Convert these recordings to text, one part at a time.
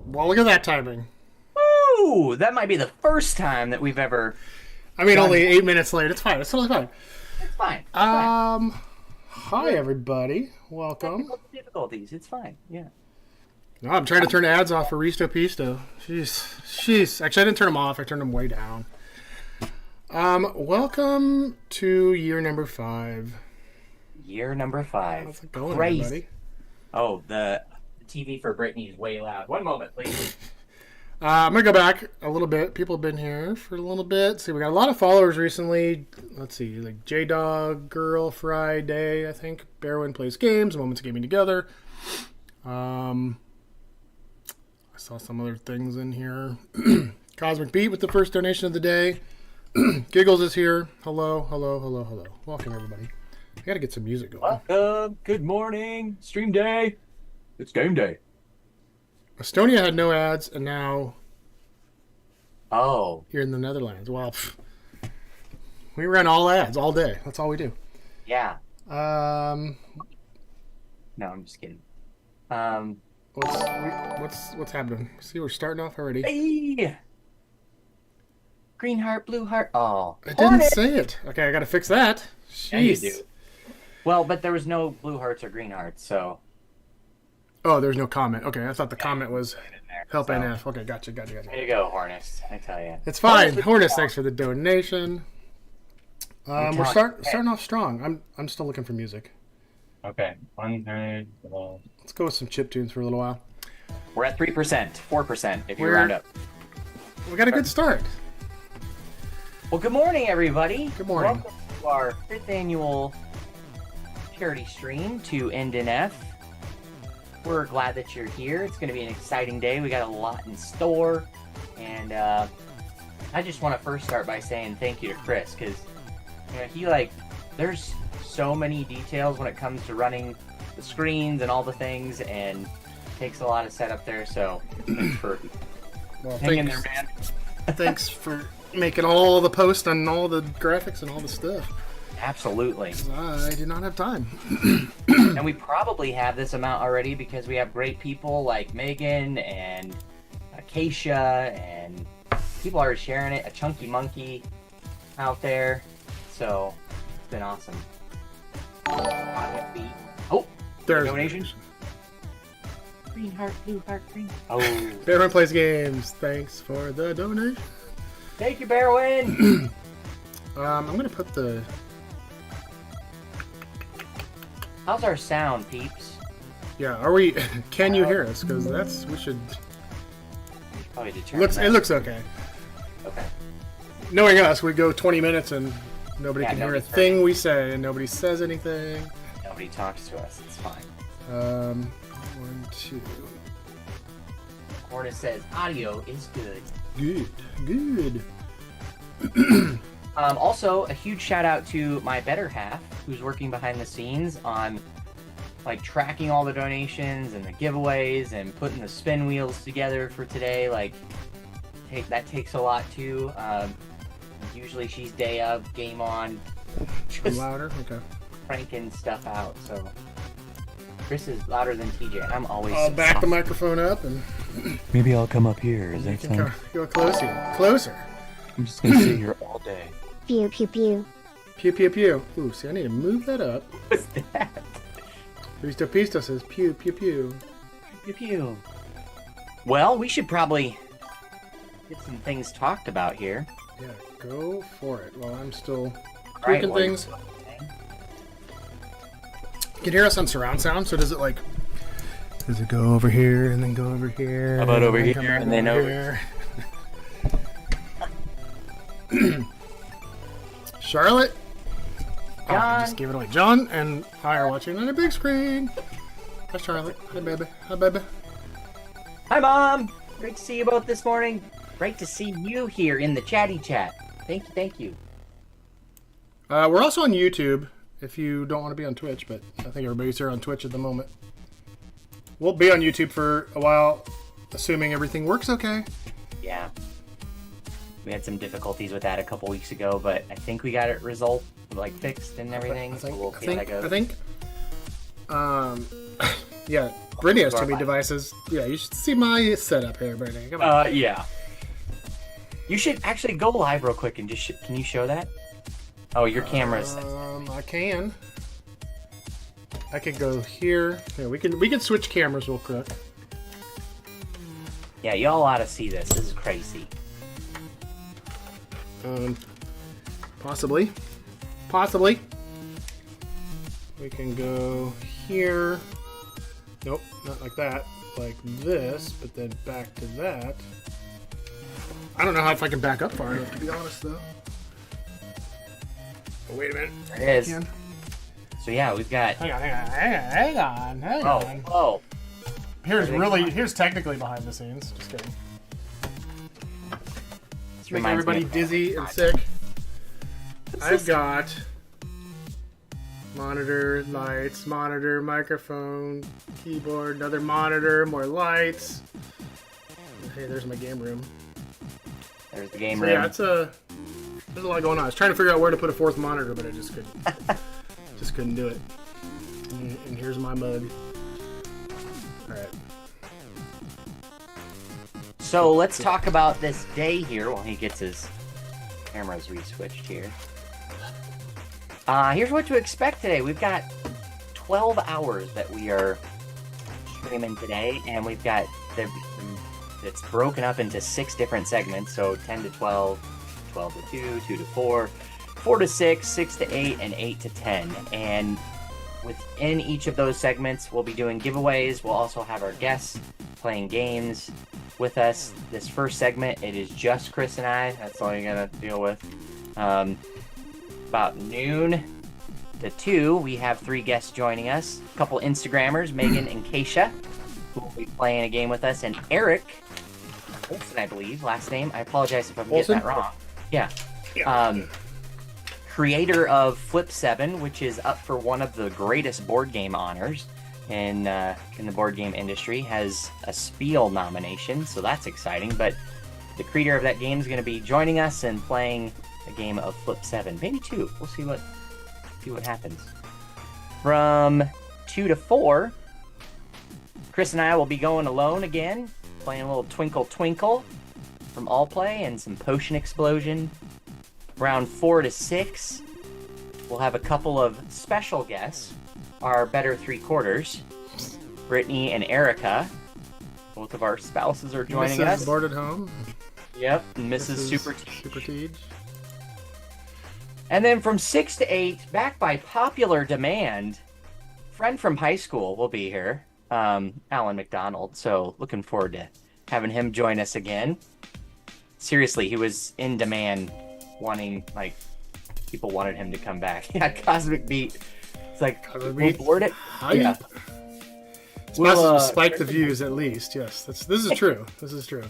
Well, look at that timing. Ooh, that might be the first time that we've ever I mean, done. only 8 minutes late. It's fine. It's totally fine. It's fine. It's fine. Hi everybody. Welcome. Technical difficulties. It's fine. Yeah. No, I'm trying to turn ads off for Risto Pisto. Jeez. Actually, I didn't turn them off. I turned them way down. Welcome to year number 5. Year number 5. How's it going, Crazy. everybody? Oh, the TV for Brittany is way loud. One moment, please. I'm going to go back a little bit. People have been here for a little bit. See, we got a lot of followers recently. Let's see, like J-Dog, Girl Friday, I think. Bearwin Plays Games, Moments of Gaming Together. I saw some other things in here. Cosmic Beat with the first donation of the day. Giggles is here. Hello. Welcome, everybody. I got to get some music going. Welcome. Good morning. Stream day. It's game day. Estonia had no ads, and now Oh, here in the Netherlands. Well, we run all ads all day. That's all we do. yeah. Um, No, I'm just kidding. what's happening? See, we're starting off already. Hey! Green heart, blue heart. Oh. I didn't say it. Okay, I got to fix that. Jeez. Yeah, you do. Well, but there was no blue hearts or green hearts, so. Oh, there's no comment. Okay, I thought the comment was in there, help so. NF. Okay, gotcha. There you go, Hornist. I tell you. It's fine. Hornist, Hornus, thanks for the donation. We're telling you. starting off strong. I'm still looking for music. Okay. 100. Let's go with some chip tunes for a little while. We're at 3%, 4% if you We're- round up. We got a good start. Well, good morning, everybody. Good morning. Welcome to our 5th annual charity stream to EndNF. We're glad that you're here. It's going to be an exciting day. We got a lot in store. And I just want to first start by saying thank you to Chris, because there's so many details when it comes to running the screens and all the things, and it takes a lot of setup there. So thanks for Well, hanging there, man. thanks for making all the posts and all the graphics and all the stuff. Absolutely. I do not have time. And we probably have this amount already because we have great people like Megan and Acacia, and people are sharing it. A Chunky Monkey out there. So it's been awesome. Oh, There's donation. Green heart, blue heart, green. Oh, Everyone Plays Games. Thanks for the donation. thank you, Bearwin. I'm gonna put the. How's our sound, peeps? Yeah, are we? Can you hear us? Because we should. Probably determine It that. looks okay. Okay. Knowing us, we go 20 minutes and nobody Yeah, can hear a nobody's thing we say, and nobody says anything. Nobody talks to us. It's fine. 1, 2. Hornet says audio is good. Good. Also, a huge shout out to my better half, who's working behind the scenes on like tracking all the donations and the giveaways and putting the spin wheels together for today. Like, that takes a lot too. Usually she's day of, game on, I'm just louder. Okay. cranking stuff out. So Chris is louder than TJ. I'm always. I'll back the microphone up and Maybe I'll come up here. Is you that can sound? go closer. Closer. I'm just gonna sit here all day. Pew pew pew. Pew pew pew. Ooh, see, I need to move that up. What's that? Risto Pisto says pew pew pew. Pew pew. Well, we should probably get some things talked about here. Yeah, go for it. While I'm still Right, tweaking while you're things. You can hear us on surround sound, so does it go over here and then go over here? How about over and here come back and then over here? Charlotte? Oh, I just John. gave it away. John and I are watching on a big screen. Hi, Charlotte. Hi, baby. Hi, baby. Hi, Mom! Great to see you both this morning. Great to see you here in the chatty chat. Thank you. We're also on YouTube if you don't want to be on Twitch, but I think everybody's here on Twitch at the moment. We'll be on YouTube for a while, assuming everything works okay. Yeah. We had some difficulties with that a couple weeks ago, but I think we got it fixed and everything. I so think, we'll I see how that think, goes. I think Yeah, Brittany has too many devices. Yeah, you should see my setup here, Brittany. Come on. Yeah. You should actually go live real quick and just can you show that? Oh, your camera's. I can. I could go here. Yeah, we can switch cameras real quick. Yeah, y'all ought to see this. This is crazy. Possibly. We can go here. Nope, not like that. Like this, but then back to that. I don't know if I can back up far enough, to be honest, though. Oh, wait a minute. There it is. So yeah, we've got. Hang on. Oh. Here's technically behind the scenes. Just kidding. This Make reminds me everybody of- dizzy and sick. I've got monitor, lights, monitor, microphone, keyboard, another monitor, more lights. Hey, there's my game room. There's the game So room. yeah, there's a lot going on. I was trying to figure out where to put a fourth monitor, but I just couldn't. Just couldn't do it. And here's my mug. All right. So let's talk about this day here while he gets his cameras re-switched here. Here's what to expect today. We've got 12 hours that we are streaming today, and we've got it's broken up into 6 different segments. So 10 to 12, 12 to 2, 2 to 4, 4 to 6, 6 to 8, and 8 to 10. And within each of those segments, we'll be doing giveaways. We'll also have our guests playing games with us. This first segment, it is just Chris and I. That's all you're gonna deal with. About noon to 2, we have 3 guests joining us. A couple Instagrammers, Megan and Keisha, who will be playing a game with us, and Eric Olsen, I believe, last name. I apologize if I'm getting that wrong. Yeah. Creator of Flip 7, which is up for one of the greatest board game honors in the board game industry, has a Spiel nomination, so that's exciting. But the creator of that game is going to be joining us and playing a game of Flip 7, maybe 2. We'll see what happens. From 2 to 4, Chris and I will be going alone again, playing a little Twinkle Twinkle from All Play and some Potion Explosion. Round 4 to 6, we'll have a couple of special guests. Our better 3/4, Brittany and Erica. Both of our spouses are joining Mrs. us. Board at home. Yep, and Mrs. Super Teej. And then from 6 to 8, back by popular demand, friend from high school will be here, Alan McDonald. So looking forward to having him join us again. Seriously, he was in demand, people wanted him to come back. Yeah, Cosmic Beat. It's like, we'll board it. Hype. Yeah. It's possible to spike the views at least. Yes, this is true. This is true.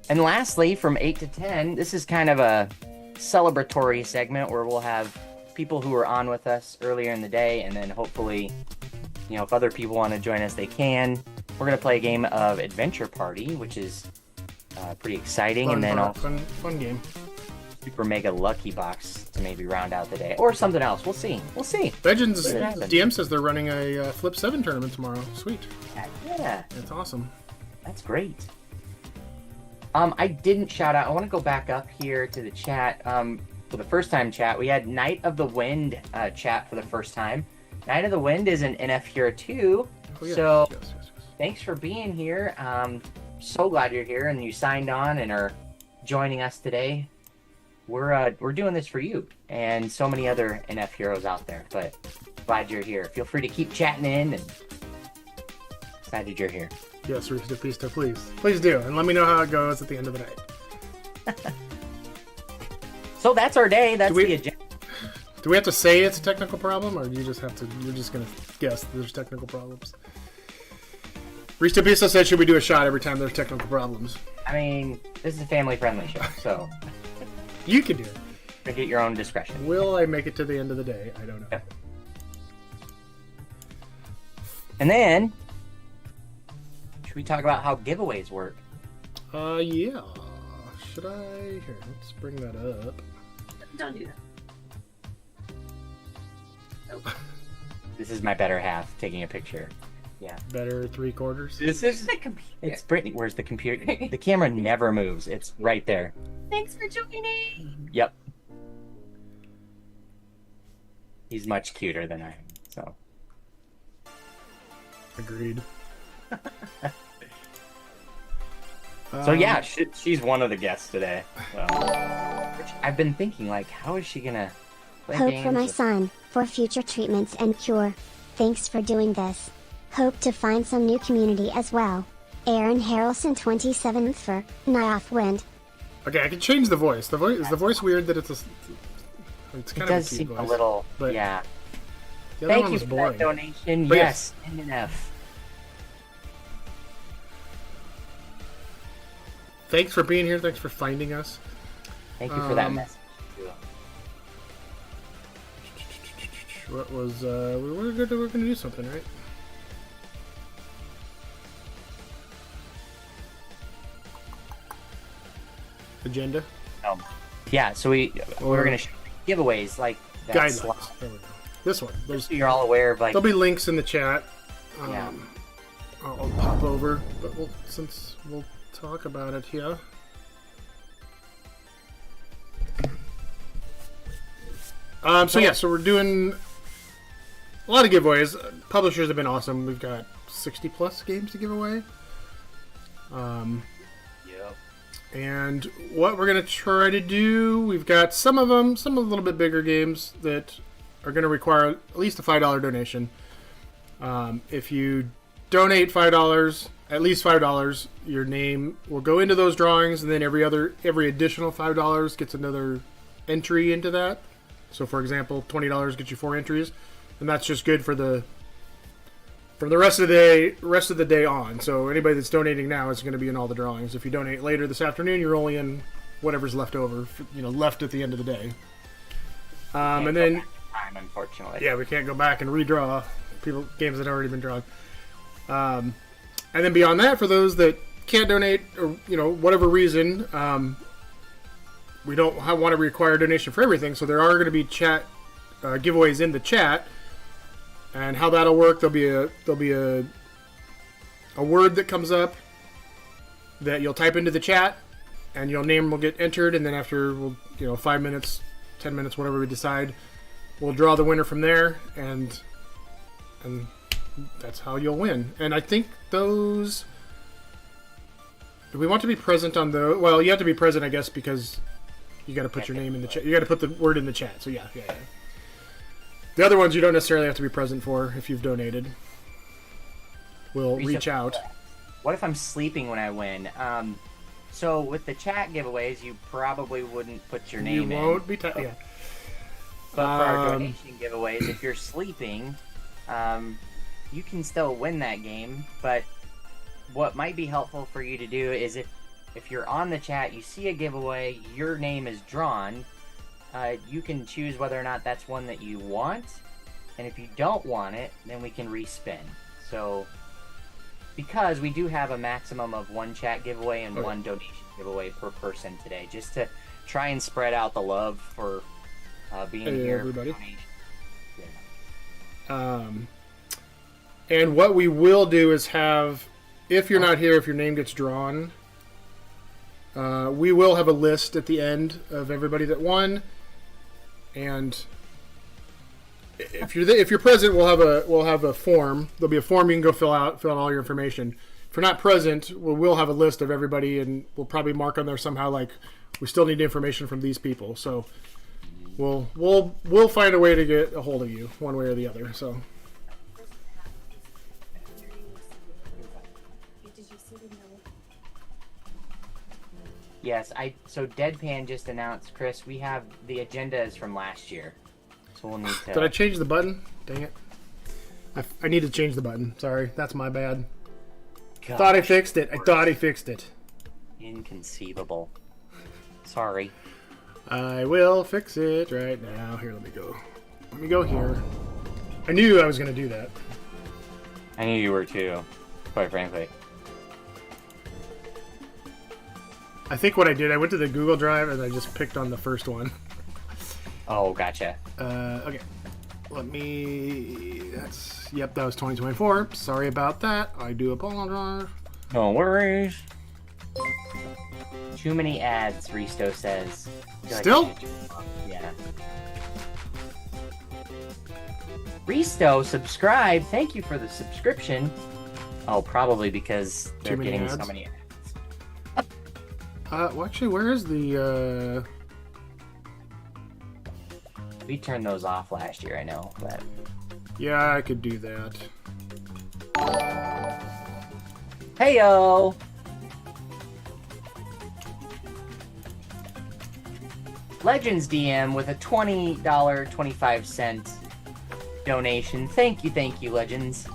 And lastly, from 8 to 10, this is kind of a celebratory segment where we'll have people who were on with us earlier in the day, and then hopefully, if other people want to join us, they can. We're going to play a game of Adventure Party, which is pretty exciting. And then fun game. Super Mega Lucky Box to maybe round out the day. Or something else. We'll see. Legends DM says they're running a Flip 7 tournament tomorrow. Sweet. Yeah. That's awesome. That's great. I didn't shout out. I want to go back up here to the chat. For the first time chat, we had Night of the Wind chat for the first time. Night of the Wind is an NF Hero 2. Oh, yeah. So Yes. thanks for being here. So glad you're here and you signed on and are joining us today. We're doing this for you and so many other NF heroes out there, but glad you're here. Feel free to keep chatting in and excited you're here. Yes, Rita Pista, please. Please do. And let me know how it goes at the end of the night. So that's our day. That's the agenda. Do we have to say it's a technical problem, or do you just have to? You're just gonna guess there's technical problems. Rita Pista said, "Should we do a shot every time there's technical problems?" I mean, this is a family-friendly show, so You can do it. make it your own discretion. Will I make it to the end of the day? I don't know. Yep. And then, should we talk about how giveaways work? Yeah. Should I? Here, let's bring that up. Don't do that. Nope. This is my better half taking a picture. Yeah. Better 3/4. This is the It's Brittany. Where's the computer? The camera never moves. It's right there. Thanks for joining. Yep. He's much cuter than I am, so. Agreed. So yeah, she's one of the guests today. So. Which I've been thinking, like, how is she gonna play Hope games for my with- son, for future treatments and cure. Thanks for doing this. Hope to find some new community as well. Aaron Harrelson 27th for Nioth Wind. Okay, I can change the voice. Is the voice weird that it's kind It of does a cute seem voice? a little, but yeah. The other Thank one you was for boring. that donation. But Yes, EndNF. Thanks for being here. Thanks for finding us. Thank you for that message. Too. What was we're gonna do something, right? Agenda Yeah, so we're Or- gonna show giveaways like that guidelines. slide. There we go. This one. So you're all aware of like There'll be links in the chat. Yeah. I'll pop over, but since we'll talk about it here. So we're doing a lot of giveaways. Publishers have been awesome. We've got 60 plus games to give away. Yep. And what we're going to try to do, we've got some of them, some a little bit bigger games that are going to require at least a $5 donation. If you donate $5, at least $5, your name will go into those drawings, and then every additional $5 gets another entry into that. So, for example, $20 gets you 4 entries, and that's just good for the rest of the day on. So anybody that's donating now is going to be in all the drawings. If you donate later this afternoon, you're only in whatever's left over, left at the end of the day. And then time, unfortunately. yeah, we can't go back and redraw games that have already been drawn. And then beyond that, for those that can't donate or whatever reason, we don't want to require a donation for everything. So there are going to be chat giveaways in the chat. And how that'll work, there'll be a word that comes up that you'll type into the chat, and your name will get entered. And then after 5 minutes, 10 minutes, whatever we decide, we'll draw the winner from there, and that's how you'll win. And I think those. Do we want to be present on the? Well, you have to be present, I guess, because you got to put your name in the chat. You got to put the word in the chat. So yeah. The other ones you don't necessarily have to be present for if you've donated. We'll reach out. What if I'm sleeping when I win? So with the chat giveaways, you probably wouldn't put your name in. You won't be. Yeah. But for our donation giveaways, if you're sleeping, you can still win that game. But what might be helpful for you to do is if you're on the chat, you see a giveaway, your name is drawn. You can choose whether or not that's one that you want, and if you don't want it, then we can respin. So, because we do have a maximum of 1 chat giveaway and 1 donation giveaway per person today, just to try and spread out the love for being here. Everybody. Yeah. And what we will do is have, if you're not here, if your name gets drawn, we will have a list at the end of everybody that won. And if you're present, we'll have a form. There'll be a form you can go fill out all your information. If you're not present, we'll have a list of everybody, and we'll probably mark on there somehow like we still need information from these people. So we'll find a way to get a hold of you one way or the other. So. Yes, so Deadpan just announced, Chris, we have the agendas from last year. So we'll need to... Did I change the button? Dang it. I need to change the button. Sorry, that's my bad. Gosh, Thought I fixed it. Inconceivable. Sorry. I will fix it right now. Here, let me go here. I knew I was going to do that. I knew you were too, quite frankly. I think what I did, I went to the Google Drive and I just picked on the first one. Oh, gotcha. Okay. Let me. Yep, that was 2024. Sorry about that. I do apologize. No worries. Too many ads, Risto says. I feel Still? like yeah. Risto, subscribe. Thank you for the subscription. Oh, probably because they're Too many getting ads? so many ads. Well, actually, where is the? We turned those off last year, I know, but Yeah, I could do that. heyo. Legends DM with a $20.25 donation. Thank you, Legends.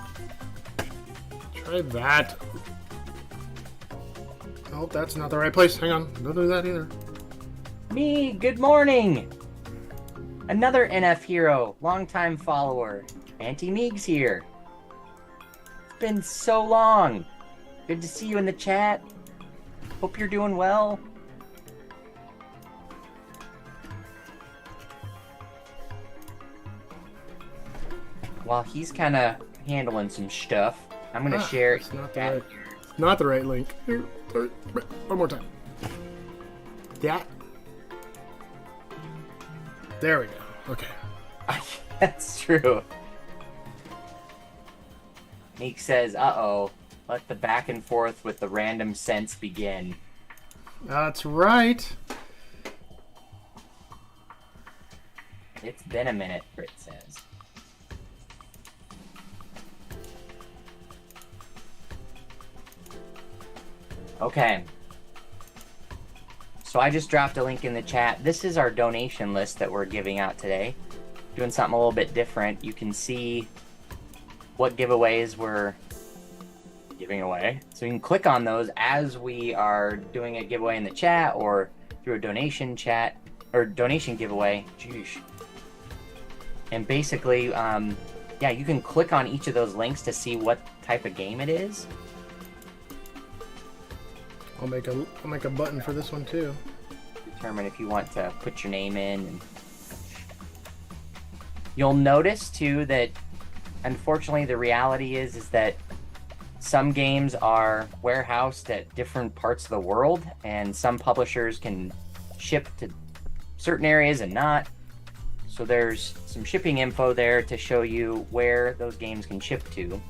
Try that. Oh, that's not the right place. Hang on. Don't do that either. Me, good morning. Another NF hero, longtime follower. Auntie Meeg's here. It's been so long. Good to see you in the chat. Hope you're doing well. While he's kind of handling some stuff, I'm gonna share. It's not the right link. Here, one more time. Yeah. There we go. Okay. That's true. Meek says, "Uh-oh, let the back and forth with the random sense begin." That's right. It's been a minute, Brit says. Okay. So I just dropped a link in the chat. This is our donation list that we're giving out today. Doing something a little bit different. You can see what giveaways we're giving away. So you can click on those as we are doing a giveaway in the chat or through a donation chat or donation giveaway. Jeez. And basically, yeah, you can click on each of those links to see what type of game it is. I'll make a button for this one too. Determine if you want to put your name in. And you'll notice too that unfortunately the reality is that some games are warehoused at different parts of the world, and some publishers can ship to certain areas and not. So there's some shipping info there to show you where those games can ship to.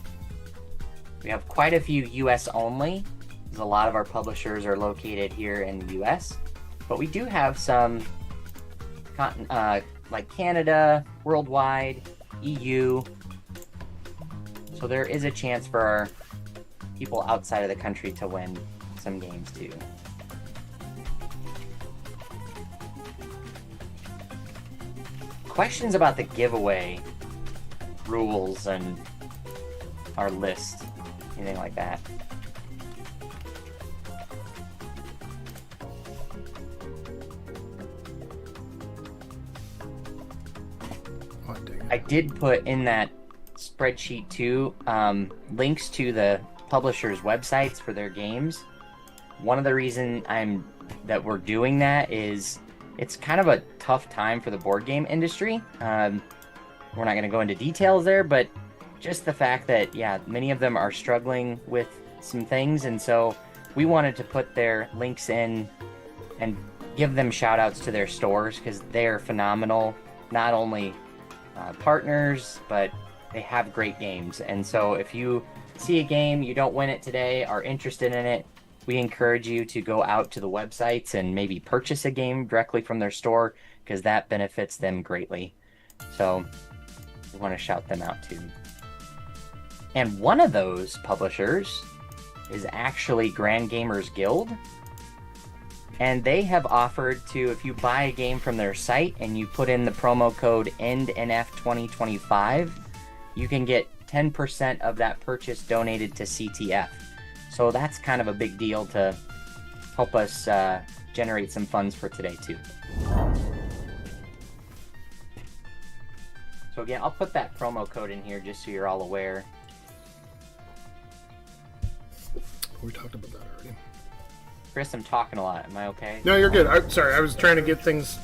We have quite a few US only, because a lot of our publishers are located here in the US. But we do have some like Canada, worldwide, EU. So there is a chance for our people outside of the country to win some games too. Questions about the giveaway rules and our list, anything like that? Oh, dang it. I did put in that spreadsheet too links to the publishers' websites for their games. One of the reasons that we're doing that is it's kind of a tough time for the board game industry. We're not going to go into details there, but just the fact that, yeah, many of them are struggling with some things, and so we wanted to put their links in and give them shout outs to their stores because they're phenomenal, not only partners, but they have great games. And so if you see a game, you don't win it today, are interested in it, we encourage you to go out to the websites and maybe purchase a game directly from their store because that benefits them greatly. So we want to shout them out too. And one of those publishers is actually Grand Gamers Guild. And they have offered to, if you buy a game from their site and you put in the promo code EndNF2025, you can get 10% of that purchase donated to CTF. So that's kind of a big deal to help us generate some funds for today too. So again, I'll put that promo code in here just so you're all aware. We talked about that already. Chris, I'm talking a lot. Am I okay? No, you're good. Sorry, I was trying to get things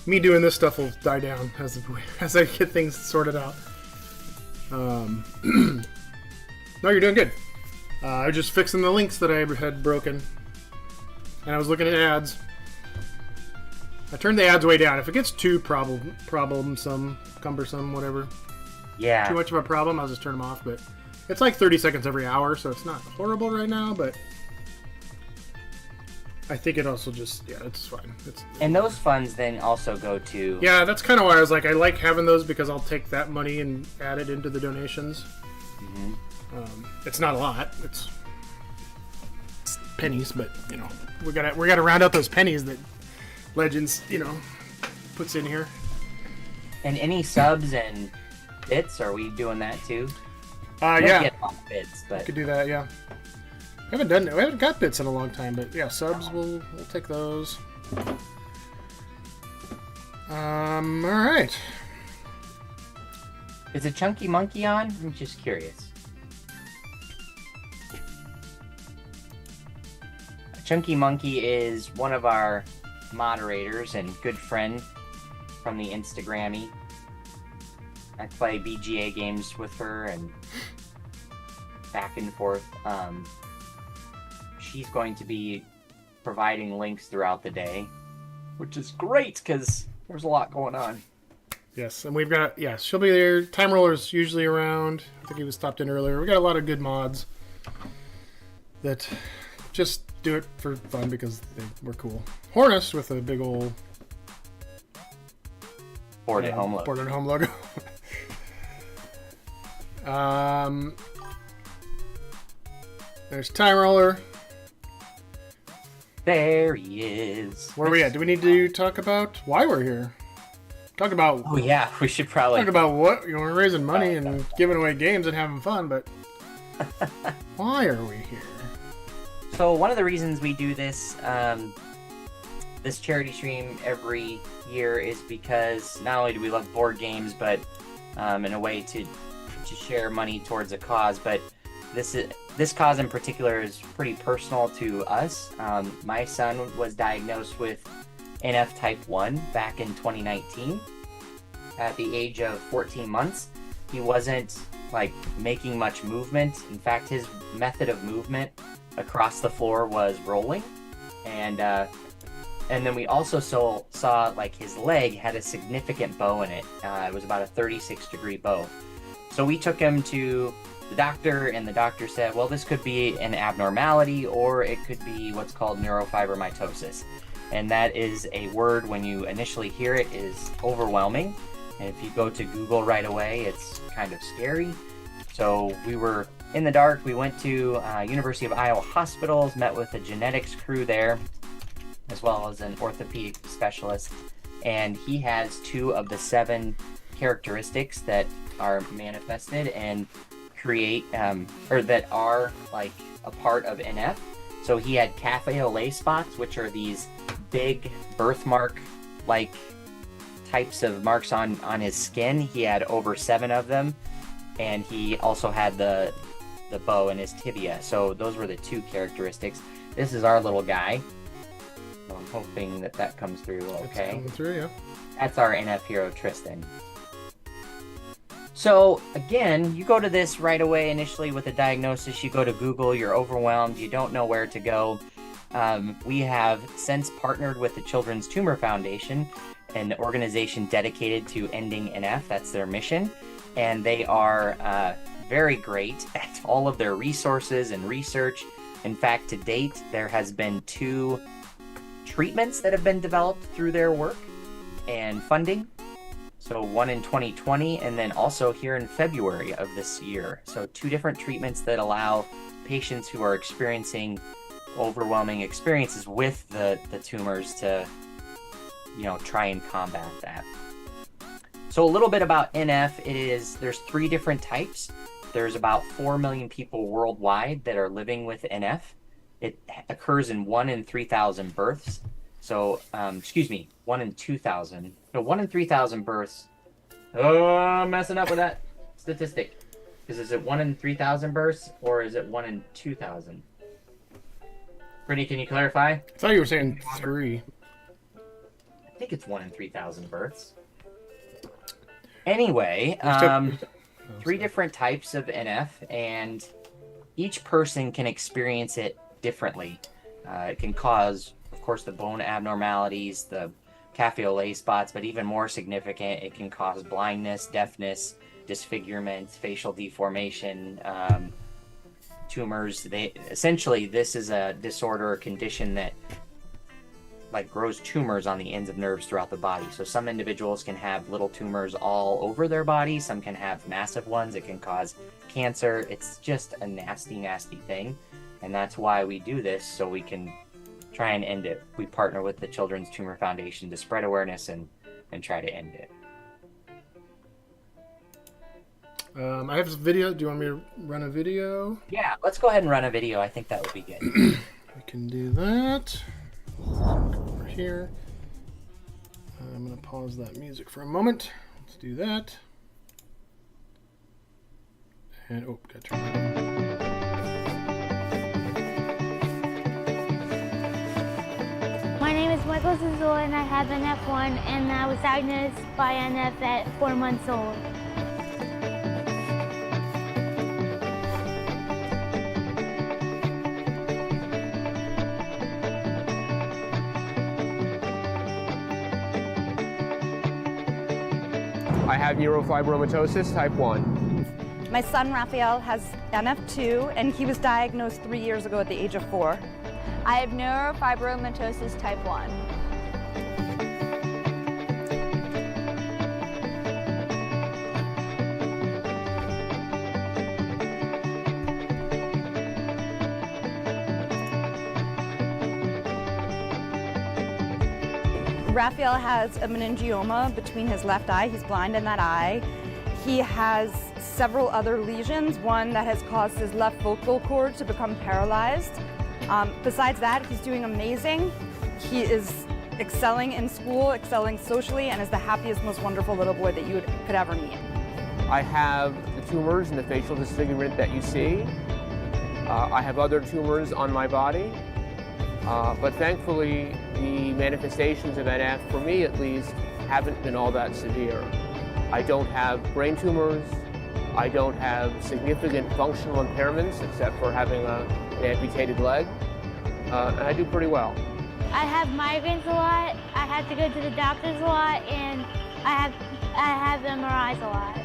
me doing this stuff will die down as I get things sorted out. No, you're doing good. I was just fixing the links that I had broken. And I was looking at ads. I turned the ads way down. If it gets too problemsome, cumbersome, whatever, Yeah. too much of a problem, I'll just turn them off. But it's like 30 seconds every hour, so it's not horrible right now, but I think it also just, yeah, it's fine. And those funds then also go to... Yeah, that's kind of why I was like, I like having those because I'll take that money and add it into the donations. Mhm. It's not a lot. It's pennies, but, you know, we gotta round out those pennies that Legends, you know, puts in here. And any subs and bits, are we doing that too? Yeah. Get off bits, I but could do that, yeah. We haven't got bits in a long time, but yeah, subs, we'll take those. Alright. is a Chunky Monkey on? I'm just curious. Chunky Monkey is one of our moderators and good friend from the Instagrammy. I play BGA games with her and back and forth. She's going to be providing links throughout the day, which is great because there's a lot going on. Yes, and we've got, yeah, she'll be there. Time Roller's usually around. I think he was stopped in earlier. We got a lot of good mods that just do it for fun because we're cool. Hornus with a big old Board at home look. Board at home logo. There's Time Roller. There he is. Where are we at? Do we need to talk about why we're here? Talk about Oh yeah, we should probably. talk about what, you know, we're raising money and giving away games and having fun, but why are we here? So one of the reasons we do this this charity stream every year is because not only do we love board games, but in a way to share money towards a cause. But this cause in particular is pretty personal to us. My son was diagnosed with NF type 1 back in 2019 at the age of 14 months. He wasn't like making much movement. In fact, his method of movement across the floor was rolling, and then we also saw like his leg had a significant bow in it. It was about a 36-degree bow. So we took him to the doctor, and the doctor said, well, this could be an abnormality, or it could be what's called neurofibromatosis. And that is a word, when you initially hear it, is overwhelming. And if you go to Google right away, it's kind of scary. So we were in the dark. We went to University of Iowa Hospitals, met with a genetics crew there, as well as an orthopedic specialist. And he has 2 of the 7 characteristics that are manifested and create, or that are like a part of NF. So he had cafe au lait spots, which are these big birthmark like types of marks on his skin. He had over 7 of them, and he also had the bow in his tibia. So those were the 2 characteristics. This is our little guy. So I'm hoping that comes through okay. It's coming through, yeah. That's our NF hero, Tristan. So again, you go to this right away initially with a diagnosis. You go to Google, you're overwhelmed, you don't know where to go. We have since partnered with the Children's Tumor Foundation, an organization dedicated to ending NF. That's their mission. And they are very great at all of their resources and research. In fact, to date, there has been 2 treatments that have been developed through their work and funding. So one in 2020, and then also here in February of this year. So 2 different treatments that allow patients who are experiencing overwhelming experiences with the tumors to, you know, try and combat that. So a little bit about NF. There's 3 different types. There's about 4 million people worldwide that are living with NF. It occurs in 1 in 3,000 births. So, 1 in 2,000. No, 1 in 3,000 births. Oh, I'm messing up with that statistic. Because is it 1 in 3,000 births, or is it 1 in 2,000? Brittany, can you clarify? I thought you were saying 3. think it's 1 in 3,000 births. Anyway, three different types of NF, and each person can experience it differently. It can cause, of course, the bone abnormalities, the cafe au lait spots, but even more significant, it can cause blindness, deafness, disfigurement, facial deformation, tumors. Essentially, this is a disorder or condition that grows tumors on the ends of nerves throughout the body. So some individuals can have little tumors all over their body. Some can have massive ones. It can cause cancer. It's just a nasty, nasty thing. And that's why we do this, so we can try and end it. We partner with the Children's Tumor Foundation to spread awareness and try to end it. I have this video. Do you want me to run a video? Yeah, let's go ahead and run a video. I think that would be good. We can do that. Over here. I'm going to pause that music for a moment. Let's do that. And, oh, got to turn that on. My name is Michael Zazula and I have NF1 and I was diagnosed by NF at 4 months old. I have neurofibromatosis type 1. My son Raphael has NF2 and he was diagnosed 3 years ago at the age of 4. I have neurofibromatosis type 1. Raphael has a meningioma between his left eye. He's blind in that eye. He has several other lesions, one that has caused his left vocal cord to become paralyzed. Besides that, he's doing amazing. He is excelling in school, excelling socially, and is the happiest, most wonderful little boy that you could ever meet. I have the tumors and the facial disfigurement that you see. I have other tumors on my body, but thankfully the manifestations of NF, for me at least, haven't been all that severe. I don't have brain tumors. I don't have significant functional impairments except for having an amputated leg, and I do pretty well. I have migraines a lot, I have to go to the doctors a lot, and I have MRIs a lot.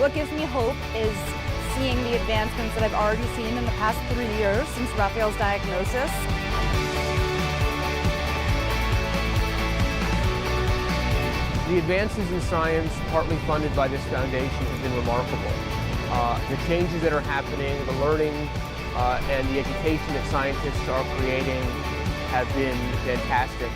What gives me hope is seeing the advancements that I've already seen in the past 3 years since Raphael's diagnosis. The advances in science, partly funded by this foundation, have been remarkable. The changes that are happening, the learning, and the education that scientists are creating have been fantastic.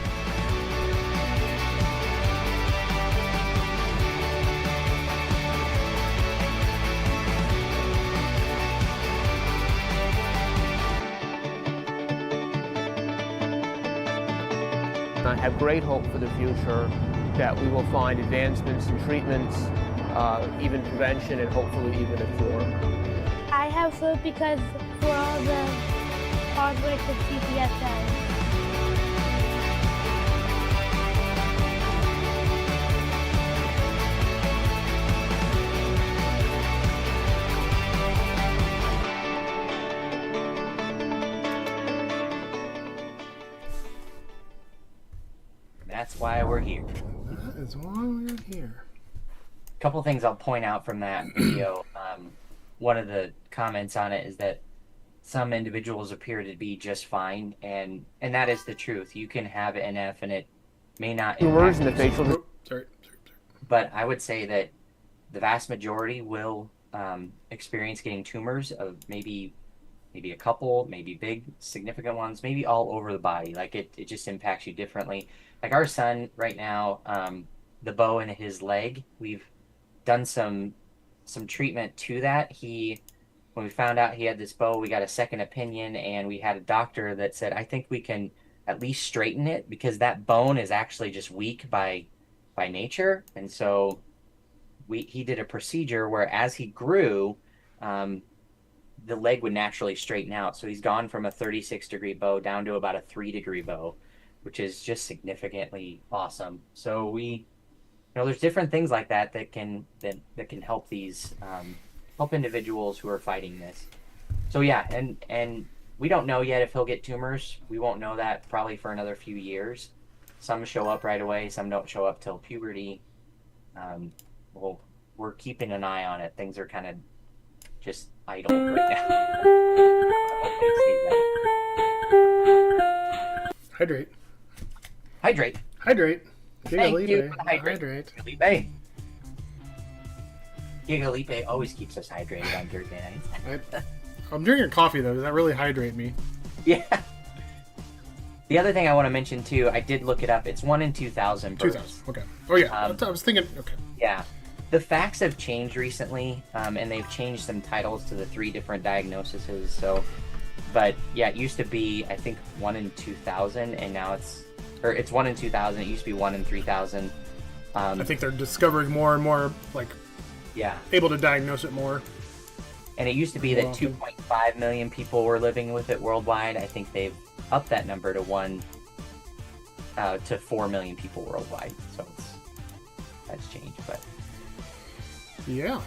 I have great hope for the future that we will find advancements in treatments, even prevention, and hopefully even a cure. I have hope because for all the hard work that CPS does. That's why we're here. That is why we're here. A couple things I'll point out from that video. One of the comments on it is that some individuals appear to be just fine, and that is the truth. You can have NF and it may not Tumors impact in the you. facial. Sorry. But I would say that the vast majority will experience getting tumors of maybe, maybe a couple, maybe big, significant ones, maybe all over the body. Like it just impacts you differently. Like our son right now, the bow in his leg, we've done some treatment to that. When we found out he had this bow, we got a second opinion, and we had a doctor that said, I think we can at least straighten it because that bone is actually just weak by nature. And so he did a procedure where as he grew, the leg would naturally straighten out. So he's gone from a 36-degree bow down to about a 3-degree bow, which is just significantly awesome. So there's different things like that can help these help individuals who are fighting this. So yeah, and we don't know yet if he'll get tumors. We won't know that probably for another few years. Some show up right away, some don't show up till puberty. We're keeping an eye on it. Things are kind of just idle right now. Hydrate. Hydrate. Thank you for the hydrate. Felipe. Felipe always keeps us hydrated on Thursday nights. I'm drinking coffee though. Does that really hydrate me? Yeah. The other thing I want to mention too, I did look it up. It's 1 in 2,000 births. 2,000. Okay. Oh yeah. I was thinking. Okay. Yeah. The facts have changed recently, and they've changed some titles to the 3 different diagnoses. So, but yeah, it used to be I think 1 in 2,000, and now it's 1 in 2,000. It used to be 1 in 3,000. I think they're discovering more and more, like, able to diagnose it more. And it used to be that 2.5 million people were living with it worldwide. I think they've upped that number to 4 million people worldwide. So that's changed, but. Yeah.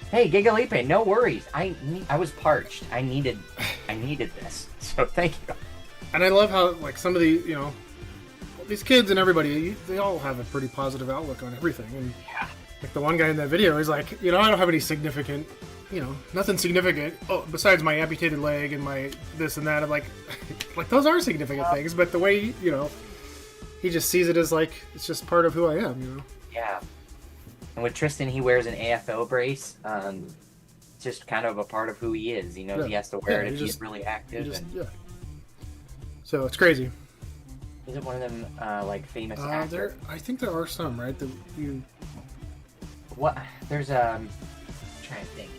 Hey, Gigalipe, no worries. I was parched. I needed this. So thank you. And I love how like some of the these kids and everybody, they all have a pretty positive outlook on everything. And like the one guy in that video is like, I don't have any significant, nothing significant. Oh, besides my amputated leg and my this and that. I'm like those are significant things. But the way he just sees it as like it's just part of who I am. Yeah. And with Tristan, he wears an AFO brace. It's just kind of a part of who he is. He knows he has to wear it if he's really active. So it's crazy. Is it one of them like famous actors? I think there are some, right? What? There's I'm trying to think.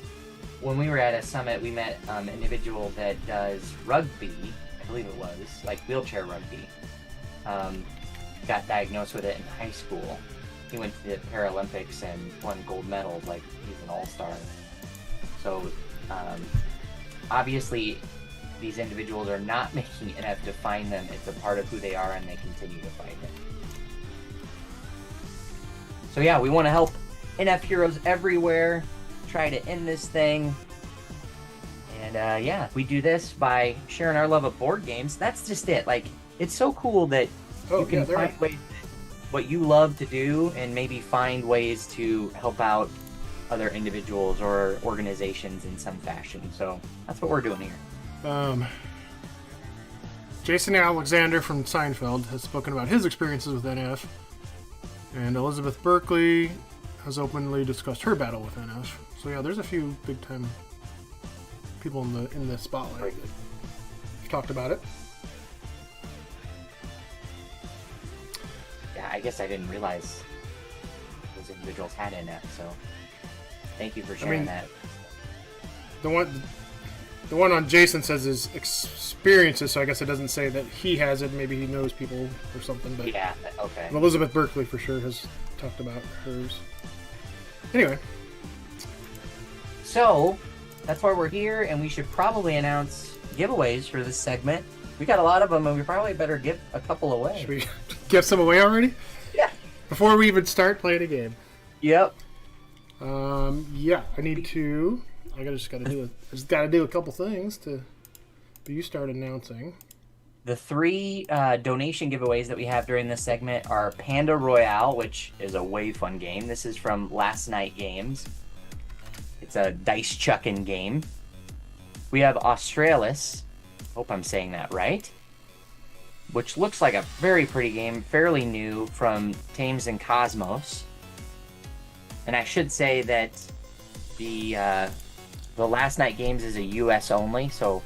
When we were at a summit, we met an individual that does rugby. I believe it was like wheelchair rugby. Got diagnosed with it in high school. He went to the Paralympics and won gold medals. Like he's an all-star. So obviously, these individuals are not making it to find them. It's a part of who they are, and they continue to fight it. So yeah, we want to help NF heroes everywhere. Try to end this thing. And we do this by sharing our love of board games. That's just it. Like, it's so cool that you can find ways what you love to do and maybe find ways to help out other individuals or organizations in some fashion. So that's what we're doing here. Jason Alexander from Seinfeld has spoken about his experiences with NF, and Elizabeth Berkley has openly discussed her battle with NF. So yeah, there's a few big time people in the spotlight that have talked about it. Yeah, I guess I didn't realize those individuals had NF, so thank you for sharing that. The one on Jason says his experiences, so I guess it doesn't say that he has it. Maybe he knows people or something. But yeah, okay. Elizabeth Berkley for sure has talked about hers. Anyway. So, that's why we're here, and we should probably announce giveaways for this segment. We got a lot of them, and we probably better give a couple away. Should we give some away already? Yeah. Before we even start playing a game. Yep. Yeah, I just gotta do a couple things to you start announcing. The 3 donation giveaways that we have during this segment are Panda Royale, which is a way fun game. This is from Last Night Games. It's a dice chucking game. We have Australis. Hope I'm saying that right. Which looks like a very pretty game, fairly new, from Thames and Cosmos. And I should say that the The Last Night Games is a U.S. only, so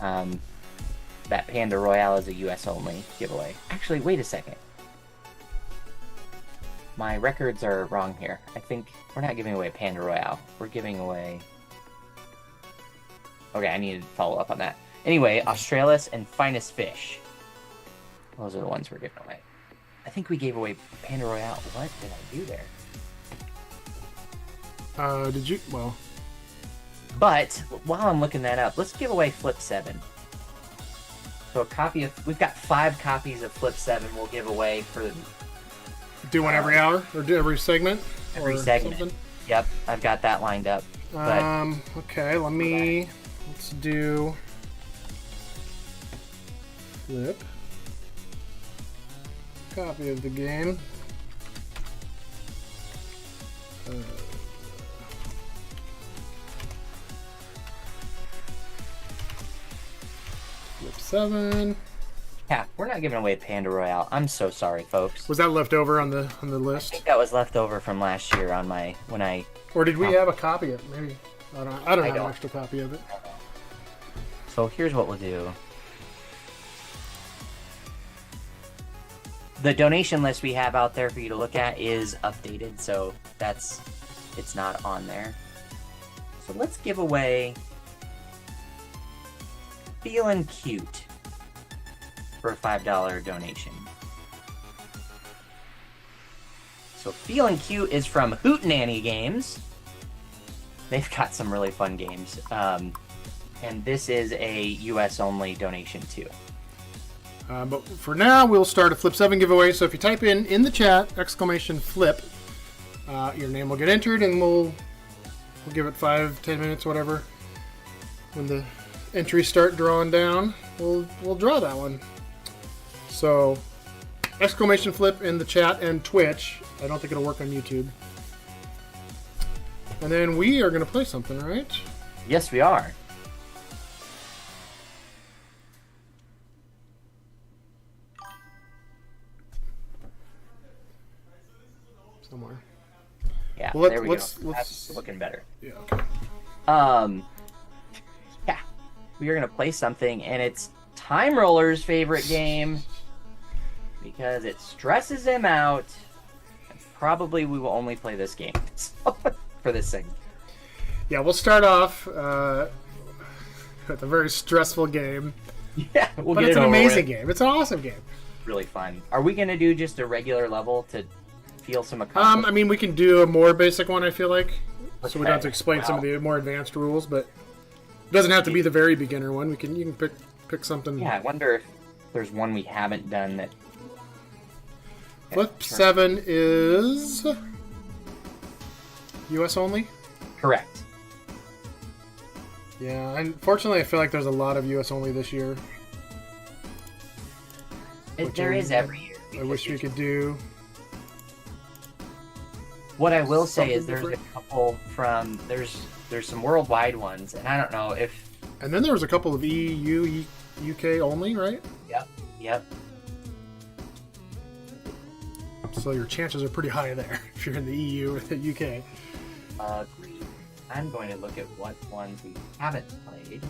that Panda Royale is a U.S. only giveaway. Actually, wait a second. My records are wrong here. I think we're not giving away Panda Royale. We're giving away... Okay, I need to follow up on that. Anyway, Australis and Finest Fish. Those are the ones we're giving away. I think we gave away Panda Royale. What did I do there? Did you? Well... But, while I'm looking that up, let's give away Flip 7. So a copy of... We've got 5 copies of Flip 7 we'll give away for... Do one every hour? Or do every segment? Every or segment. something? Yep, I've got that lined up. But Okay, let's do... Flip. Copy of the game. Flip 7. yeah, we're not giving away Panda Royale. I'm so sorry, folks. Was that left over on the I list? think that was left over from last year on my... when I... Or did we have a copy of it? Maybe. I don't have an don't. extra copy of it. So here's what we'll do. The donation list we have out there for you to look at is updated, so it's not on there. So let's give away Feelin' Cute for a $5 donation. So Feelin' Cute is from Hootenanny Games. They've got some really fun games. And this is a US only donation too. But for now, we'll start a Flip 7 giveaway. So if you type in the chat, !flip, your name will get entered, and we'll give it 5-10 minutes, whatever. When the entries start drawing down, we'll draw that one. So !flip in the chat and Twitch. I don't think it'll work on YouTube. And then we are going to play something, right? Yes, we are. Somewhere. Yeah, Well, there we let's- go. That's looking better. Yeah, okay. Yeah, we are gonna play something, and it's Time Roller's favorite game because it stresses him out. And probably we will only play this game for this segment. Yeah, we'll start off with a very stressful game. Yeah, we'll But get it's it an over amazing with. game. It's an awesome game. Really fun. Are we gonna do just a regular level to feel some accomplishment? I mean, we can do a more basic one, I feel like. So we don't have to Okay. explain some of Wow. the more advanced rules, but it doesn't have to be the very beginner one. You can pick something. Yeah, I wonder if there's one we haven't done that. Flip 7 is US only? Correct. Yeah, unfortunately I feel like there's a lot of US only this year. There is every year. I wish we could do. What I will say is something there's different. a couple from there's some worldwide ones, and I don't know if. And then there was a couple of EU, UK only, right? Yep. So your chances are pretty high there if you're in the EU or the UK. Agreed. I'm going to look at what ones we haven't played.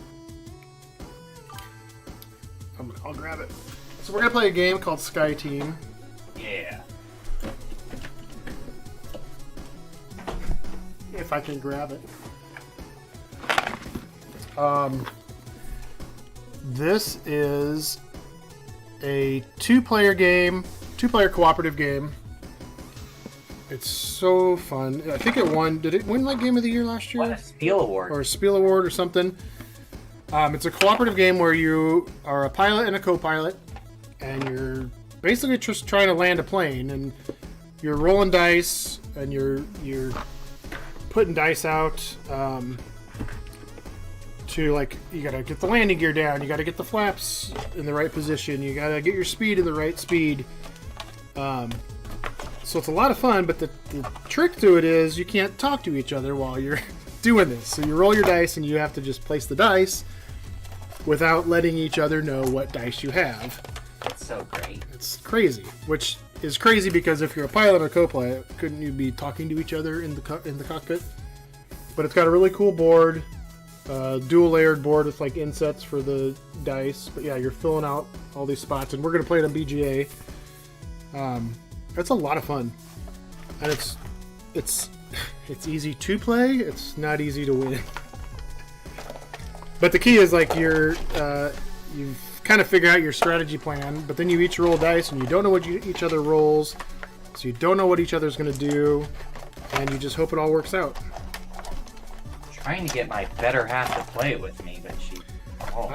I'll grab it. So we're gonna play a game called Sky Team. Yeah. If I can grab it. This is a two-player cooperative game. It's so fun. I think it won. Did it win like Game of the Year last year? Won a Spiel Award. Or a Spiel Award or something. It's a cooperative game where you are a pilot and a co-pilot, and you're basically just trying to land a plane, and you're rolling dice, and you're putting dice out to, like, you gotta get the landing gear down, you gotta get the flaps in the right position, you gotta get your speed in the right speed. So it's a lot of fun, but the trick to it is you can't talk to each other while you're doing this. So you roll your dice, and you have to just place the dice without letting each other know what dice you have. It's so great. It's crazy, which is crazy because if you're a pilot or co-pilot, couldn't you be talking to each other in the cockpit? But it's got a really cool board, dual layered board with like insets for the dice. But yeah, you're filling out all these spots, and we're gonna play it on BGA. It's a lot of fun, and it's easy to play. It's not easy to win. But the key is like you've kind of figured out your strategy plan, but then you each roll dice and you don't know what each other rolls, so you don't know what each other's going to do, and you just hope it all works out. Trying to get my better half to play it with me, but she. Oh.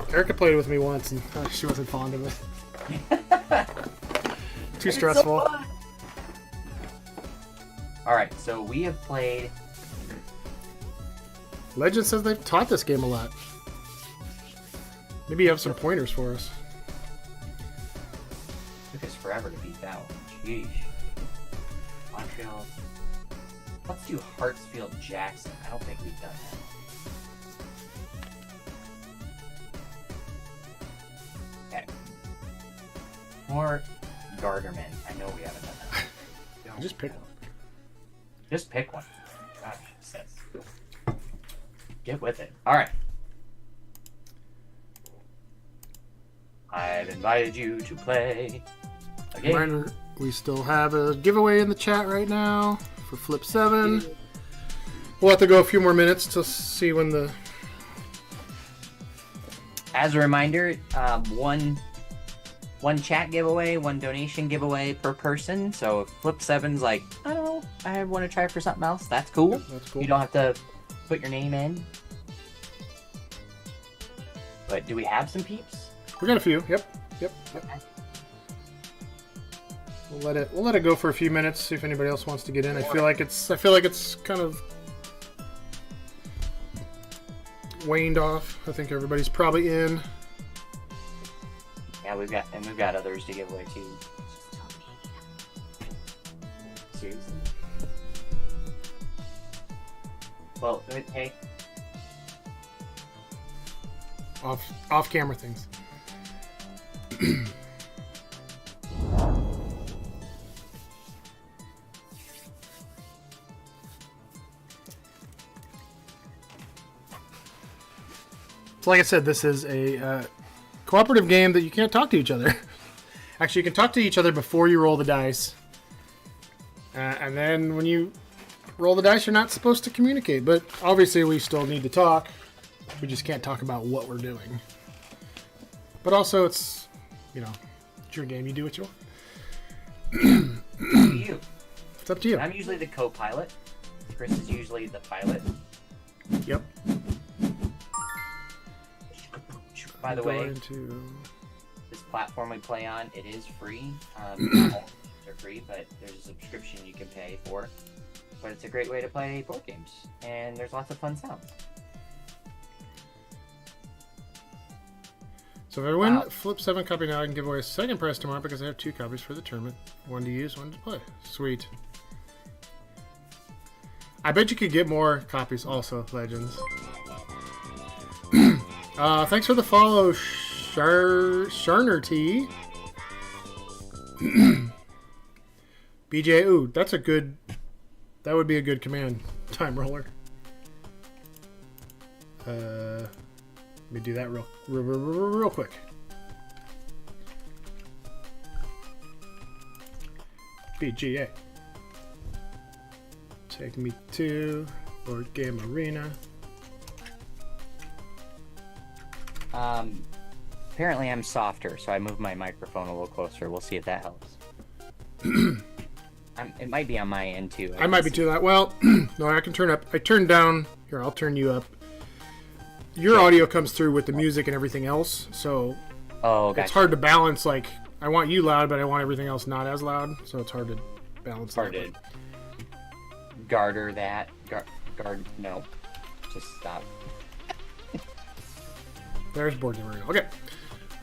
Erica played with me once, and she wasn't fond of it. Too stressful. So all right, so we have played. Legend says they've taught this game a lot. Maybe you have some pointers for us. Took us forever to beat that one. Jeez. Montreal. Let's do Hartsfield Jackson. I don't think we've done that. Okay. More Garderman. I know we haven't done that. Just pick one. Just pick one. Gosh, it says. Get with it. Alright. I've invited you to play a game. Reminder, we still have a giveaway in the chat right now for Flip 7. We'll have to go a few more minutes to see when the... As a reminder, one chat giveaway, one donation giveaway per person. So if Flip 7's like, I don't know, I want to try for something else, that's cool. Yep, that's cool. You don't have to put your name in. But do we have some peeps? We got a few. Yep. Okay. We'll let it go for a few minutes. See if anybody else wants to get in. I feel like it's kind of waned off. I think everybody's probably in. Yeah, we've got others to give away too. Seriously. Well, hey. Off camera things. So like I said, this is a cooperative game that you can't talk to each other. Actually, you can talk to each other before you roll the dice. And then when you roll the dice, you're not supposed to communicate. But obviously, we still need to talk. We just can't talk about what we're doing. But also, it's, it's your game. You do what you want. It's up to you. It's up to you. I'm usually the co-pilot. Chris is usually the pilot. Yep. By the way, this platform we play on, it is free. Not all games are free, but there's a subscription you can pay for. But it's a great way to play board games, and there's lots of fun sounds. So if I win Flip 7 copy now, I can give away a second prize tomorrow because I have 2 copies for the tournament. One to use, one to play. Sweet. I bet you could get more copies also, Legends. Thanks for the follow, Sharner T. BJ, ooh, that would be a good command. Time roller. Let me do that real quick. BGA. Take me to Board Game Arena. Apparently I'm softer, so I moved my microphone a little closer. We'll see if that helps. It might be on my end too. I might be too loud. Well, no, I can turn up. I turn down. Here, I'll turn you up. Your audio comes through with the music and everything else, so gotcha. It's hard to balance. Like, I want you loud, but I want everything else not as loud, so it's hard to balance. Hard to garter that. No. Just stop. There's Board Game Arena. Okay.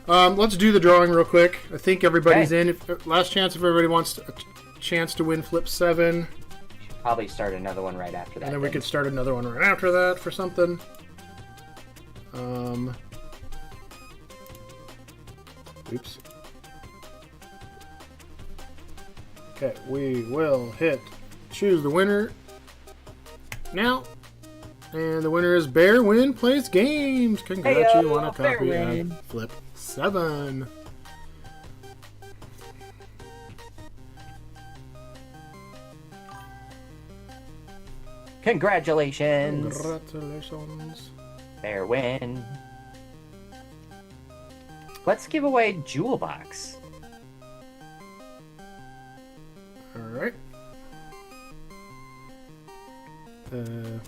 Let's do the drawing real quick. I think everybody's in. Last chance if everybody wants a chance to win Flip 7. Probably start another one right after that. And then we could start another one right after that for something. Oops. Okay, we will choose the winner. now. And the winner is Bear Win Plays Games. Congrats, you won a copy of Flip 7. Congratulations. Congratulations. Fair win. Let's give away Jewel Box. Alright. Jewel.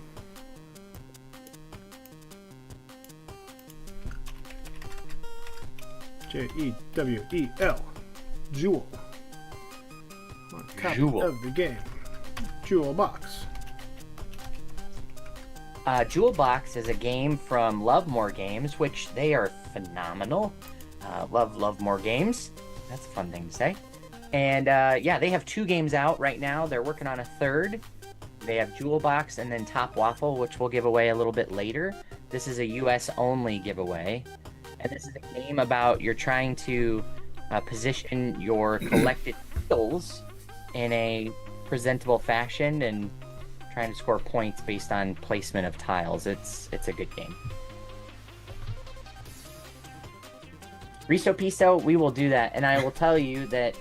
Jewel. One copy Jewel. of the game. Jewel Box. Jewel Box is a game from Lovemore Games, which they are phenomenal. Love more games. That's a fun thing to say. And yeah, they have 2 games out right now. They're working on a 3rd. They have Jewel Box and then Top Waffle, which we'll give away a little bit later. This is a US only giveaway. And this is a game about you're trying to position your collected tiles in a presentable fashion and trying to score points based on placement of tiles. It's a good game. Risto Pisto, we will do that, and I will tell you that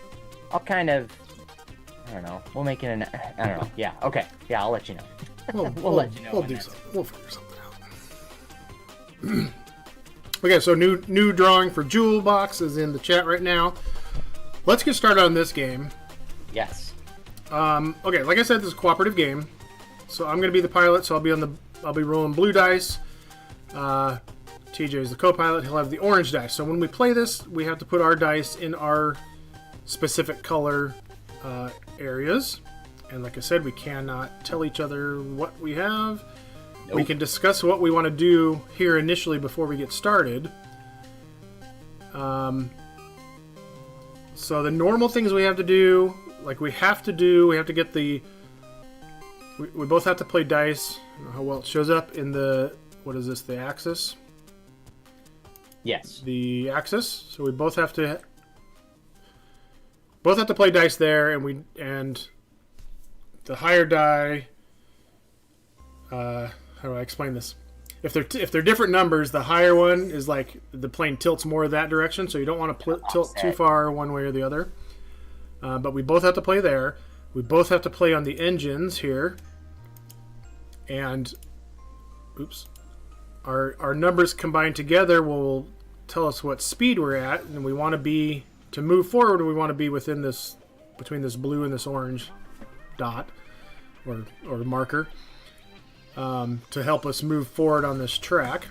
I'll kind of, I don't know, we'll make it an, I don't know, yeah, okay, yeah, I'll let you know. We'll let you know. We'll do something. We'll figure something out. Okay, so new drawing for Jewel Box is in the chat right now. Let's get started on this game. Yes. Okay, like I said, this is a cooperative game. So I'm going to be the pilot, so I'll be rolling blue dice. TJ is the co-pilot. He'll have the orange dice. So when we play this, we have to put our dice in our specific color areas. And like I said, we cannot tell each other what we have. Nope. We can discuss what we want to do here initially before we get started. So the normal things we have to do, like we have to get the... We both have to play dice. I don't know how well it shows up in the... What is this? The axis? Yes. The axis. So we both have to play dice there, and the higher die. How do I explain this? If they're different numbers, the higher one is like the plane tilts more that direction, so you don't want to tilt too far one way or the other. But we both have to play there. We both have to play on the engines here, and oops, our numbers combined together will tell us what speed we're at, and we want to be to move forward. We want to be within this, between this blue and this orange dot or marker, to help us move forward on this track.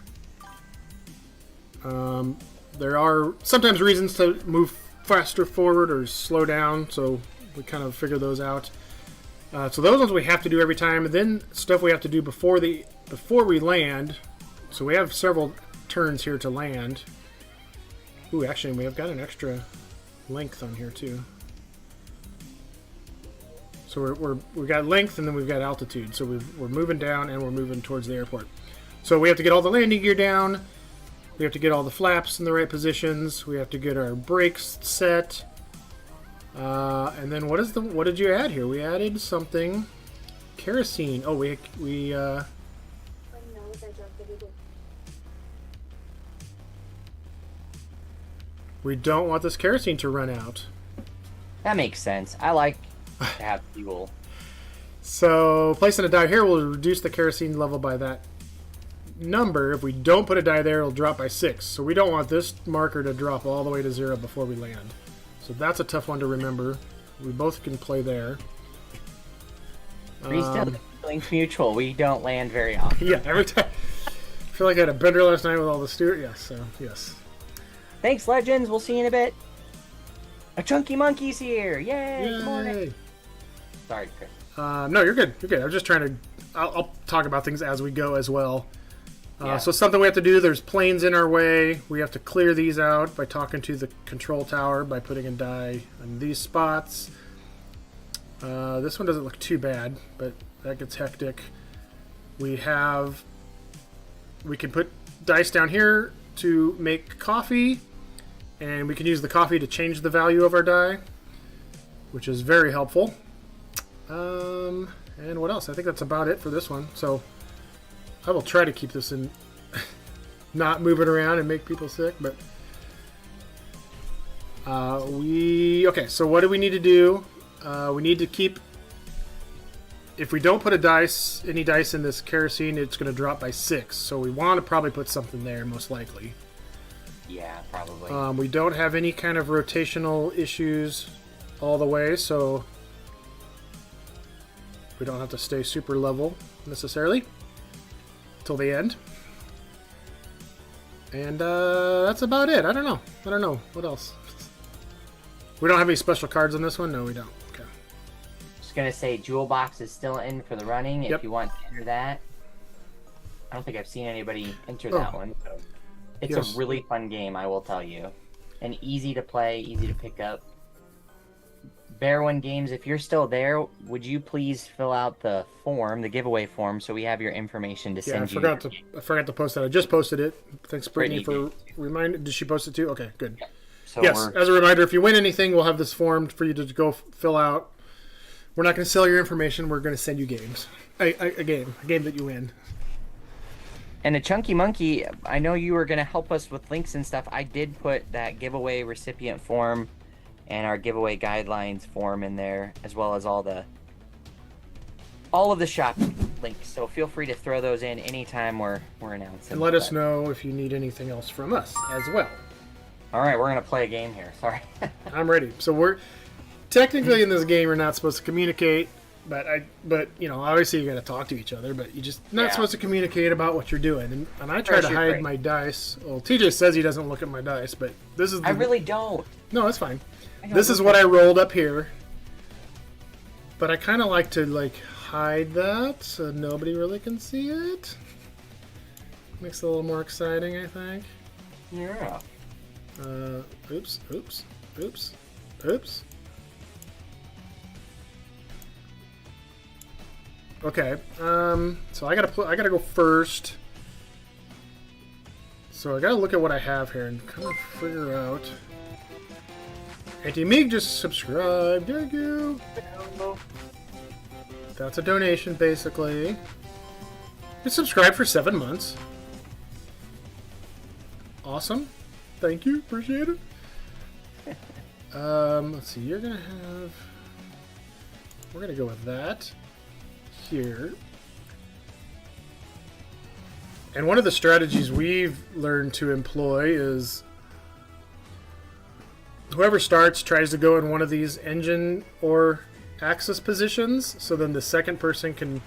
There are sometimes reasons to move faster forward or slow down, so we kind of figure those out. So those ones we have to do every time, and then stuff we have to do before we land. So we have several turns here to land. Ooh, actually, we have got an extra length on here too. So we've got length, and then we've got altitude. So we're moving down, and we're moving towards the airport. So we have to get all the landing gear down. We have to get all the flaps in the right positions. We have to get our brakes set. And then what did you add here? We added something. Kerosene. Oh, we don't want this kerosene to run out. That makes sense. I like to have fuel. So placing a die here will reduce the kerosene level by that number. If we don't put a die there, it'll drop by 6. So we don't want this marker to drop all the way to 0 before we land. So that's a tough one to remember. We both can play there. Feelings mutual. We don't land very often. Yeah, every time. I feel like I had a bender last night with all the Stuart. Yes, so yes. Thanks, Legends. We'll see you in a bit. A Chunky Monkey's here. Yay! Good morning. Sorry, Chris. No, you're good. You're good. I'm just trying to... I'll talk about things as we go as well. So something we have to do, there's planes in our way. We have to clear these out by talking to the control tower, by putting a die on these spots. This one doesn't look too bad, but that gets hectic. We can put dice down here to make coffee, and we can use the coffee to change the value of our die, which is very helpful. And what else? else. I think that's about it for this one. So I will try to keep this in, not moving around and make people sick. But okay. So what do we need to do? We need to keep. If we don't put any dice in this kerosene, it's going to drop by 6. So we want to probably put something there, most likely. Yeah, probably. We don't have any kind of rotational issues all the way, so we don't have to stay super level necessarily till the end. And that's about it. I don't know. What else? We don't have any special cards on this one? No, we don't. Okay. Just going to say Jewel Box is still in for the running if you want to enter that. I don't think I've seen anybody enter that one. So. It's a really fun game, I will tell you. And easy to play, easy to pick up. Bear One Games, if you're still there, would you please fill out the form, the giveaway form, so we have your information to send you. I forgot to post that. I just posted it. Thanks, Brittany, for reminding. Did she post it too? Okay, good. Yeah. So yes, as a reminder, if you win anything, we'll have this form for you to go fill out. We're not going to sell your information. We're going to send you games. A game that you win. And a Chunky Monkey, I know you were going to help us with links and stuff. I did put that giveaway recipient form and our giveaway guidelines form in there, as well as all of the shop links. So feel free to throw those in anytime we're announcing. And let us know if you need anything else from us as well. All right, we're going to play a game here. Sorry. I'm ready. So we're technically in this game, we're not supposed to communicate. But you know, obviously you got to talk to each other, but you just not supposed to communicate about what you're doing. And I try to hide my dice. Well, TJ says he doesn't look at my dice, but this is. I really don't. No, it's fine. This is what I rolled up here. But I kind of like to hide that so nobody really can see it. Makes it a little more exciting, I think. Yeah. Oops. Okay, so I gotta go first. So I gotta look at what I have here and kind of figure out. Anti-Meeg just subscribed. Thank you. That's a donation, basically. You subscribed for 7 months. Awesome. Thank you. Appreciate it. Let's see. We're gonna go with that. Here. And one of the strategies we've learned to employ is whoever starts tries to go in one of these engine or axis positions, so then the second person can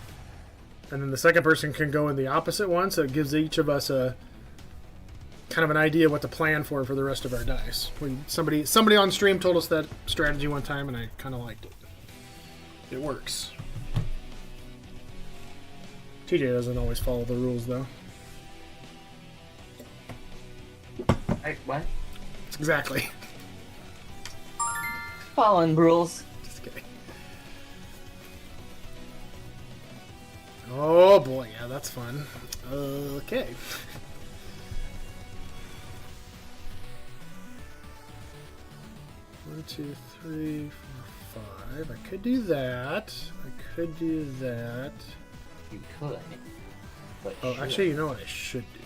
go in the opposite one, so it gives each of us a kind of an idea what to plan for the rest of our dice. Somebody on stream told us that strategy one time and I kind of liked it. It works. TJ doesn't always follow the rules, though. Hey, what? Exactly. Following rules. Just kidding. Oh boy, yeah, that's fun. Okay. One, two, three, four, five. I could do that. You could. But actually, you know what I should do?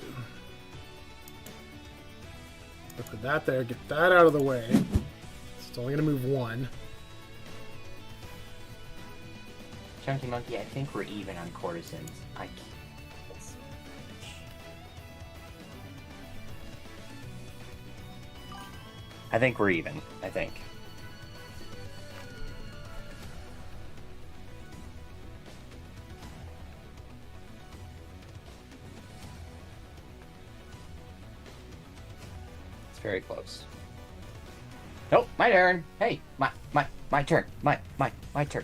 I'll put that there, get that out of the way. It's only going to move one. Chunky Monkey, I think we're even on courtesans. I think we're even. I think. Very close. Nope, my turn. Hey, my turn. My turn.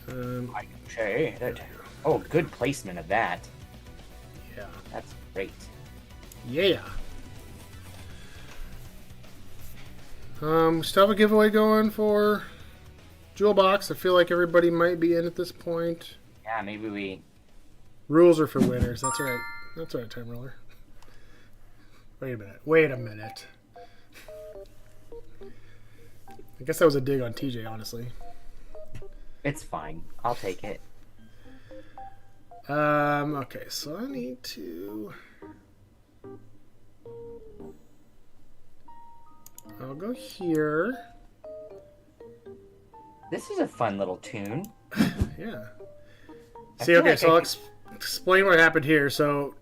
Okay. Oh, good placement of that. Yeah. That's great. Yeah. Still have a giveaway going for Jewel Box. I feel like everybody might be in at this point. Yeah, maybe we. Rules are for winners. That's right. That's right, Time Roller. Wait a minute. I guess that was a dig on TJ, honestly. It's fine. I'll take it. Okay, so I need to... I'll go here. This is a fun little tune. Yeah. I See, feel okay, like so I I'll explain what happened here. So,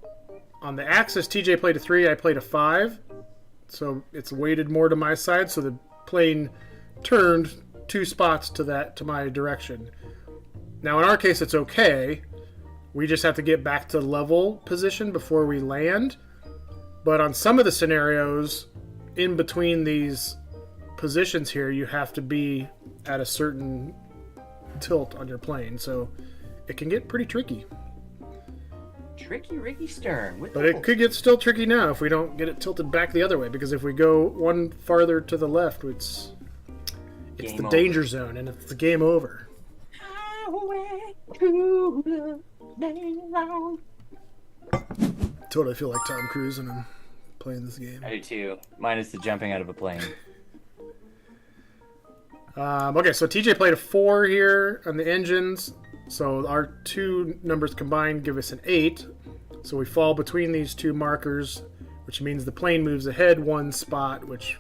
on the axis, TJ played a 3, I played a 5. So, it's weighted more to my side, so the plane turned 2 spots to my direction. Now, in our case, it's okay. We just have to get back to level position before we land. But on some of the scenarios, in between these positions here, you have to be at a certain tilt on your plane. So it can get pretty tricky. Tricky Ricky Stern. But it could get still tricky now if we don't get it tilted back the other way. Because if we go one farther to the left, it's the danger zone and it's the game over. Totally feel like Tom Cruise when I'm playing this game. I do too. Minus the jumping out of a plane. Okay, so TJ played a 4 here on the engines. So our 2 numbers combined give us an 8. So we fall between these 2 markers, which means the plane moves ahead 1 spot, which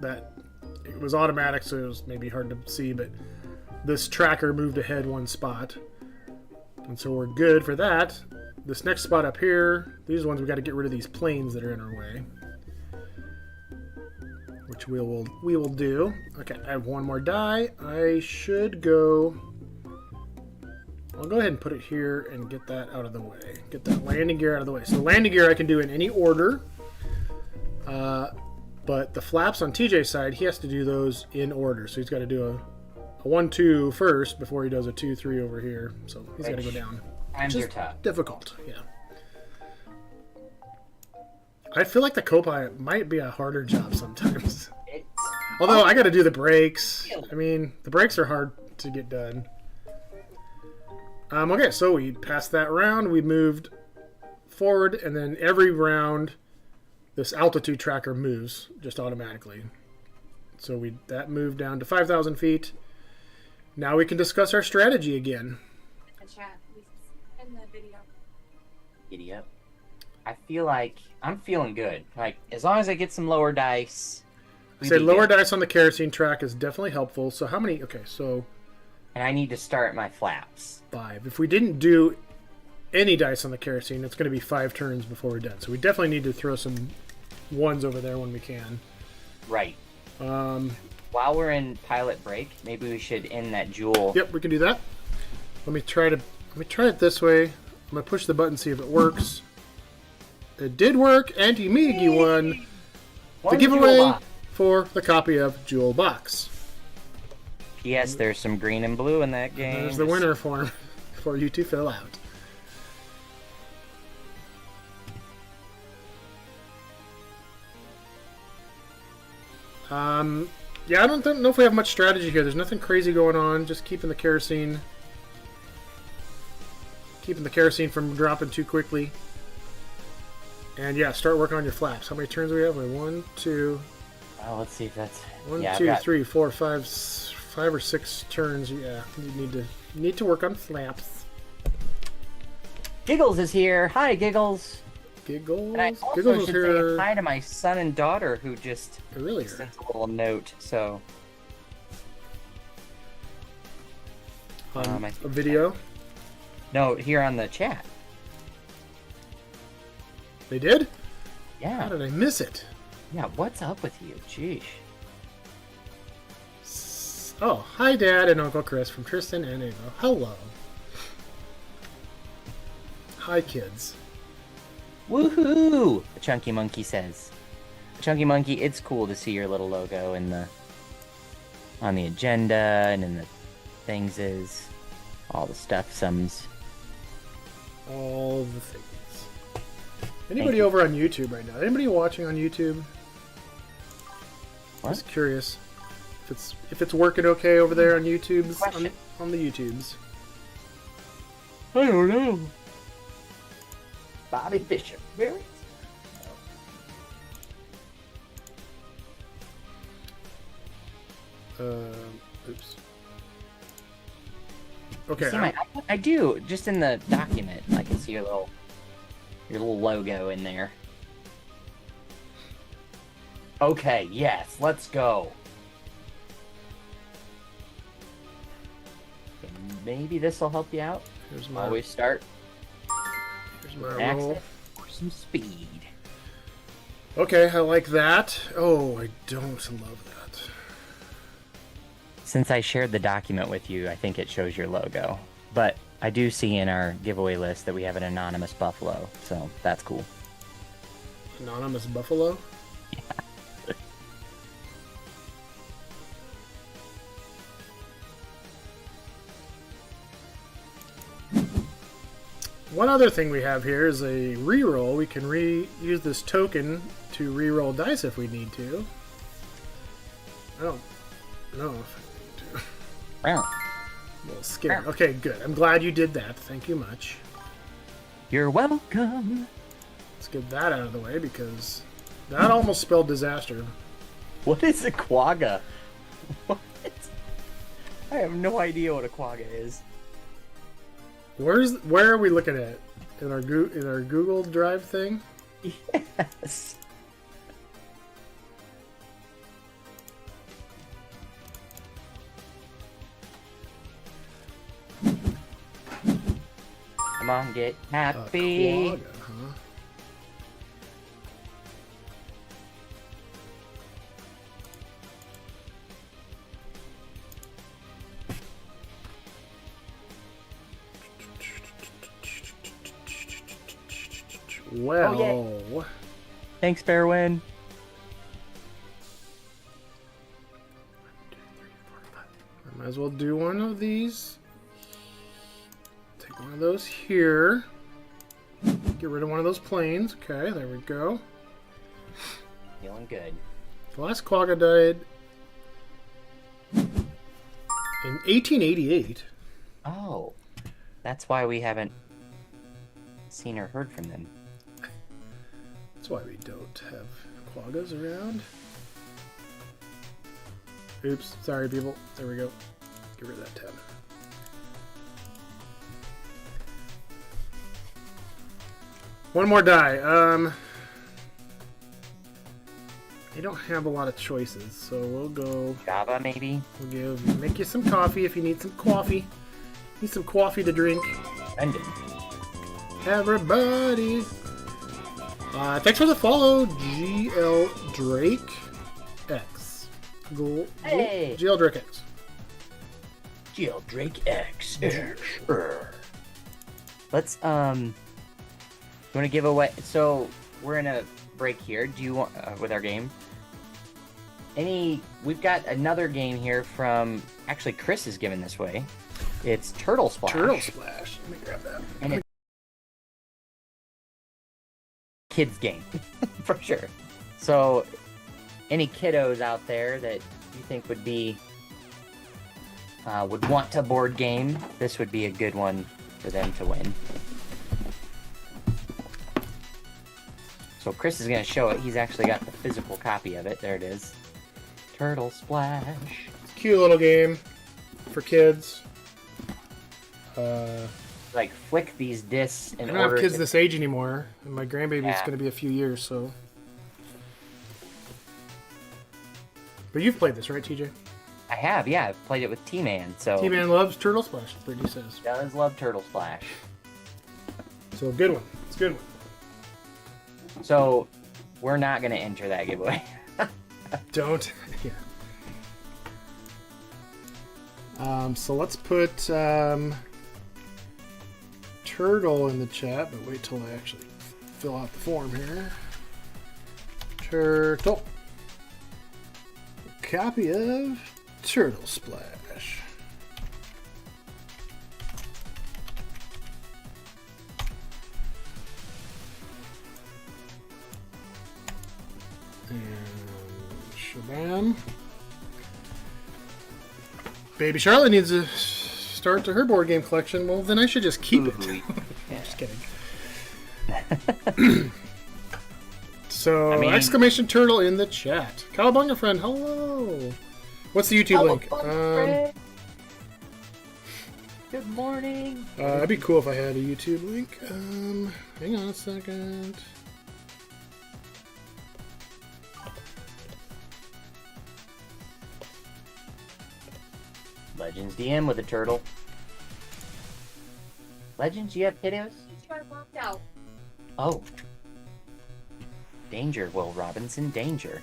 it was automatic, so it was maybe hard to see, but this tracker moved ahead 1 spot. And so we're good for that. This next spot up here, these ones we got to get rid of these planes that are in our way. Which we will do. Okay, I have 1 more die. I should go... I'll go ahead and put it here and get that out of the way. Get that landing gear out of the way. So landing gear I can do in any order. But the flaps on TJ's side, he has to do those in order. So he's got to do a 1-2 first before he does a 2-3 over here. So he's got to go down. Times your top. Difficult, yeah. I feel like the co-pilot might be a harder job sometimes. Although I got to do the brakes. I mean, the brakes are hard to get done. Okay, so we passed that round. We moved forward, and then every round, this altitude tracker moves just automatically. So that moved down to 5,000 feet. Now we can discuss our strategy again. Chat, please, in the video. Giddy up. I feel like I'm feeling good. Like, as long as I get some lower dice. Say lower dice on the kerosene track is definitely helpful. So how many? Okay, so... And I need to start my flaps. 5. If we didn't do any dice on the kerosene, it's going to be 5 turns before we're done. So we definitely need to throw some 1s over there when we can. Right. While we're in pilot break, maybe we should end that jewel. Yep, we can do that. Let me try it this way. I'm going to push the button, see if it works. It did work, and Migi won the giveaway for the copy of Jewel Box. Yes, there's some green and blue in that game. There's the winner form for you to fill out. Yeah, I don't know if we have much strategy here. There's nothing crazy going on. Just keeping the kerosene from dropping too quickly. And yeah, start working on your flaps. How many turns do we have? 1, 2. Oh, let's see if that's 1, 2, 3, 4, 5, 5 or 6 turns. Yeah, you need to work on flaps. Giggles is here. Hi, Giggles. Giggles. And I also Giggles should here. say hi to my son and daughter who just Earlier. sent a little note. So. A video. No, here on the chat. They did? Yeah. How did I miss it? Yeah, what's up with you? Jeez. Oh, hi, Dad and Uncle Chris from Tristan and Ava. Hello. Hi, kids. Woohoo! A Chunky Monkey says. Chunky Monkey, it's cool to see your little logo on the agenda and in the things is all the stuff sums. All the things. Anybody over on YouTube right now? Anybody watching on YouTube? What? Just curious if it's working okay over there on YouTube's on the YouTubes. I don't know. Bobby Fischer. Really? Oops. Okay. See I do. Just in the document, I can see your little logo in there. Okay, yes, let's go. Maybe this will help you out. Here's my, Always start. here's my Access roll. for some speed. Okay, I like that. Oh, I don't love that. Since I shared the document with you, I think it shows your logo. But I do see in our giveaway list that we have an anonymous buffalo, so that's cool. Anonymous buffalo? One other thing we have here is a reroll. We can use this token to reroll dice if we need to. I don't know if I need to. Wow. A little scared. Okay, good. I'm glad you did that. Thank you much. You're welcome. Let's get that out of the way because that almost spelled disaster. What is a quagga? What? I have no idea what a quagga is. Where are we looking at? In our Google Drive thing? Yes. Come on, get happy. Quagga, huh? Well, Oh, thanks, Fairwind. I might as well do one of these. Take one of those here. Get rid of one of those planes. Okay, there we go. Feeling good. The last quagga died in 1888. Oh, that's why we haven't seen or heard from them. That's why we don't have quaggas around. Oops, sorry people. There we go. Get rid of that tab. One more die. They don't have a lot of choices, so we'll go. Java, maybe? We'll make you some coffee if you need some coffee. Need some coffee to drink. Ended. Everybody. Thanks for the follow, GL Drake X. Hey. GL Drake X. GL Drake X. Sure. Let's you want to give away? So we're in a break here. Do you want with our game? We've got another game here from. Actually, Chris is giving this way. It's Turtle Splash. Turtle Splash. Let me grab that. And it's kids game for sure. So, any kiddos out there that you think would want to board game, this would be a good one for them to win. So Chris is going to show it. He's actually got the physical copy of it. There it is. Turtle Splash. Cute little game for kids. Like flick these discs in I don't have order kids to... this age anymore, and my grandbaby's Yeah. going to be a few years, so. But you've played this, right, TJ? I have, yeah. I've played it with T-Man, so... T-Man loves Turtle Splash, Brittany says. Does love Turtle Splash. So, good one. It's a good one. So, we're not going to enter that giveaway. Don't. Yeah. So let's put Turtle in the chat, but wait till I actually fill out the form here. Turtle. A copy of Turtle Splash. And shabam. Baby Charlotte needs to start to her board game collection. Well, then I should just keep it. Yeah. Just kidding. So, I mean- exclamation turtle in the chat. Cowabunga friend, hello. What's the YouTube link? Good morning. It'd be cool if I had a YouTube link. Hang on a second. Legends DM with a turtle. Legends, you have kiddos? She got worked out. Oh. Danger, Will Robinson, danger.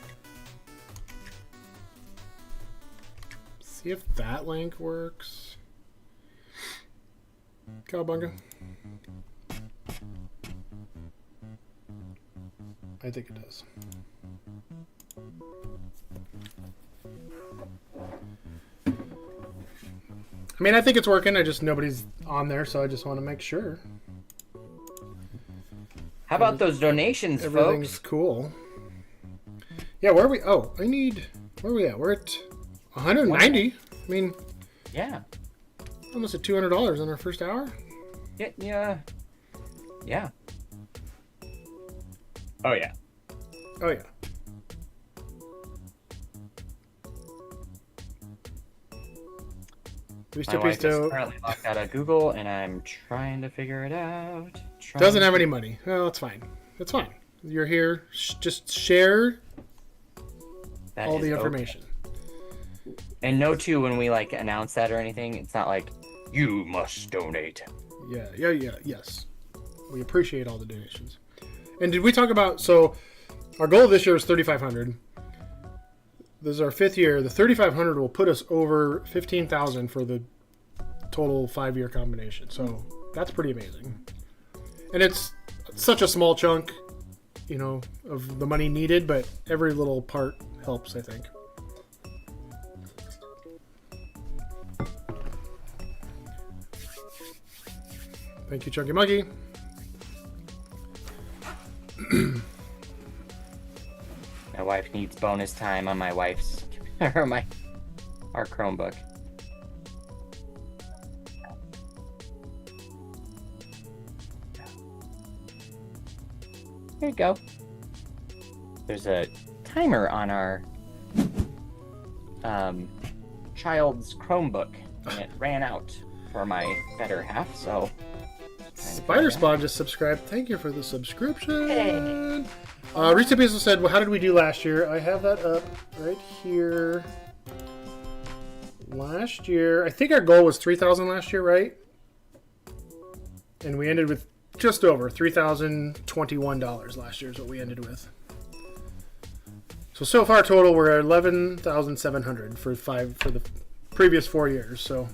See if that link works. Cowabunga. I think it does. I mean, I think it's working. I just nobody's on there, so I just want to make sure. How about those donations, Everything's folks? cool. Yeah, where are we? Oh, I need. Where are we at? We're at 190. I mean, Yeah. almost at $200 in our first hour. Yeah. Yeah. Oh, yeah. Oh yeah. My wife is currently locked out of Google, and I'm trying to figure it out. Doesn't have any money. Well, it's fine. It's fine. You're here. Just share That all is the okay. information. And no, too, when we like announce that or anything, it's not like you must donate. Yeah. Yes. We appreciate all the donations. And did we talk about? So, our goal this year is 3,500. This is our 5th year. The 3,500 will put us over 15,000 for the total 5-year combination. So that's pretty amazing. And it's such a small chunk, you know, of the money needed, but every little part helps, I think. Thank you, Chunky Monkey. My wife needs bonus time on my wife's or our Chromebook. Here you go. There's a timer on our child's Chromebook, and it ran out for my better half, so... Spider Spawn just subscribed. Thank you for the subscription. Hey. Rita Piso said, well, how did we do last year? I have that up right here. Last year, I think our goal was 3,000 last year, right? And we ended with just over $3,021 last year is what we ended with. So far total, we're at 11,700 for the previous 4 years. So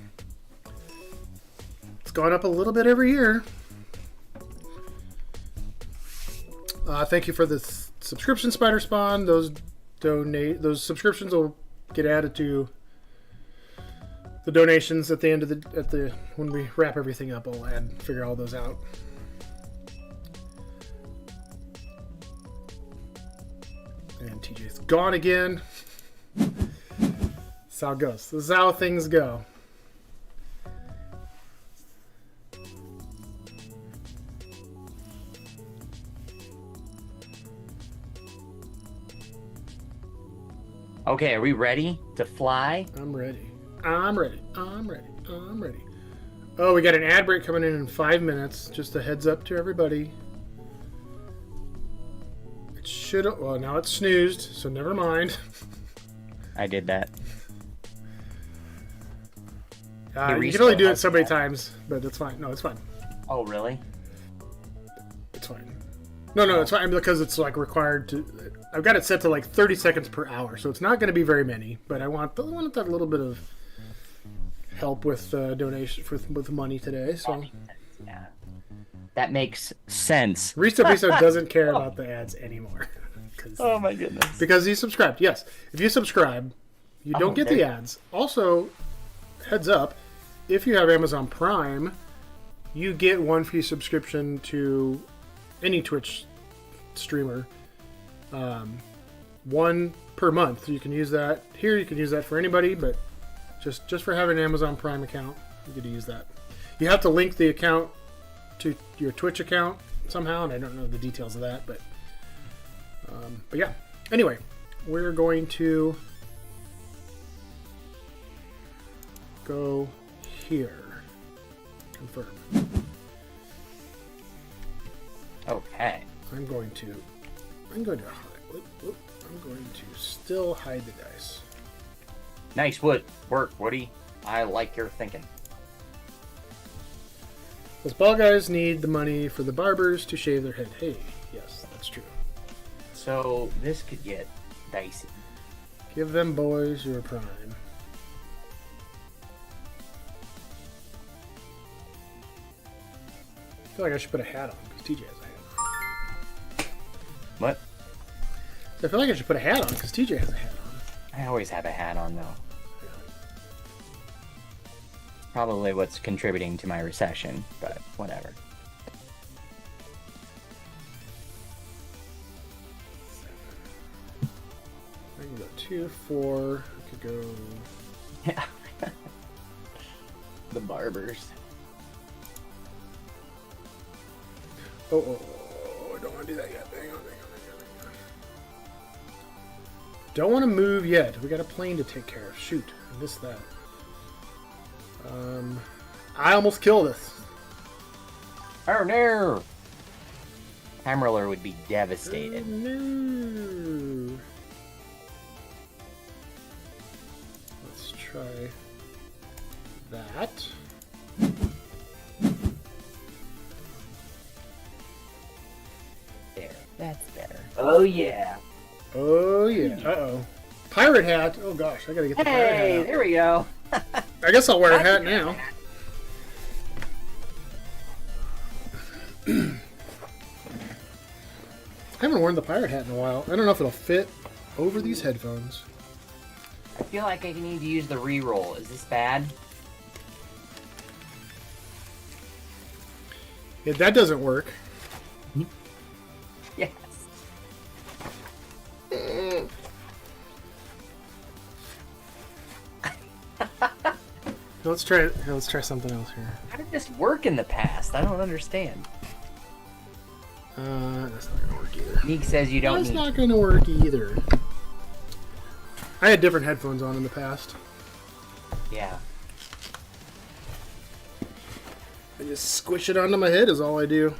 it's gone up a little bit every year. Thank you for the subscription, Spider Spawn. Those subscriptions will get added to the donations at the end of when we wrap everything up. I'll figure all those out. And TJ's gone again. That's how it goes. This is how things go. Okay, are we ready to fly? I'm ready. Oh, we got an ad break coming in 5 minutes. Just a heads up to everybody. It should. Well, now it's snoozed, so never mind. I did that. You can only do it so many times, but it's fine. No, it's fine. Oh, really? It's fine. No, it's fine because it's like required to. I've got it set to like 30 seconds per hour, so it's not going to be very many. But I want that little bit of help with donation with money today. So yeah, that makes sense. Risto Piso doesn't care about the ads anymore. Oh my goodness! Because he subscribed. Yes, if you subscribe, you don't get the ads. Also, heads up, if you have Amazon Prime, you get one free subscription to any Twitch streamer. One per month. You can use that here. You can use that for anybody, but just for having an Amazon Prime account, you get to use that. You have to link the account to your Twitch account somehow, and I don't know the details of that, but yeah. Anyway, we're going to go here. Confirm. Okay. I'm going to still hide the dice. Nice work, Woody. I like your thinking. Those ball guys need the money for the barbers to shave their head. Hey, yes, that's true. So this could get dicey. Give them boys your prime. I feel like I should put a hat on because TJ has a hat on. What? I feel like I should put a hat on because TJ has a hat on. I always have a hat on, though. Probably what's contributing to my recession, but whatever. I can go 2, 4. I could go. Yeah. The barbers. Oh, I don't want to do that yet. Hang on. Don't want to move yet. We got a plane to take care of. Shoot, I missed that. I almost killed us. Oh no! Time roller would be devastated. Oh, no. Let's try that. There, that's better. Oh yeah. Oh yeah. Uh-oh. Pirate hat. Oh gosh, I gotta get the pirate hat Hey, out. there we go. I guess I'll wear a hat now. I haven't worn the pirate hat in a while. I don't know if it'll fit over these headphones. I feel like I need to use the re-roll. Is this bad? Yeah, that doesn't work. Yes. Let's try something else here. How did this work in the past? I don't understand. That's not gonna work either. Meek says you don't That's need. not gonna work either. I had different headphones on in the past. Yeah. I just squish it onto my head is all I do.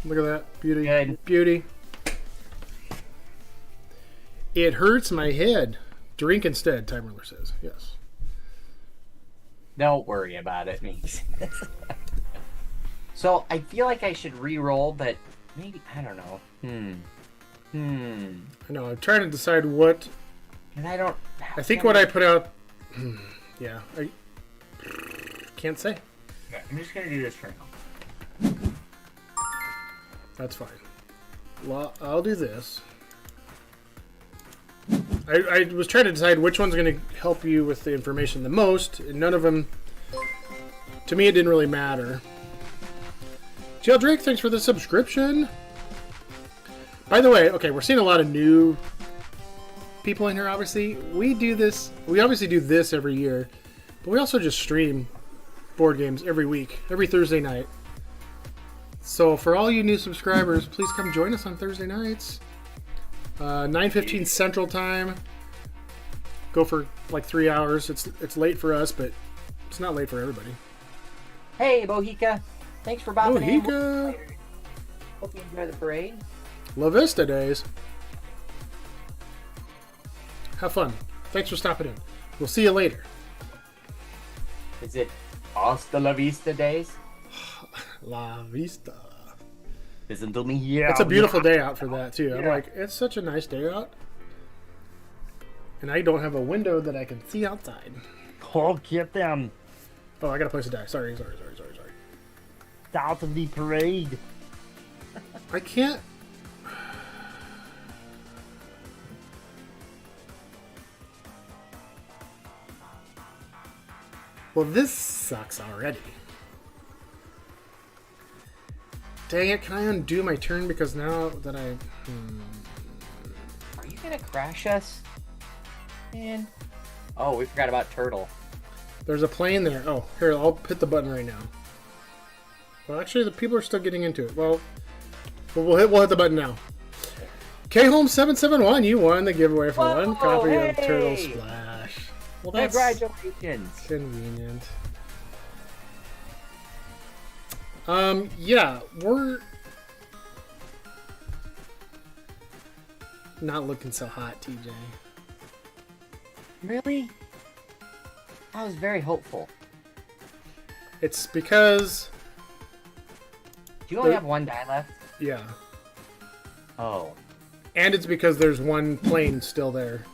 Look at that. Beauty. Good. Beauty. It hurts my head. Drink instead, Time Ruler says. Yes. Don't worry about it, Meeks. So I feel like I should re-roll, but maybe I don't know. I know. I'm trying to decide what. And I don't. I think what I put out. Yeah. I can't say. Okay, I'm just gonna do this for now. That's fine. Well, I'll do this. I was trying to decide which one's going to help you with the information the most, and none of them, to me, it didn't really matter. Jill Drake, thanks for the subscription. By the way, okay, we're seeing a lot of new people in here, obviously. We obviously do this every year, but we also just stream board games every week, every Thursday night. So for all you new subscribers, please come join us on Thursday nights. 9:15 Central Time. Go for like 3 hours. It's late for us, but it's not late for everybody. Hey, Bohica. Thanks for bopping in. Bohica. Hope you enjoy the parade. La Vista days. Have fun. Thanks for stopping in. We'll see you later. Is it Hasta la Vista days? La Vista. Listen to me, yeah. It's a beautiful day out for that too. I'm like, it's such a nice day out. And I don't have a window that I can see outside. Oh, get them. Oh, I gotta place a die. Sorry. South of the parade. I can't. Well, this sucks already. Dang it, can I undo my turn because now that I... Are you gonna crash us? Man. Oh, we forgot about Turtle. There's a plane there. Oh, here, I'll hit the button right now. Well, actually, the people are still getting into it. Well, we'll hit the button now. K-Home771, you won the giveaway for one copy of Turtle Splash. Well, that's Congratulations. convenient. Yeah, we're not looking so hot, TJ. Really? I was very hopeful. It's because... Do you only have one die left? Yeah. Oh. And it's because there's one plane still there.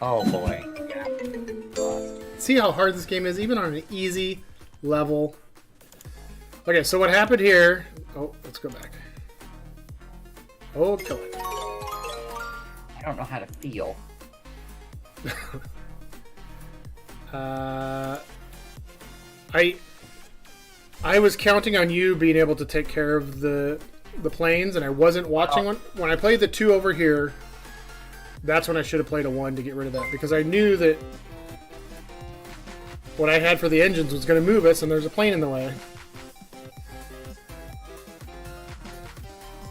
Oh boy. Yeah. See how hard this game is, even on an easy level. Okay, so what happened here... Oh, let's go back. Oh, kill it. I don't know how to feel. I was counting on you being able to take care of the planes, and I wasn't watching one. When I played the 2 over here, that's when I should have played a 1 to get rid of that, because I knew that what I had for the engines was going to move us, and there's a plane in the way.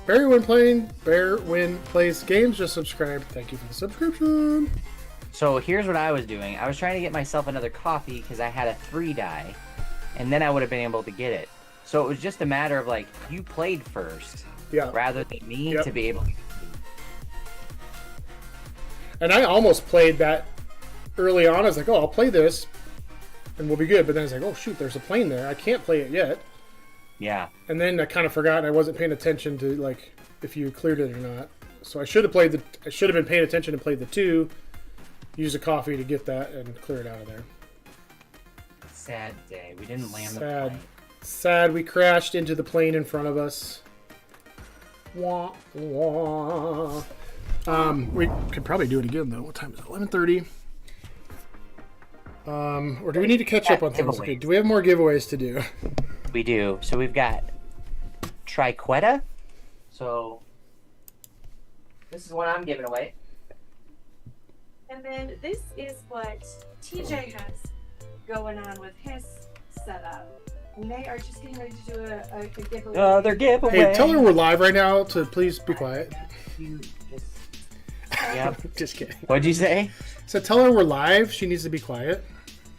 Bear Win Plays Games just subscribed. Thank you for the subscription. So here's what I was doing. I was trying to get myself another coffee because I had a 3 die, and then I would have been able to get it. So it was just a matter of like, you played first, rather than me to be able to. And I almost played that early on. I was like, oh, I'll play this, and we'll be good. But then I was like, oh shoot, there's a plane there. I can't play it yet. Yeah. And then I kind of forgot, and I wasn't paying attention to like if you cleared it or not. So I should have been paying attention and played the 2. Use a coffee to get that and clear it out of there. Sad day. We didn't land the plane. Sad. We crashed into the plane in front of us. Wah, wah. We could probably do it again though. What time is it? 11:30. Or do we need to catch up on things? Okay, do we have more giveaways to do? We do. So we've got Triqueta. So this is what I'm giving away. And then this is what TJ has going on with his setup. And they are just getting ready to do a giveaway. Their giveaway. Hey, tell her we're live right now to please be quiet. Yep. Just kidding. What'd you say? So tell her we're live. She needs to be quiet.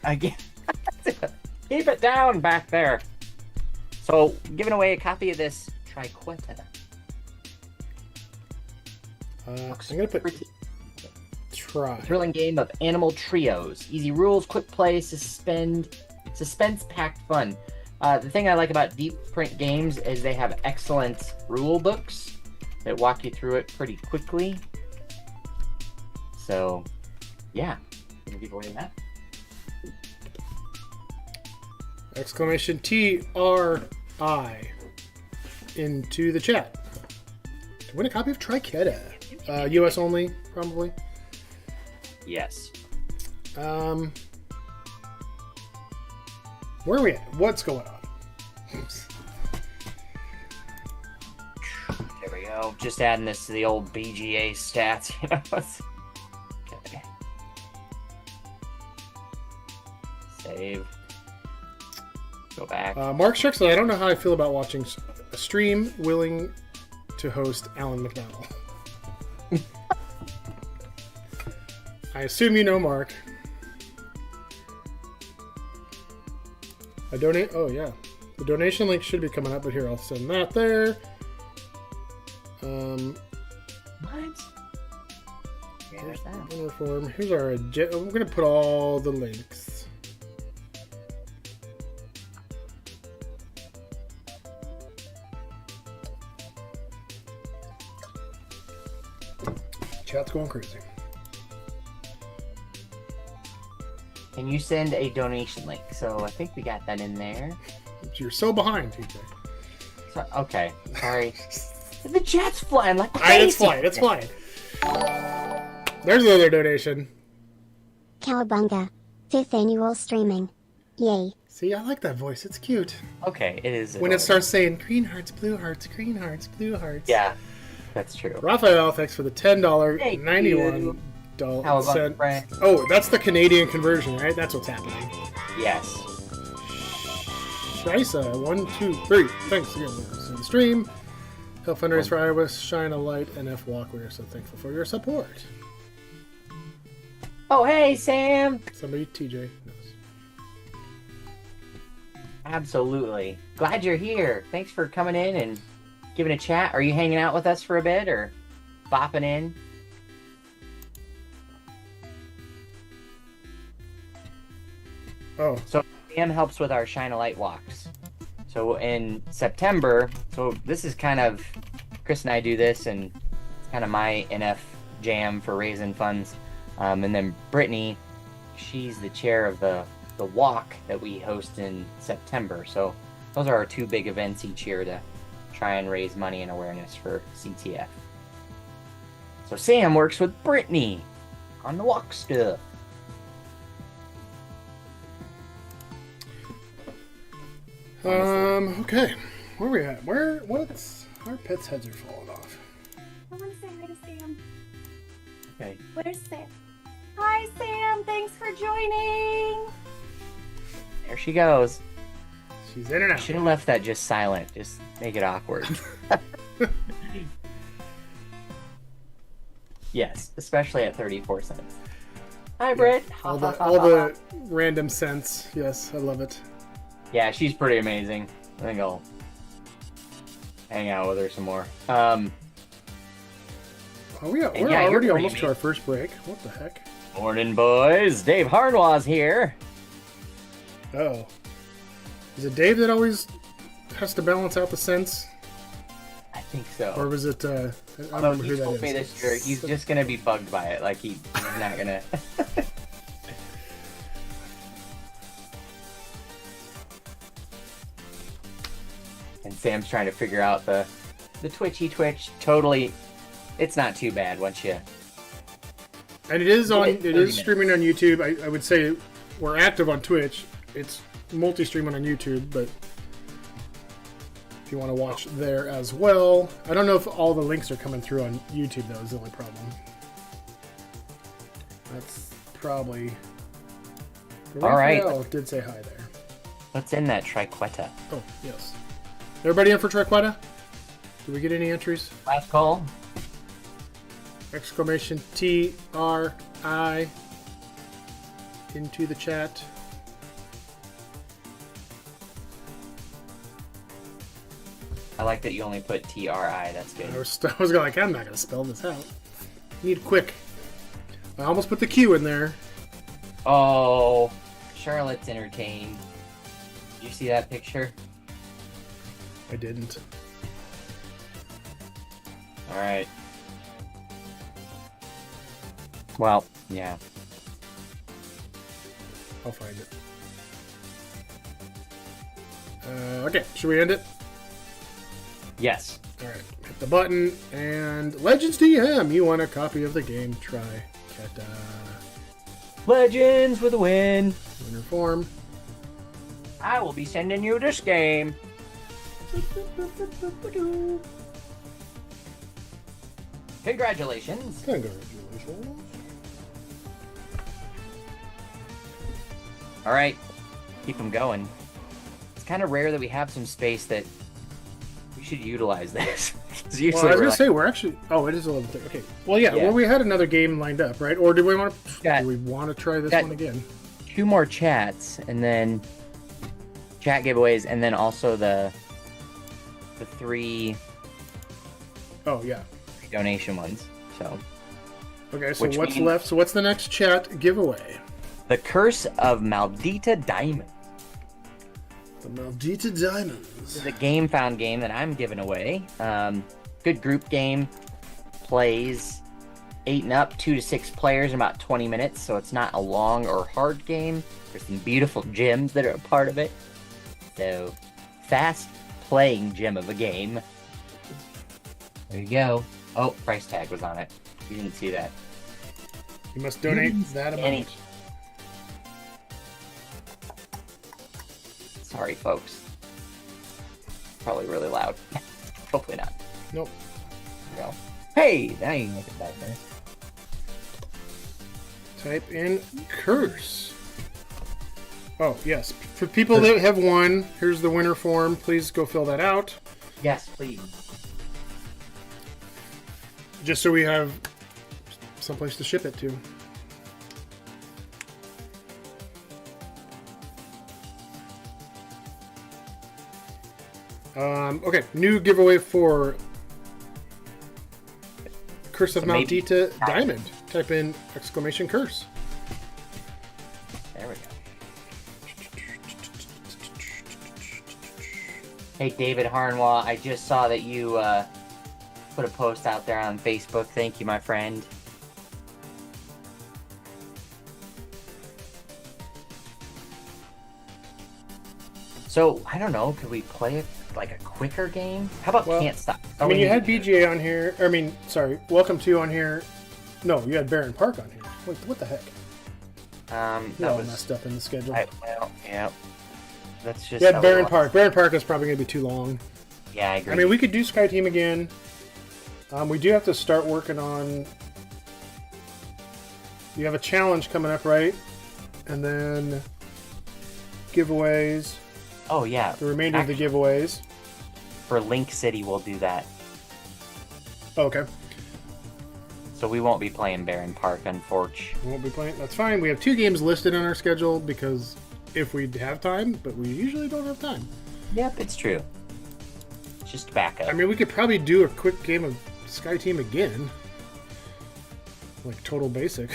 Again. Keep it down back there. So, giving away a copy of this Triqueta. I'm going to put try. Thrilling game of animal trios. Easy rules, quick play, suspense-packed fun. The thing I like about deep print games is they have excellent rule books that walk you through it pretty quickly. So, yeah. Gonna give away that. Exclamation TRI into the chat. To win a copy of Triqueta. US only, probably. Yes. Where are we at? What's going on? Oops. There we go. Just adding this to the old BGA stats, you know. Okay. Save. Go back. Mark Shuck said, I don't know how I feel about watching a stream willing to host Alan McDonald. I assume you know Mark. I donate. Oh yeah, the donation link should be coming up, but here I'll send that there. What? Where's that? Reform. Here's our agenda. I'm gonna put all the links. Chat's going crazy. Can you send a donation link? So I think we got that in there. You're so behind, TJ. So, okay, sorry. The jet's flying like crazy. It's flying. There's the other donation. Cowabunga. 5th annual streaming. Yay. See, I like that voice. It's cute. Okay, it is. When it starts saying green hearts, blue hearts, green hearts, blue hearts. Yeah, that's true. Raphael, thanks for the $10.91. Cent. Oh, that's the Canadian conversion, right? That's what's happening. Yes. Shisa, 1, 2, 3. Thanks again for the stream. Help fundraise for Iowa Shine a Light NF Walk. We are so thankful for your support. Oh, hey, Sam. Somebody, TJ knows. Absolutely. Glad you're here. Thanks for coming in and giving a chat. Are you hanging out with us for a bit or bopping in? Oh. So Sam helps with our Shine a Light walks. So in September, so this is kind of, Chris and I do this, and it's kind of my NF jam for raising funds. And then Brittany, she's the chair of the walk that we host in September. So those are our two big events each year to try and raise money and awareness for CTF. So Sam works with Brittany on the walk stuff. Okay. Where are we at? What's our pets' heads are falling off. I want to say hi to Sam. Okay. Where's Sam? Hi, Sam. Thanks for joining. There she goes. She's in and I out. should have left that just silent. Just make it awkward. Yes, especially at 34 cents. Hi, Britt. All the random scents. Yes, I love it. Yeah, she's pretty amazing. I think I'll hang out with her some more. We're already almost to our first break. What the heck? Morning, boys. Dave Harnwaz here. Oh. Is it Dave that always has to balance out the scents? I think so. Or was it, I don't Although remember he who that told is. me this year he's just going to be bugged by it. Like, he's not going to... And Sam's trying to figure out the twitchy twitch. Totally, it's not too bad once you... And it is on. It is 30 streaming on YouTube. I would say we're active on Twitch. It's multi-streaming on YouTube, but if you want to watch there as well, I don't know if all the links are coming through on YouTube. Though is the only problem. That's probably. All right. Raphael did say hi there. What's in that triqueta? Oh yes. Everybody in for Triqueta? Did we get any entries? Last call. Exclamation TRI into the chat. I like that you only put TRI. That's good. I was like, I'm not gonna spell this out. Need quick. I almost put the Q in there. Oh, Charlotte's entertained. Did you see that picture? I didn't. All right. Well, yeah. I'll find it. Okay, should we end it? Yes. Alright, hit the button, and Legends DM, you want a copy of the game, try Keta. Legends with a win. Winner form. I will be sending you this game. Congratulations. Congratulations. All right, keep them going. It's kind of rare that we have some space that we should utilize this. 'Cause usually Well, I was we're gonna like, say we're actually. Oh, it is 11:30. Okay. Well, yeah. Yeah. Well, we had another game lined up, right? Or do we want to? Got- Do we want to try this got- one again? 2 more chats, and then chat giveaways, and then also the 3 Oh yeah. donation ones. So Okay. So Which what's means- left? So what's the next chat giveaway? the Curse of Maldita Diamond. The Maldita Diamonds. This is a game found game that I'm giving away. Good group game. Plays 8 and up, 2 to 6 players in about 20 minutes, so it's not a long or hard game. There's some beautiful gems that are a part of it. So, fast playing gem of a game. There you go. Oh, price tag was on it. You didn't see that. You must donate that amount. Any- Sorry, folks. Probably really loud. Hopefully not. Nope. There you go. Hey, now you can make it back there. Type in curse. Oh, yes. For people that have won, here's the winner form. Please go fill that out. Yes, please. Just so we have someplace to ship it to. Okay, new giveaway for Curse of So maybe- Maldita Diamond. Type in exclamation curse. There we go. Hey, David Harnwell, I just saw that you put a post out there on Facebook. Thank you, my friend. So, I don't know, could we play it like a quicker game? How about Well, Can't Stop? I mean, you had BGA on here. I mean, sorry, Welcome to on here. No, you had Barron Park on here. What the heck? That You're all was messed up in the schedule. yeah. That's just Yeah, how it Barron was. Park. Barron Park is probably going to be too long. Yeah, I agree. I mean, we could do Sky Team again. We do have to start working on... You have a challenge coming up, right? And then giveaways. Oh, yeah. The remainder of the giveaways. For Link City, we'll do that. Oh, okay. So we won't be playing Barron Park, unfortunately. We won't be playing. That's fine. We have 2 games listed on our schedule because if we have time, but we usually don't have time. Yep, it's true. Just backup. I mean, we could probably do a quick game of Sky Team again. Like Total Basic.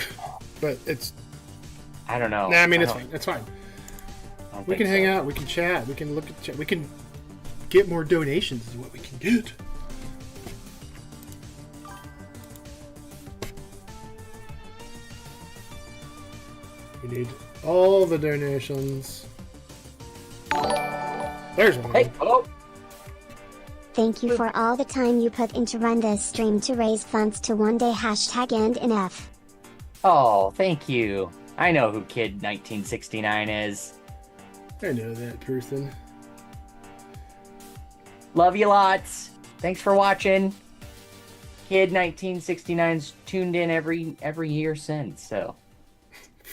But it's... I don't know. Nah, I mean, it's fine. It's fine. We can hang so. out. We can chat. We can look at chat. We can get more donations is what we can get. We need all the donations. There's one. Hey, hello. Thank you for all the time you put into run this stream to raise funds to one day #EndNF. Oh, thank you. I know who Kid 1969 is. I know that person. Love you lots. Thanks for watching. Kid 1969's tuned in every year since, so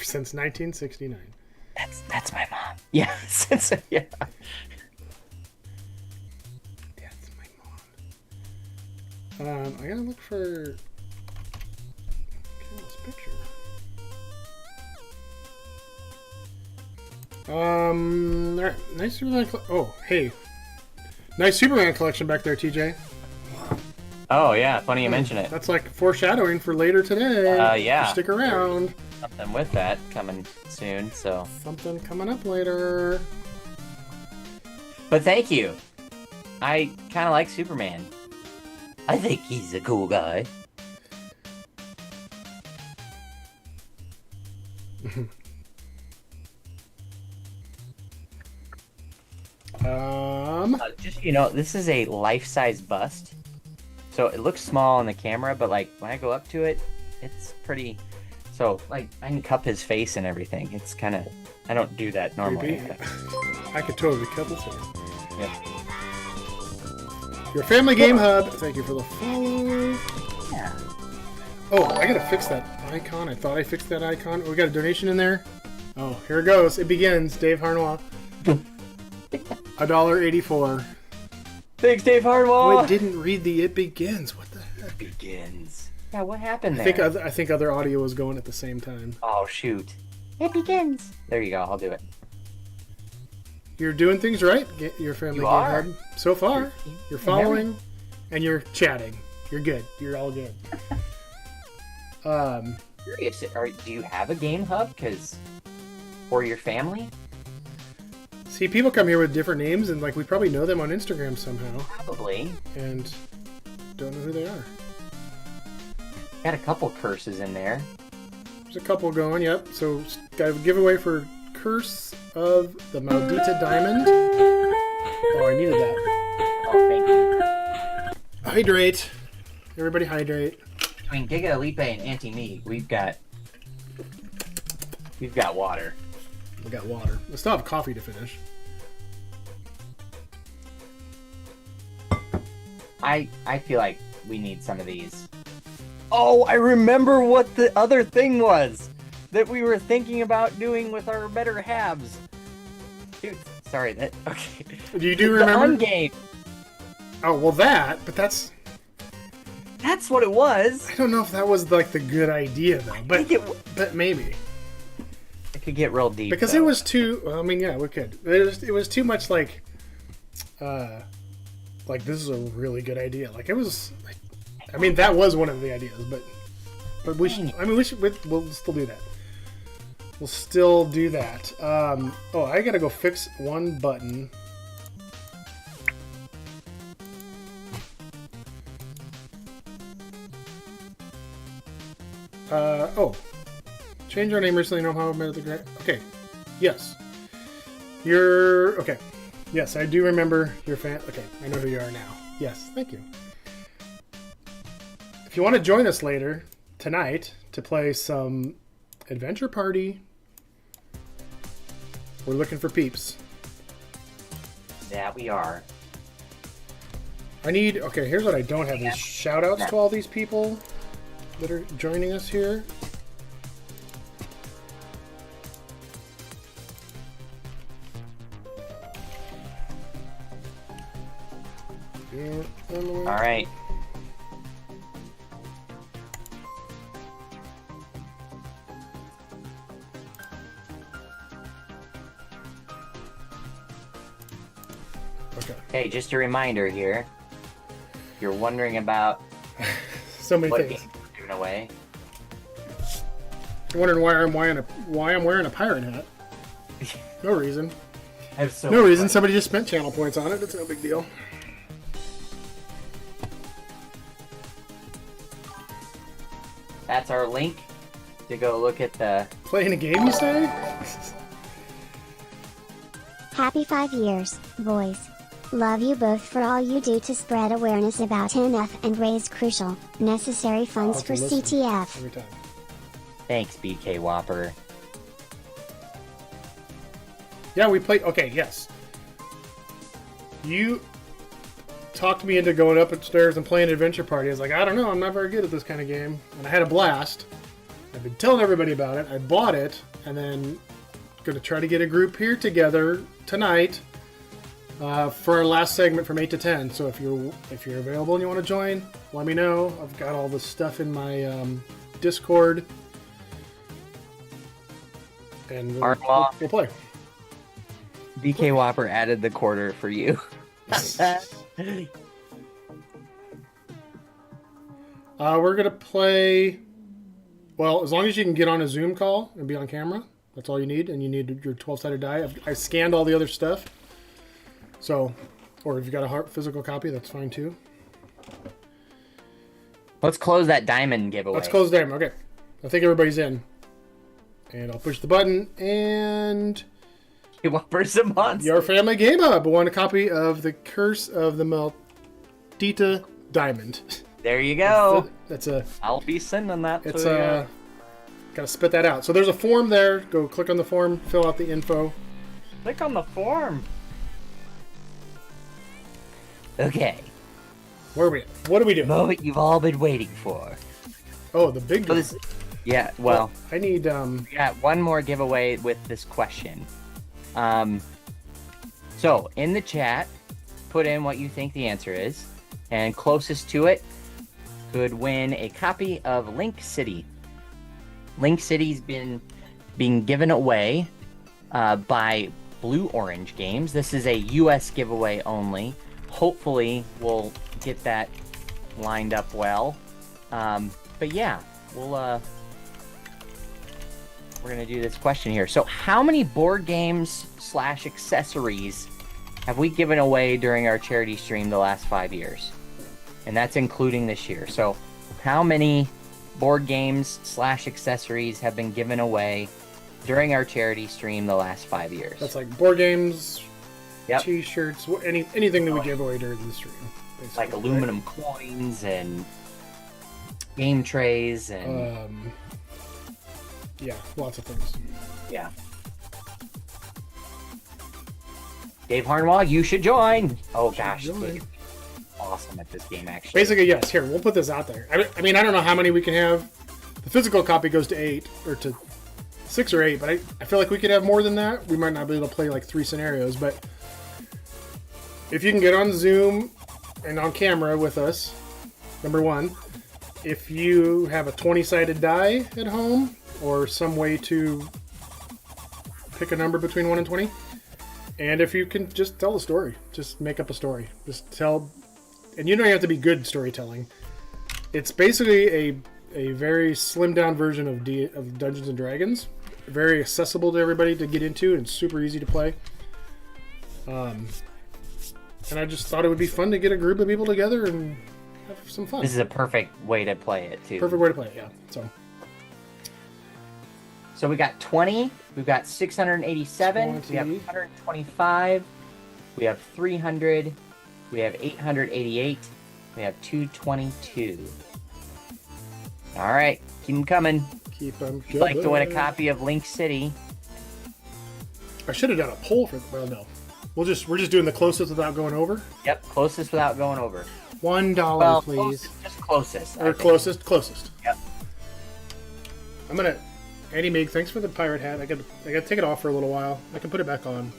Since 1969. that's my mom. Yeah, since yeah. That's my mom. I gotta look for Carol's picture. Alright, nice Superman. Oh, hey, nice Superman collection back there, TJ. Oh yeah, funny you mention it. That's like foreshadowing for later today. Yeah. Stick around. Something with that coming soon, so. Something coming up later. But thank you. I kind of like Superman. I think he's a cool guy. Just you know, this is a life-size bust, so it looks small on the camera, but like when I go up to it, it's pretty. So like I can cup his face and everything. It's kind of I don't do that normally. Creepy. I could totally cup his hair. Yep. Your Family Game Hub. Thank you for the follow. Yeah. Oh, I gotta fix that icon. I thought I fixed that icon. Oh, we got a donation in there. Oh, here it goes. It begins. Dave Harnwell. $1.84. Thanks, Dave Harnwell. Oh, it didn't read the "It begins." What the heck? Begins. Yeah, what happened I there? think other audio was going at the same time. Oh shoot. It begins. There you go. I'll do it. You're doing things right. Get your Family You Game are. Hub. So far, you're You're following, and you're chatting. You're good. You're all good. Curious, do you have a game hub? Cause for your family? See, people come here with different names, and like we probably know them on Instagram somehow, Probably. and don't know who they are. Got a couple curses in there. There's a couple going. Yep. So got a giveaway for Curse of the Maldita Diamond. Oh, I needed that. Oh, thank you. Hydrate. Everybody hydrate. Between Giga Alipe and Auntie Me, we've got water. We got water. I still have coffee to finish. I feel like we need some of these. Oh, I remember what the other thing was that we were thinking about doing with our better halves. Dude, sorry, that okay. Do you remember? The game. Oh, well but that's what it was. I don't know if that was like the good idea though, but maybe. It could get real deep. Because though. it was too, well, I mean, yeah, we could. It was too much like, like, this is a really good idea. Like, it was, like, I mean, that was one of the ideas, but we should, I mean, we'll still do that. We'll still do that. Oh, I gotta go fix one button. Oh. Change our name recently, know how I made the grant. Okay. Yes. You're... Okay. Yes, I do remember your fan... Okay, I know who you are now. Yes, thank you. If you want to join us later, tonight, to play some Adventure Party, we're looking for peeps. That we are. I need... Okay, here's what I don't have is shout-outs to all these people that are joining us here. All right. Okay. Hey, just a reminder here. If you're wondering about So many what things. games we're giving away. You're wondering why I'm wearing a pirate hat. No reason. I have so No much reason. fun. Somebody just spent channel points on it. It's no big deal. That's our link to go look at the... Playing a game, you say? Happy 5 years, boys. Love you both for all you do to spread awareness about NF and raise crucial, necessary funds for CTF. Every time. Thanks, BK Whopper. Yeah, we played... Okay, yes. You talked me into going up upstairs and playing Adventure Party. I was like, I don't know, I'm not very good at this kind of game. And I had a blast. I've been telling everybody about it. I bought it, and then going to try to get a group here together tonight for our last segment from 8 to 10. So if you're available and you want to join, let me know. I've got all the stuff in my Discord. And we'll play. BK Whopper added the quarter for you. We're gonna play. Well, as long as you can get on a Zoom call and be on camera, that's all you need. And you need your 12-sided die. I scanned all the other stuff. So, or if you got a physical copy, that's fine too. Let's close that diamond giveaway. Let's close them. Okay, I think everybody's in. And I'll push the button and. Whopper's a monster. Your Family Game Hub won a copy of The Curse of the Maldita Diamond. There you go. That's a. I'll be sending that. It's to gotta spit that out. So there's a form there. Go click on the form, fill out the info. Click on the form. Okay. Where are we at? What do we do? Moment you've all been waiting for. Oh, the big one. Yeah, well, I need we got one more giveaway with this question. So in the chat, put in what you think the answer is, and closest to it could win a copy of Link City. Link City's being given away by Blue Orange Games. This is a US giveaway only. Hopefully we'll get that lined up well. But yeah, we're gonna do this question here. So how many board games / accessories have we given away during our charity stream the last 5 years? And that's including this year. So how many board games / accessories have been given away during our charity stream the last 5 years? That's like board games, Yep. T-shirts, anything that we give away during the stream. Basically, Like aluminum coins and game trays and yeah, lots of things. yeah. Dave Harnwall, you should join. Oh gosh, join. Dave, awesome at this game actually. Basically, yes. Here, we'll put this out there. I mean, I don't know how many we can have. The physical copy goes to 8 or to 6 or 8, but I feel like we could have more than that. We might not be able to play like 3 scenarios, but if you can get on Zoom and on camera with us, number one, if you have a 20-sided die at home or some way to pick a number between 1 and 20, And if you can just tell a story, just make up a story. Just tell, and you don't have to be good storytelling. It's basically a very slimmed down version of Dungeons and Dragons. Very accessible to everybody to get into and super easy to play. And I just thought it would be fun to get a group of people together and have some fun. This is a perfect way to play it too. Perfect way to play it, yeah. So we got 20, we've got 687, 20. we have 125, we have 300, we have 888, we have 222. All right, keep them coming. Keep them If you'd like to win a copy of Link City. I should have done a poll for. Well, no, we're just doing the closest without going over. Yep, closest without going over. $1, Well, please. closest, just closest. Or closest. Yep. I'm gonna. Annie Mig, thanks for the pirate hat. I gotta take it off for a little while. I can put it back on.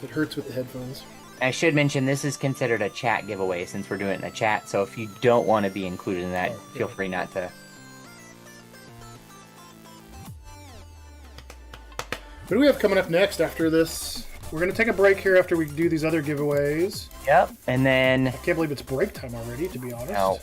It hurts with the headphones. I should mention this is considered a chat giveaway since we're doing it in a chat. So if you don't want to be included in that, feel free not to. What do we have coming up next after this? We're going to take a break here after we do these other giveaways. Yep, and then... I can't believe it's break time already, to be honest. No.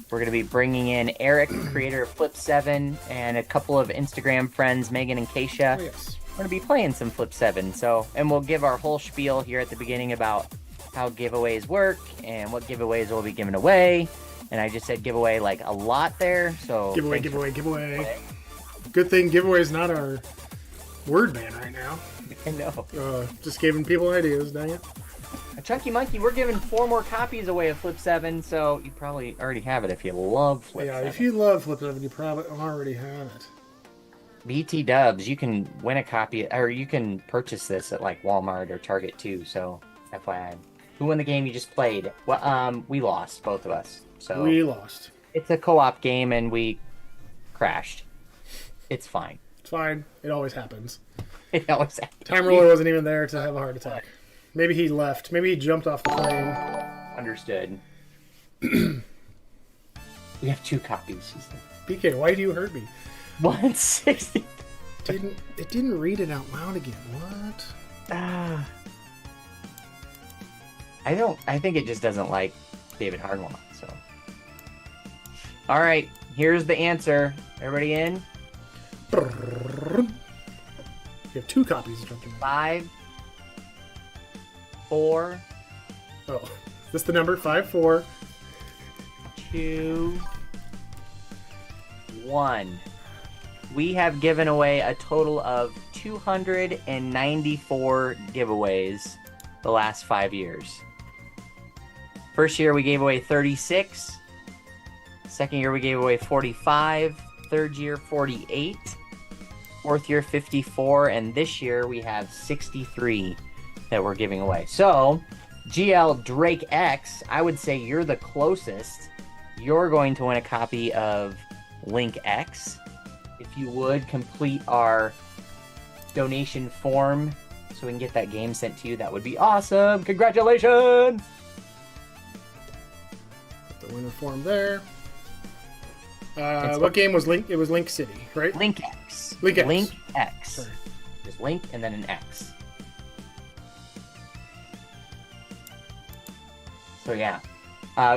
We're going to be bringing in Eric, creator of Flip 7, and a couple of Instagram friends, Megan and Keisha. Oh, yes. We're going to be playing some Flip 7, and we'll give our whole spiel here at the beginning about how giveaways work and what giveaways we'll be giving away. And I just said giveaway like a lot there, so... Giveaway. Good thing giveaway is not our word ban right now. I know. Just giving people ideas, dang it. A Chunky Monkey, we're giving 4 more copies away of Flip 7, so you probably already have it if you love Flip 7. Yeah, if you love Flip 7, you probably already have it. BT Dubs, you can win a copy, or you can purchase this at like Walmart or Target too, so FYI. Who won the game you just played? Well, we lost, both of us. So we lost. It's a co-op game and we crashed. It's fine. It's fine. It always happens. It always happens. Time Roller wasn't even there to have a heart attack. Maybe he left. Maybe he jumped off the plane. Understood. We have 2 copies. BK, why do you hurt me? 160. It didn't read it out loud again. What? I think it just doesn't like David Harnwell, so. All right, here's the answer. Everybody in? You have 2 copies. 5, 4. Oh, is this the number? 5, 4. 2, 1. We have given away a total of 294 giveaways the last 5 years. First year we gave away 36. Second year we gave away 45. Third year 48. Fourth year 54. And this year we have 63 that we're giving away. So, GL Drake X, I would say you're the closest. You're going to win a copy of Link X. If you would complete our donation form so we can get that game sent to you, that would be awesome. Congratulations! The winner form there. What game was Link? It was Link City, right? Link X. Link X. Link X. Sorry. Just Link and then an X. So yeah,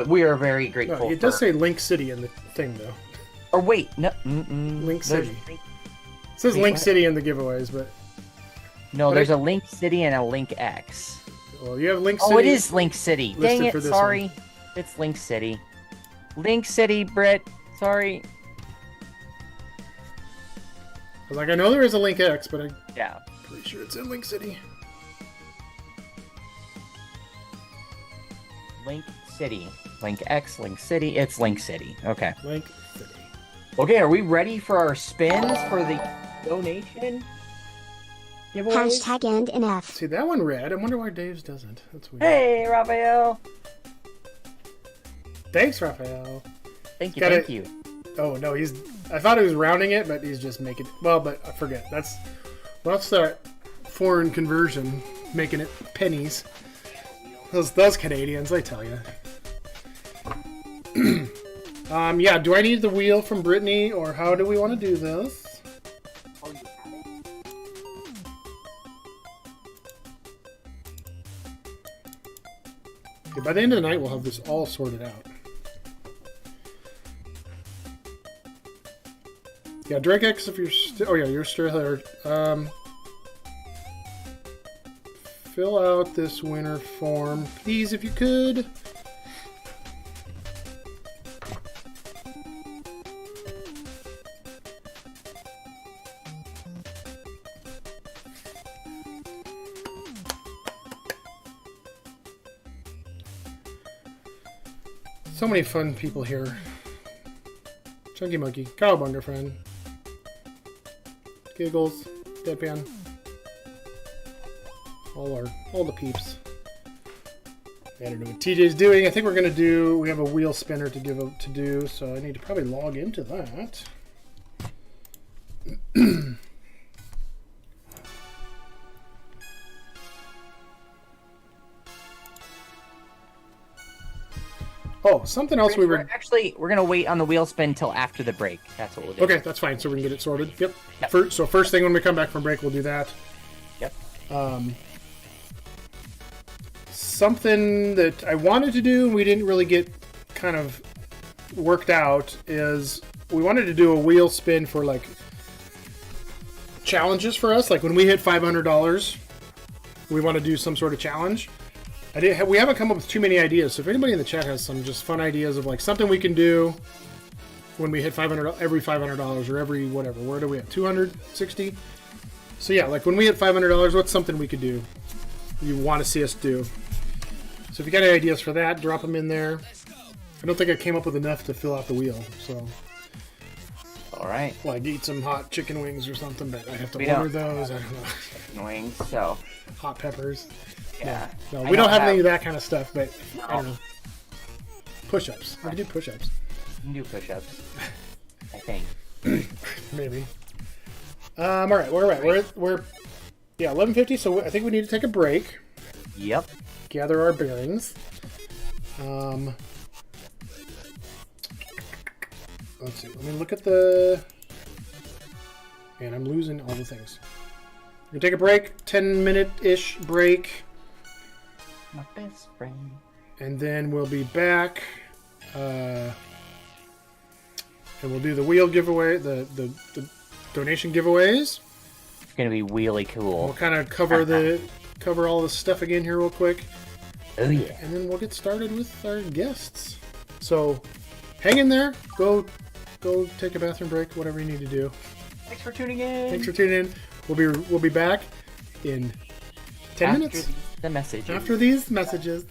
we are very grateful. No, it does say Link City in the thing, though. Or wait, no. Link City. It says Link City in the giveaways, but... No, there's a Link City and a Link X. Well, you have Link City. Oh, it is Link City. Dang it, sorry. One. It's Link City. Link City, Britt. Sorry. I was like, I know there is a Link X, but I'm pretty sure it's in Link City. Link City. Link X, Link City. It's Link City. Okay. Link City. Okay, are we ready for our spins for the donation giveaways? Hashtag EndNF. See, that one read. I wonder why Dave's doesn't. That's weird. Hey, Raphael. Thanks, Raphael. Thank you. Oh, no, I thought he was rounding it, but he's just making it. Well, but I forget. That's that foreign conversion, making it pennies. Those Canadians, I tell you. Yeah, do I need the wheel from Brittany, or how do we want to do this? Okay, by the end of the night, we'll have this all sorted out. Yeah, Drake X, if you're still... Oh, yeah, you're still there. Fill out this winter form, please, if you could. So many fun people here. Chunky Monkey, Cowabunga friend, Giggles, Deadpan, all the peeps. I don't know what TJ's doing. I think we're gonna do. We have a wheel spinner to do, so I need to probably log into that. Oh, something else we were... We're going to wait on the wheel spin till after the break. That's what we'll do. Okay, that's fine. So we can get it sorted. Yep. So first thing when we come back from break, we'll do that. Yep. Something that I wanted to do and we didn't really get kind of worked out is we wanted to do a wheel spin for like challenges for us. Like when we hit $500, we want to do some sort of challenge. We haven't come up with too many ideas, so if anybody in the chat has some just fun ideas of like something we can do when we hit every $500 or every whatever, where do we have 260? So yeah, like when we hit $500, what's something we could do you want to see us do? So if you got any ideas for that, drop them in there. I don't think I came up with enough to fill out the wheel, so all right. Like eat some hot chicken wings or something, but I have to order those. I don't know. Chicken wings, so hot peppers. Yeah. No, we don't have any of that kind of stuff, but I don't know. Push-ups. We can do push-ups. You can do push-ups. I think. Maybe. All right, we're right. We're 11:50. So I think we need to take a break. Yep. Gather our bearings. Let's see. Let me look at the. Man, I'm losing all the things. We're gonna take a break. 10-minute-ish break. My best friend. And then we'll be back. And we'll do the wheel giveaway, the donation giveaways. It's gonna be really cool. We'll kind of cover all the stuff again here real quick. Oh yeah. And then we'll get started with our guests. So hang in there. Go take a bathroom break, whatever you need to do. Thanks for tuning in. Thanks for tuning in. We'll be back in 10 minutes. The message. After these messages.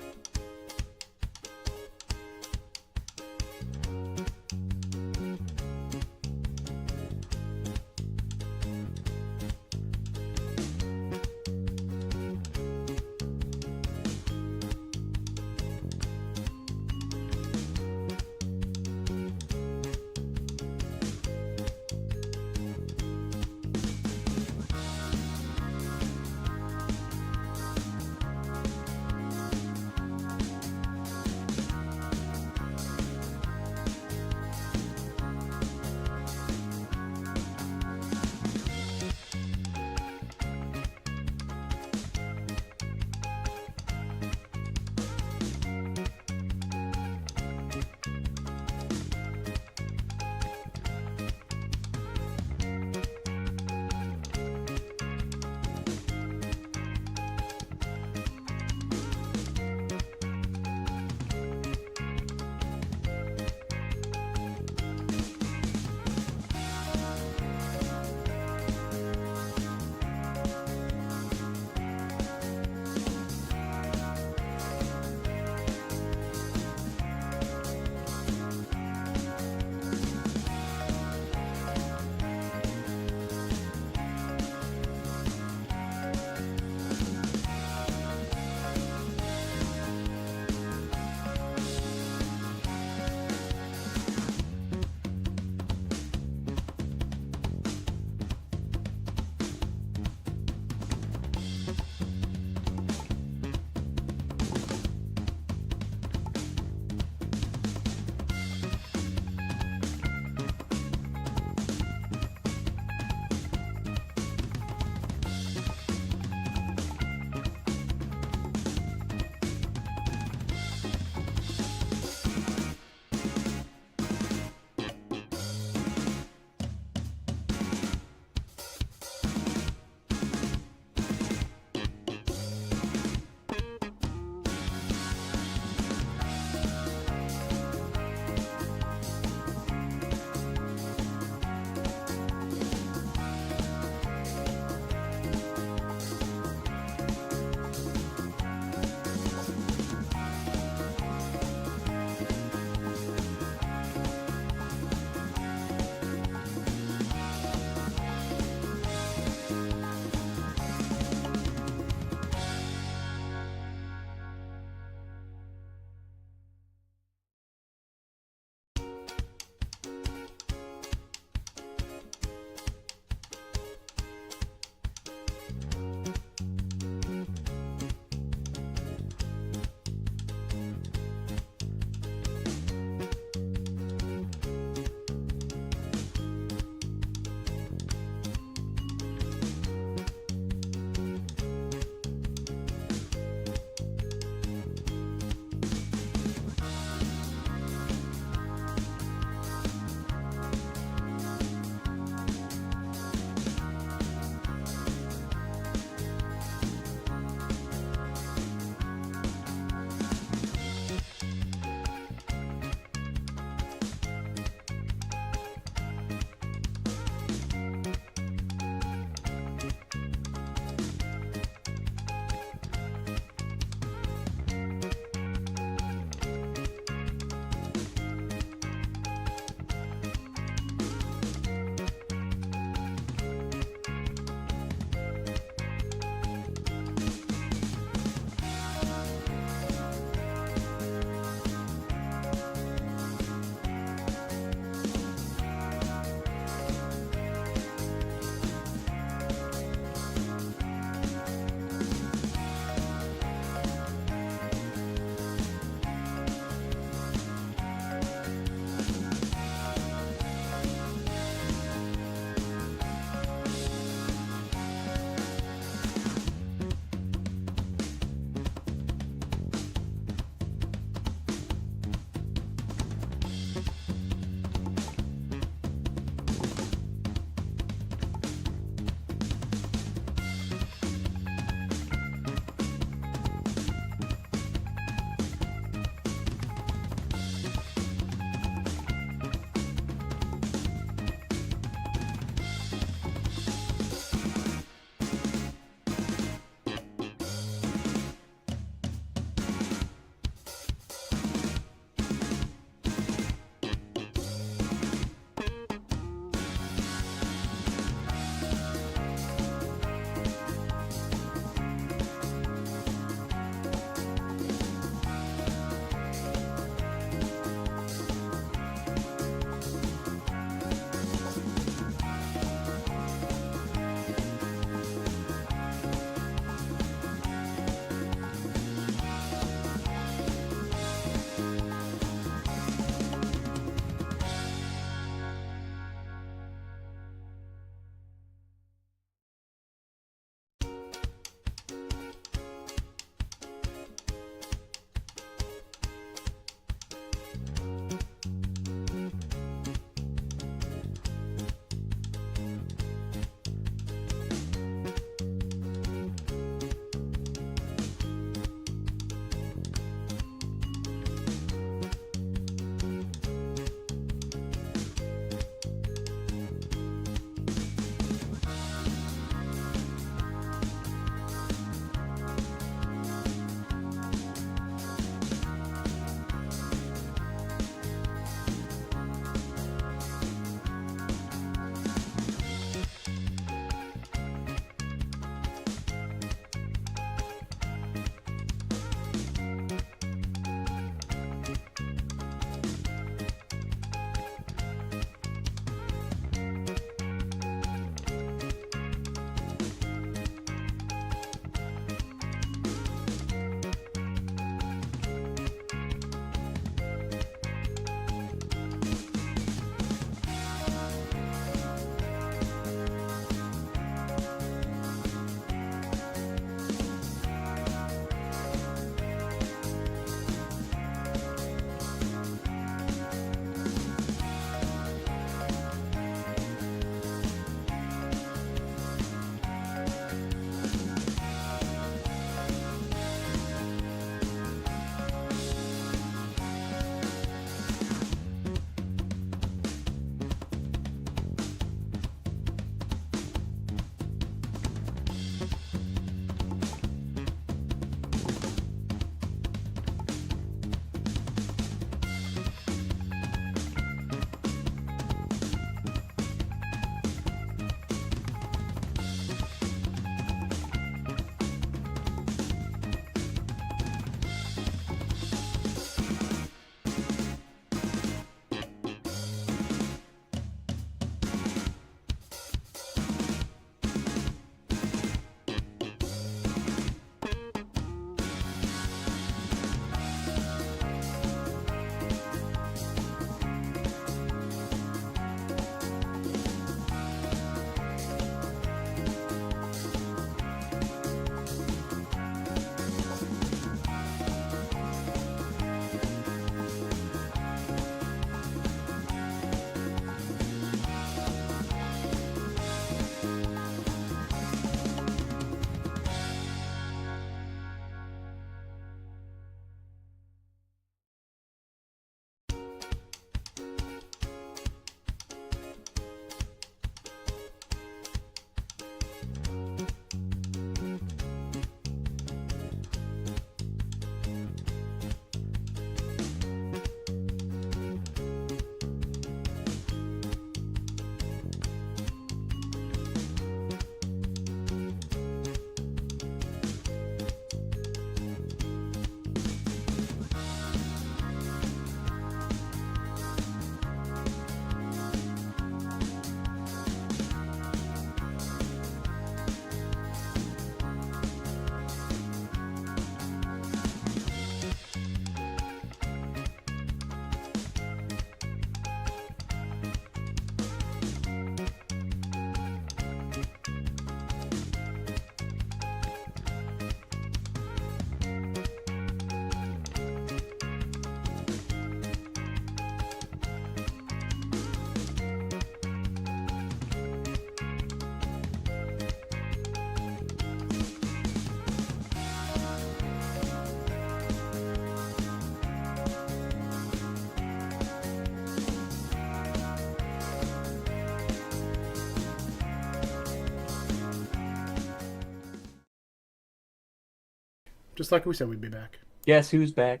just like we said we'd be back. Guess who's back?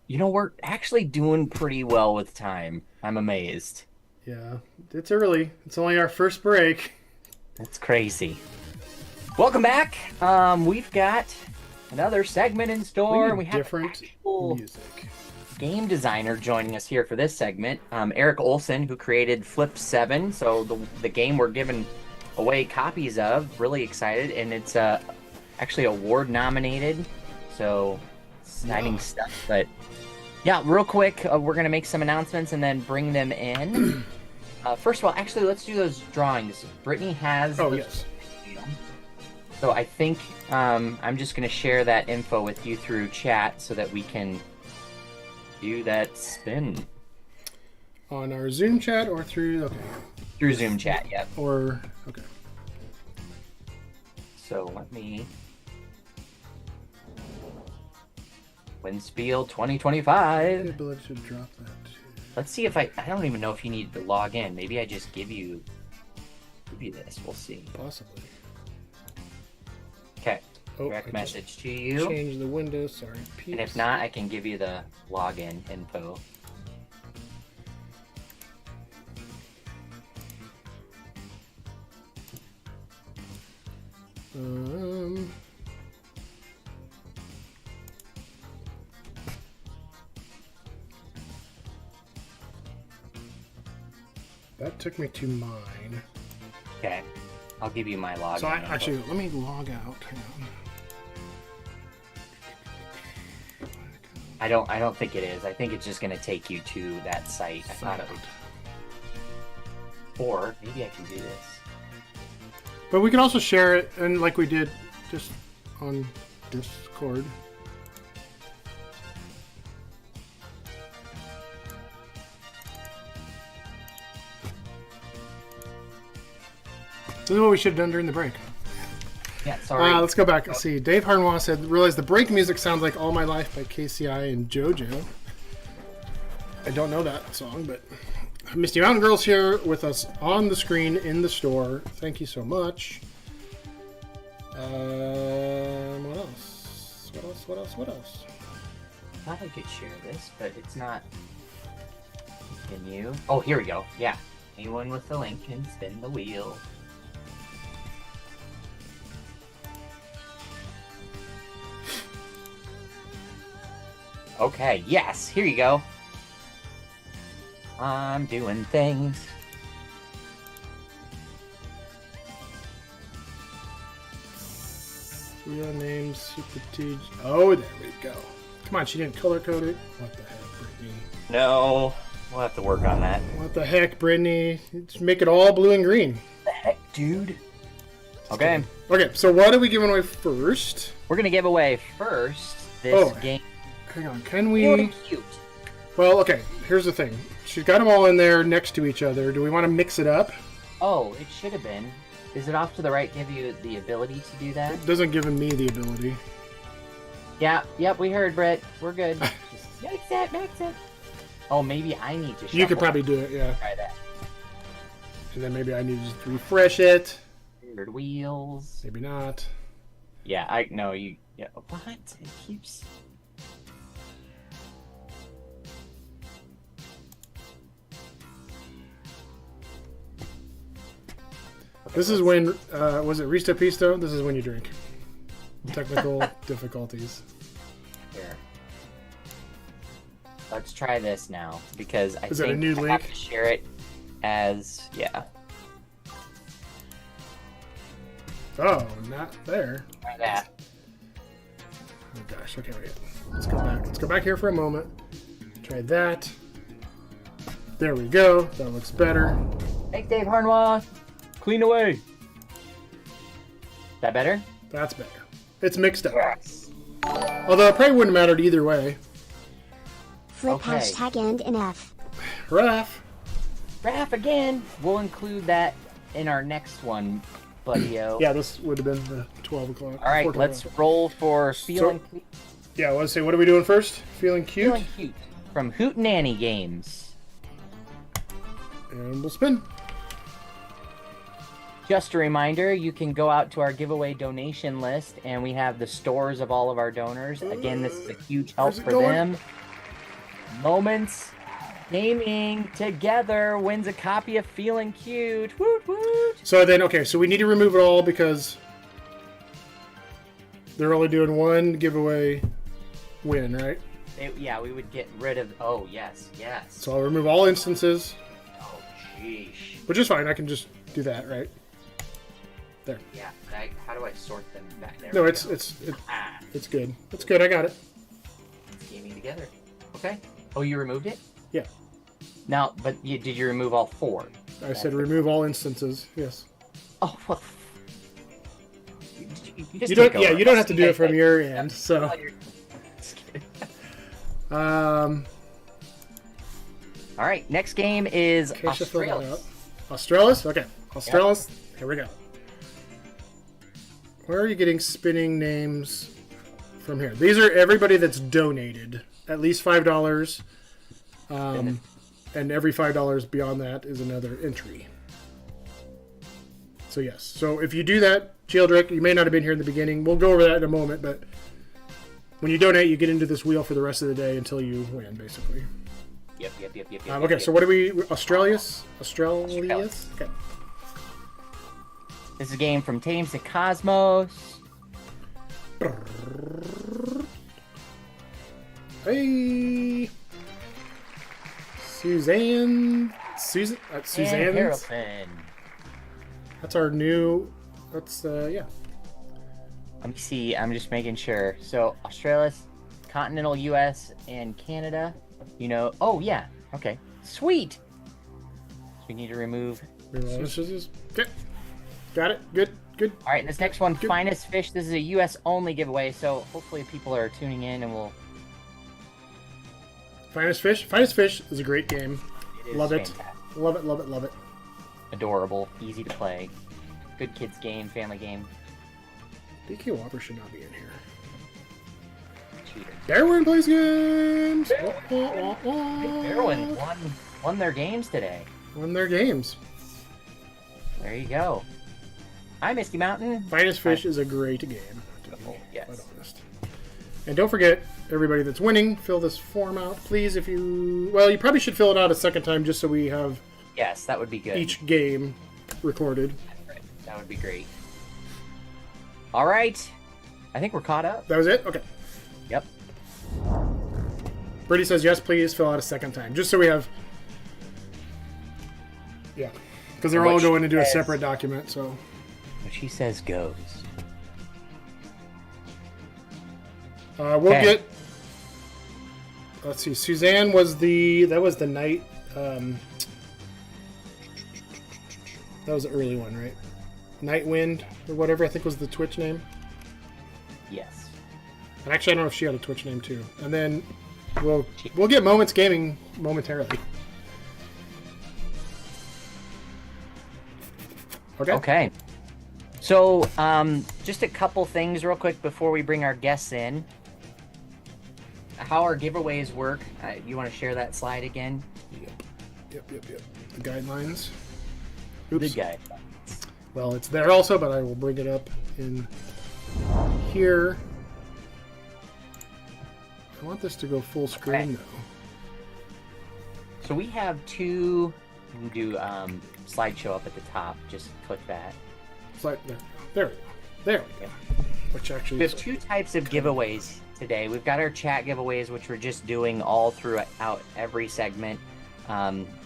You know, we're actually doing pretty well with time. I'm amazed. Yeah, it's early. It's only our first break. That's crazy. Welcome back. We've got another segment in store. And we have different music. Game designer joining us here for this segment. Eric Olson, who created Flip 7. So the game we're giving away copies of. Really excited, and it's actually award nominated. So exciting stuff. But yeah, real quick, we're gonna make some announcements and then bring them in. First of all, actually, let's do those drawings. Brittany has. Oh yes. So I think I'm just gonna share that info with you through chat so that we can do that spin. On our Zoom chat or through Through Zoom chat, yep. Or okay. So let me Windspiel 2025. The ability to drop that. Let's see if I don't even know if you need to log in. Maybe I just give you this. We'll see. Possibly. Okay. Oh, Direct message to you. Change the window. Sorry, peeps. And if not, I can give you the login info. That took me to mine. Okay. I'll give you my login. So info. actually, let me log out. Hang on. I don't think it is. I think it's just gonna take you to that site. I thought it would. Or maybe I can do this. But we can also share it, and like we did just on Discord. This is what we should have done during the break. Yeah, sorry. Let's go back and see. Dave Harnois said, realize the break music sounds like All My Life by KCI and JoJo. I don't know that song, but Misty Mountain Girl's here with us on the screen in the store. Thank you so much. What else? What else? I thought I could share this, but it's not. Can you? Oh, here we go. Yeah. Anyone with the link can spin the wheel. Okay, yes, here you go. I'm doing things. Real name, Super T. Oh, there we go. Come on, she didn't color code it. What the heck, Brittany? No, we'll have to work on that. What the heck, Brittany? Just make it all blue and green. What the heck, dude? Okay. Okay, so what are we giving away first? We're gonna give away first this game. Hang on, can we? Really cute. Well, okay. Here's the thing. She's got them all in there next to each other. Do we want to mix it up? Oh, it should have been. Is it off to the right? Give you the ability to do that? It doesn't give me the ability. Yeah. Yep. We heard, Brett. We're good. Mix it. Oh, maybe I need to. You could probably do it. Yeah. Try that. And then maybe I need to just refresh it. Weird wheels. Maybe not. Yeah. I know you. Yeah. What? It keeps. This is when, was it Risto Pisto? This is when you drink. Technical difficulties. Here. Let's try this now, because I Is think it a new I link? have to share it as, yeah. Oh, not there. Try that. Oh gosh, okay, wait. Let's go back. Let's go back here for a moment. Try that. There we go. That looks better. Thanks, Dave Harnois. Clean away. Is that better? That's better. It's mixed up. Yes. Although it probably wouldn't have mattered either way. Flip Okay. hashtag EndNF. Raph. Raph again. We'll include that in our next one, buddy-o. Yeah, this would have been the 12 o'clock. All right, 4:12. let's roll for Feeling Cute. Yeah, I want to say, what are we doing first? Feeling cute? Feeling Cute from Hootenanny Games. And we'll spin. Just a reminder, you can go out to our giveaway donation list, and we have the stores of all of our donors. Again, this is a huge help Where's it for going? them. Moments Gaming together wins a copy of Feeling Cute. Woot woot! So then, okay, so we need to remove it all because they're only doing one giveaway win, right? Yeah, we would get rid of... Oh, yes, yes. So I'll remove all instances, Oh, sheesh. which is fine. I can just do that, right? There. Yeah, how do I sort them back there? No, we it's go. Ah, it's good. It's good. I got it. it's gaming together. Okay. Oh, you removed it? Yeah. Now, but did you remove all 4? I said remove all instances. Yes. Oh, well. Just You don't. take Yeah, over. you don't have to do Okay, it from thank your you. end. So. Just kidding. Um. All right, next game is Keisha filled that out. Australis. Australis? Okay. Australis. Here we go. Where are you getting spinning names from here? These are everybody that's donated. At least $5. And every $5 beyond that is another entry. So yes. So if you do that, Childrick, you may not have been here in the beginning. We'll go over that in a moment, but when you donate, you get into this wheel for the rest of the day until you win, basically. Yep. Okay, so what are we? Australis? Australis? Okay. This is a game from Thames to Cosmos. Hey, Suzanne. And Suzanne's. Harrelson. That's our new. That's yeah. Let me see. I'm just making sure. So Australis, continental U.S. and Canada. You know. Oh yeah. Okay. Sweet. So we need to remove. Okay. Got it. Good. All right. This next one, Finest Fish. This is a U.S. only giveaway. So hopefully people are tuning in and will. Finest Fish. Finest Fish is a great game. It is Love it. fantastic. Love it. Adorable. Easy to play. Good kids game. Family game. DK Whopper should not be in here. Cheater. Darwin plays games. Everyone won their games today. Won their games. There you go. Hi, Misty Mountain. Finest Fish is a great game. To be Yes. quite honest. And don't forget, everybody that's winning, fill this form out, please. If you, well, you probably should fill it out a second time just so we have Yes, that would be good. each game recorded. That would be great. All right. I think we're caught up. That was it? Okay. Yep. Brittany says, yes, please fill out a second time. Just so we have... Yeah. Because they're all What going she into a says- separate document, so... What she says goes. We'll Okay. get... Let's see. Suzanne was the... That was the night... that was the early one, right? Night Wind, or whatever, I think was the Twitch name. Yes. And actually, I don't know if she had a Twitch name, too. And then we'll get Moments Gaming momentarily. Okay. So, just a couple things real quick before we bring our guests in. How our giveaways work. You want to share that slide again? Yep. The guidelines. Oops. The guy. Well, it's there also, but I will bring it up in here. I want this to go full screen, though. So we have two. You can do slideshow up at the top. Just click that. Slide there. There we go. Which actually We have two types of giveaways today. We've got our chat giveaways, which we're just doing all throughout every segment.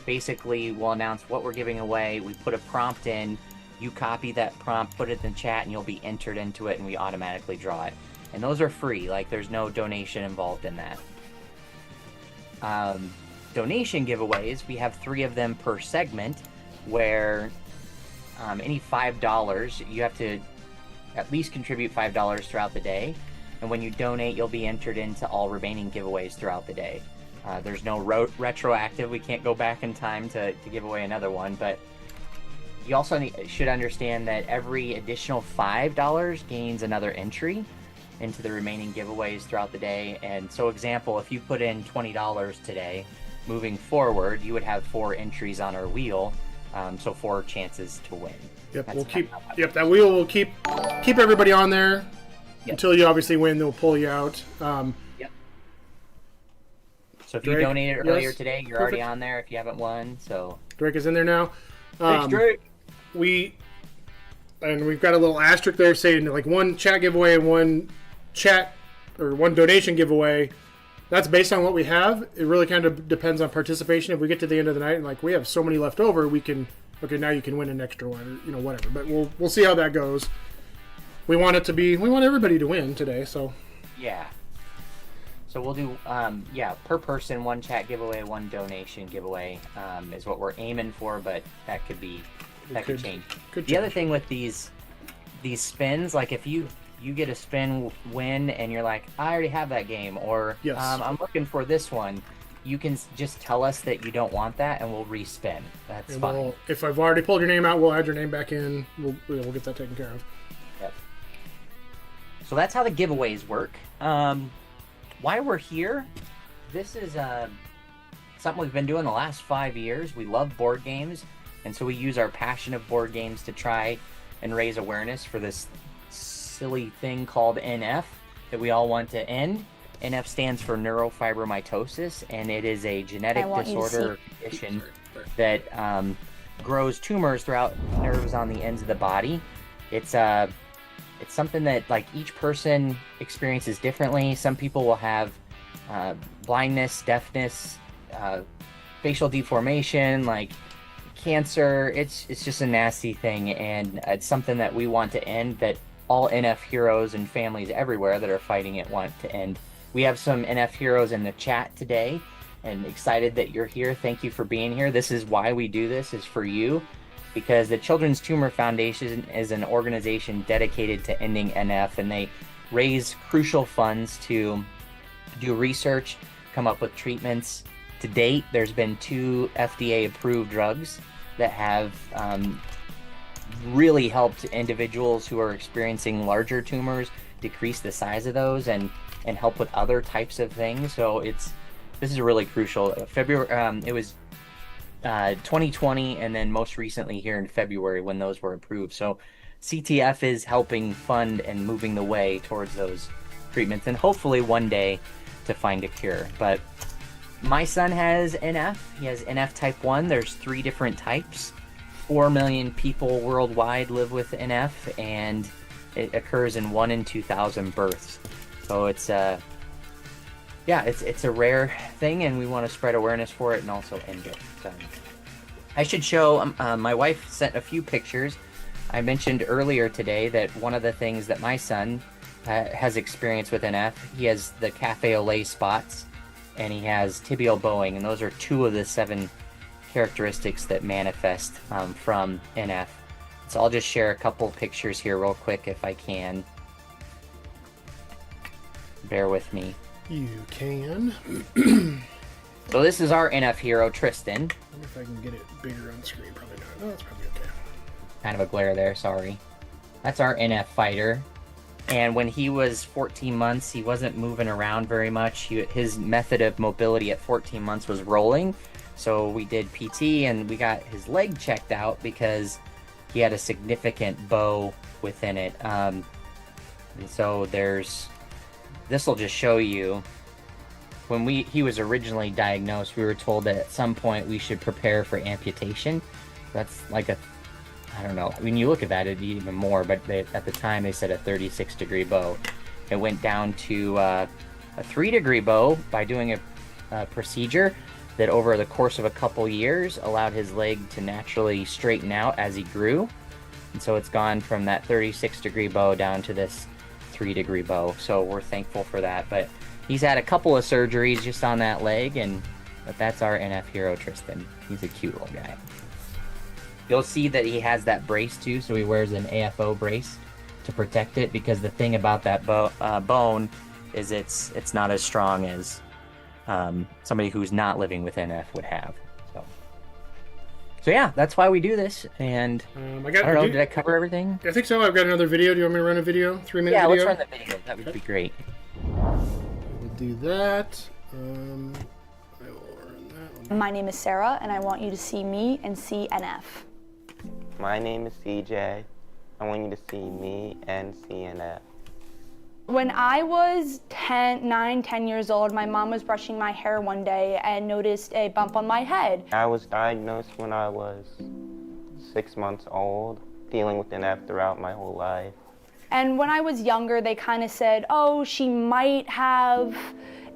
Basically, we'll announce what we're giving away. We put a prompt in. You copy that prompt, put it in the chat, and you'll be entered into it, and we automatically draw it. And those are free. Like, there's no donation involved in that. Donation giveaways, we have 3 of them per segment, where any $5, you have to at least contribute $5 throughout the day. And when you donate, you'll be entered into all remaining giveaways throughout the day. There's no retroactive. We can't go back in time to give away another one. But you also should understand that every additional $5 gains another entry into the remaining giveaways throughout the day. And so, example, if you put in $20 today, moving forward, you would have 4 entries on our wheel. So 4 chances to win. Yep, That's we'll keep. how- Yep, that wheel will keep everybody on there Yep. until you obviously win. They'll pull you out. Yep. So if you Drake, donated earlier yes, today, you're already perfect. on there if you haven't won. So Drake is in there now. thanks, Drake. We've got a little asterisk there saying like 1 chat giveaway and 1 chat or 1 donation giveaway. That's based on what we have. It really kind of depends on participation. If we get to the end of the night and like we have so many left over, we can now you can win an extra one or whatever. But we'll see how that goes. We want everybody to win today, so Yeah. So we'll do, per person, 1 chat giveaway, 1 donation giveaway is what we're aiming for, but that could change. The other thing with these spins, like if you get a spin win and you're like, I already have that game, or Yes. I'm looking for this one, you can just tell us that you don't want that and we'll respin. That's and fine. if I've already pulled your name out, we'll add your name back in. We'll get that taken care of. Yep. So that's how the giveaways work. Why we're here, this is something we've been doing the last 5 years. We love board games, and so we use our passion of board games to try and raise awareness for this silly thing called NF that we all want to end. NF stands for neurofibromatosis, and it is a genetic disorder or condition that grows tumors throughout nerves on the ends of the body. It's something that like each person experiences differently. Some people will have blindness, deafness, facial deformation, like cancer. It's just a nasty thing, and it's something that we want to end, that all NF heroes and families everywhere that are fighting it want to end. We have some NF heroes in the chat today, and excited that you're here. Thank you for being here. This is why we do this, is for you, because the Children's Tumor Foundation is an organization dedicated to ending NF, and they raise crucial funds to do research, come up with treatments. To date, there's been 2 FDA-approved drugs that have really helped individuals who are experiencing larger tumors decrease the size of those and help with other types of things. So this is really crucial. February, it was 2020, and then most recently here in February when those were approved. So CTF is helping fund and moving the way towards those treatments, and hopefully one day to find a cure. But my son has NF. He has NF type 1. There's 3 different types. 4 million people worldwide live with NF, and it occurs in 1 in 2,000 births. So it's a rare thing, and we want to spread awareness for it and also end it. So I should show, my wife sent a few pictures. I mentioned earlier today that one of the things that my son has experienced with NF, he has the cafe au lait spots, and he has tibial bowing, and those are 2 of the 7 characteristics that manifest from NF. So I'll just share a couple pictures here real quick if I can. Bear with me. You can. So this is our NF hero, Tristan. I wonder if I can get it bigger on the screen. Probably not. No, it's probably okay. Kind of a glare there, sorry. That's our NF fighter. And when he was 14 months, he wasn't moving around very much. His method of mobility at 14 months was rolling. So we did PT, and we got his leg checked out because he had a significant bow within it. And so this will just show you, when he was originally diagnosed, we were told that at some point we should prepare for amputation. That's like I don't know, when you look at that, it'd be even more, but at the time they said a 36-degree bow. It went down to a 3-degree bow by doing a procedure that over the course of a couple years allowed his leg to naturally straighten out as he grew. And so it's gone from that 36-degree bow down to this 3-degree bow. So we're thankful for that. But he's had a couple of surgeries just on that leg, but that's our NF hero, Tristan. He's a cute little guy. You'll see that he has that brace too, so he wears an AFO brace to protect it, because the thing about that bone is it's not as strong as somebody who's not living with NF would have. So yeah, that's why we do this. And I don't know, did I cover everything? I think so. I've got another video. Do you want me to run a video? 3-minute video? Yeah, let's run the video. That would be great. We'll do that. I will run that My name is Sarah, and I want you to see me and see NF. My name is CJ. I want you to see me and CNF. When I was 10 years old, my mom was brushing my hair one day and noticed a bump on my head. I was diagnosed when I was 6 months old, dealing with NF throughout my whole life. And when I was younger, they kind of said, oh, she might have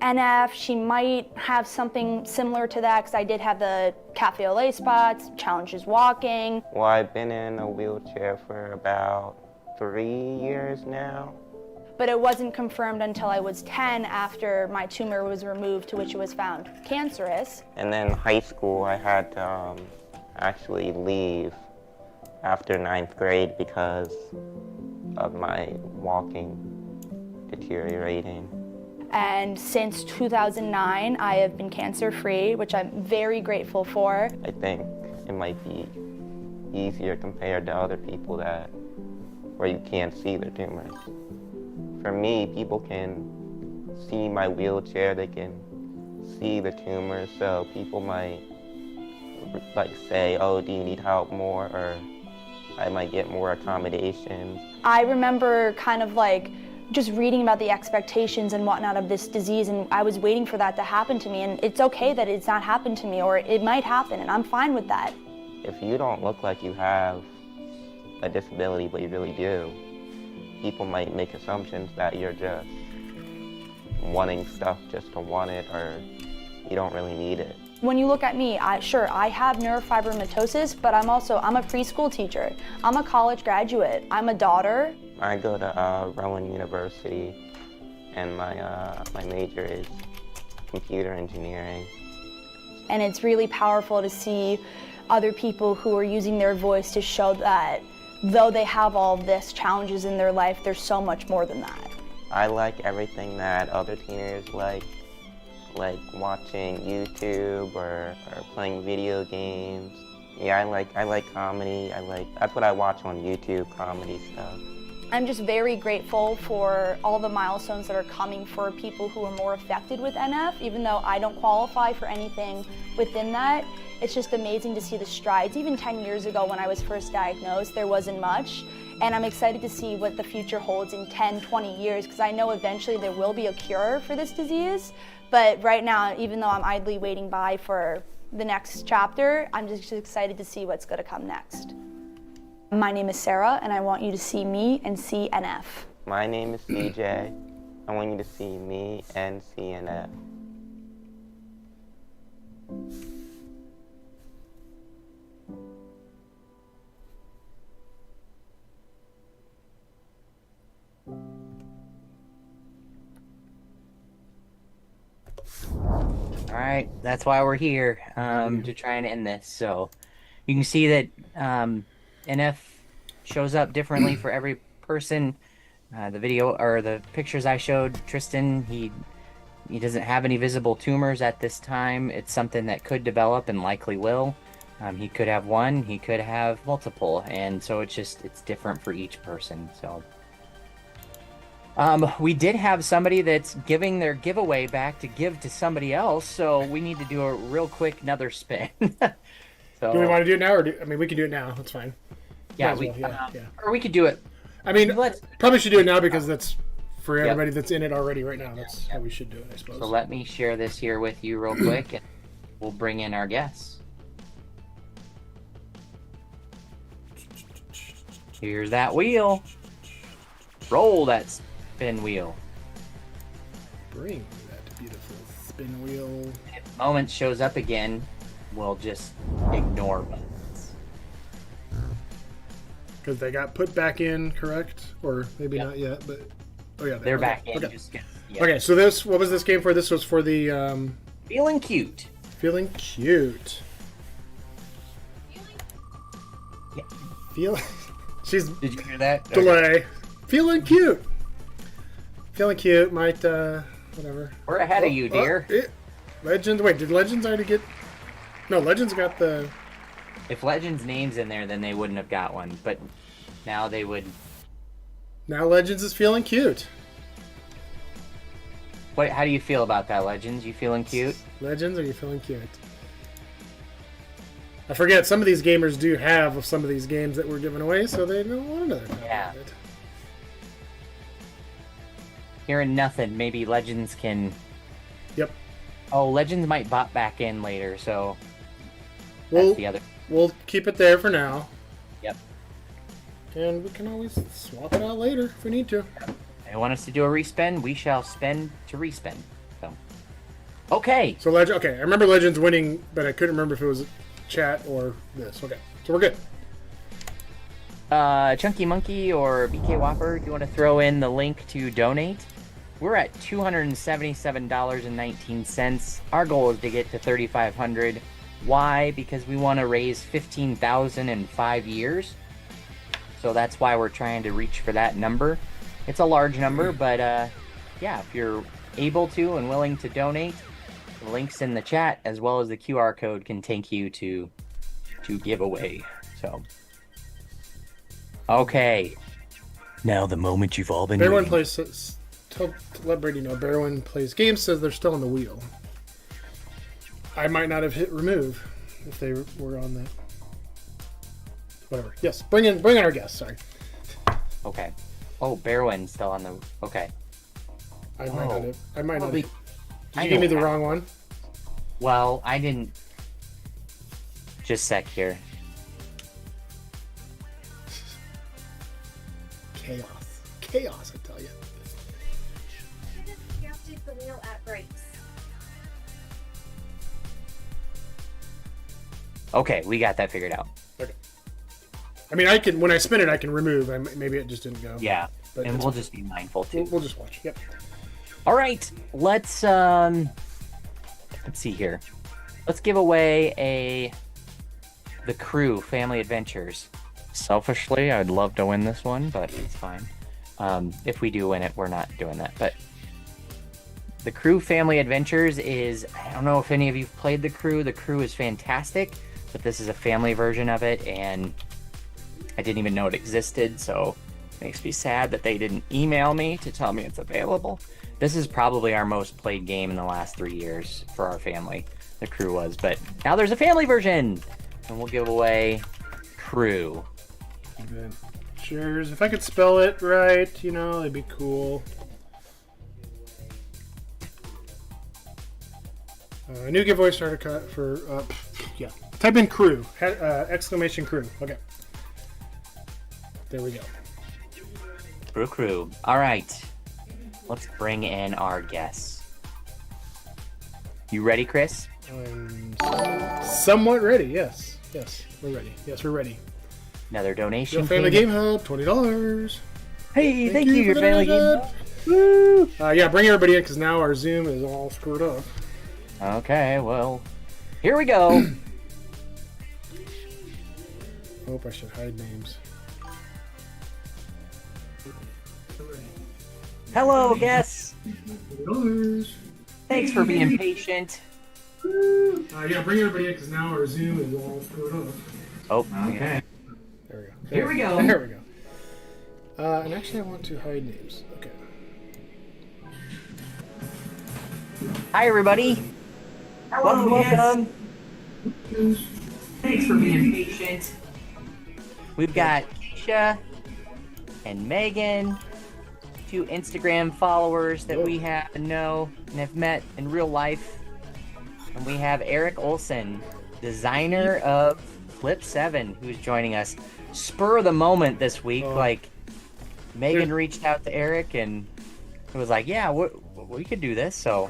NF, she might have something similar to that, because I did have the cafe au lait spots, challenges walking. Well, I've been in a wheelchair for about 3 years now. But it wasn't confirmed until I was 10 after my tumor was removed, to which it was found cancerous. And then high school, I had to actually leave after 9th grade because of my walking deteriorating. And since 2009, I have been cancer-free, which I'm very grateful for. I think it might be easier compared to other people where you can't see their tumors. For me, people can see my wheelchair, they can see the tumor, so people might say, oh, do you need help more? Or I might get more accommodations. I remember kind of just reading about the expectations and whatnot of this disease, and I was waiting for that to happen to me, and it's okay that it's not happened to me, or it might happen, and I'm fine with that. If you don't look like you have a disability, but you really do, people might make assumptions that you're just wanting stuff just to want it, or you don't really need it. When you look at me, sure, I have neurofibromatosis, but I'm a preschool teacher. I'm a college graduate. I'm a daughter. I go to Rowan University, and my major is computer engineering. And it's really powerful to see other people who are using their voice to show that though they have all this challenges in their life, there's so much more than that. I like everything that other teenagers like watching YouTube or playing video games. Yeah, I like comedy. That's what I watch on YouTube, comedy stuff. I'm just very grateful for all the milestones that are coming for people who are more affected with NF, even though I don't qualify for anything within that. It's just amazing to see the strides. Even 10 years ago when I was first diagnosed, there wasn't much. And I'm excited to see what the future holds in 10, 20 years, because I know eventually there will be a cure for this disease. But right now, even though I'm idly waiting by for the next chapter, I'm just excited to see what's going to come next. My name is Sarah, and I want you to see me and see NF. My name is CJ. I want you to see me and CNF. All right, that's why we're here, to try and end this. So you can see that NF shows up differently for every person. The video or the pictures I showed Tristan, he doesn't have any visible tumors at this time. It's something that could develop and likely will. He could have one, he could have multiple, and so it's different for each person. So we did have somebody that's giving their giveaway back to give to somebody else, so we need to do a real quick another spin. So, do we want to do it now, or we can do it now? That's fine. Yeah, or we could do it. I mean, probably should do it now because that's for everybody that's in it already right now. That's how we should do it, I suppose. So let me share this here with you real quick, and we'll bring in our guests. Here's that wheel. Roll that spin wheel. Bring that beautiful spin wheel. If the moment shows up again, we'll just ignore buttons. Because they got put back in, correct? Or maybe not yet, but... Oh, yeah. They're back in. Okay. Okay, so what was this game for? This was for the... Feeling cute. Feeling cute. Yeah. She's... Did you hear that? Delay. Okay. Feeling cute. Feeling cute. Might, whatever. We're ahead of you, dear. Legends. Wait, did Legends already get... No, Legends got the... If Legends' name's in there, then they wouldn't have got one. But now they would... Now Legends is feeling cute. How do you feel about that, Legends? You feeling cute? Legends, are you feeling cute? I forget, some of these gamers do have some of these games that we're giving away, so they don't want another copy of it. Hearing nothing. Maybe Legends can... Yep. Oh, Legends might bot back in later, so... That's the other... We'll keep it there for now. Yep. And we can always swap it out later if we need to. They want us to do a respin, we shall spend to respin. So... Okay. So, okay, I remember Legends winning, but I couldn't remember if it was chat or this. Okay, so we're good. Chunky Monkey or BK Whopper, do you want to throw in the link to donate? We're at $277.19. Our goal is to get to $3,500. Why? Because we want to raise $15,000 in 5 years. So that's why we're trying to reach for that number. It's a large number, but yeah, if you're able to and willing to donate, the links in the chat as well as the QR code can take you to giveaway. So, okay. Now the moment you've all been Barwin waiting. plays. Let Brady know. Barwin plays games. Says they're still on the wheel. I might not have hit remove if they were on that. Whatever. Yes, bring in our guests. Sorry. Okay. Oh, Barwin's still on the. Okay. I might not have. I might not. Well, Did you give me the wrong one? Well, I didn't. Just sec here. Chaos, I tell you. The wheel at brakes. Okay, we got that figured out. Okay. I mean, I can when I spin it, I can remove. Maybe it just didn't go. Yeah, but and we'll just be mindful too. We'll just watch. Yep. All right, let's see here. Let's give away the Crew Family Adventures. Selfishly, I'd love to win this one, but it's fine. If we do win it, we're not doing that. But the Crew Family Adventures is, I don't know if any of you've played the Crew. The Crew is fantastic, but this is a family version of it, and I didn't even know it existed, so it makes me sad that they didn't email me to tell me it's available. This is probably our most played game in the last 3 years for our family. The Crew was, but now there's a family version, and we'll give away Crew. Good. Cheers. If I could spell it right, it'd be cool. A new giveaway starter cut for, yeah. Type in Crew, exclamation Crew. Okay. There we go. Crew. All right. Let's bring in our guests. You ready, Chris? I'm somewhat ready, yes. Yes, we're ready. Yes, we're ready. Another donation. Your Family Game Hub, $20. Hey, thank you, your Family Game Hub. Woo! Yeah, bring everybody in because now our Zoom is all screwed up. Okay, well, here we go. Hope I should hide names. Hello, guests. $20. Thanks for being patient. Yeah, bring everybody in because now our Zoom is all screwed up. Oh, okay. There we go. Here we go. There we go. And actually, I want to hide names. Okay. Hi, everybody. Welcome. Thanks for being patient. We've got Keisha and Megan, 2 Instagram followers that we have know and have met in real life. And we have Eric Olson, designer of Flip 7, who's joining us. Spur of the moment this week. Like, Megan reached out to Eric and it was like, yeah, we could do this. So,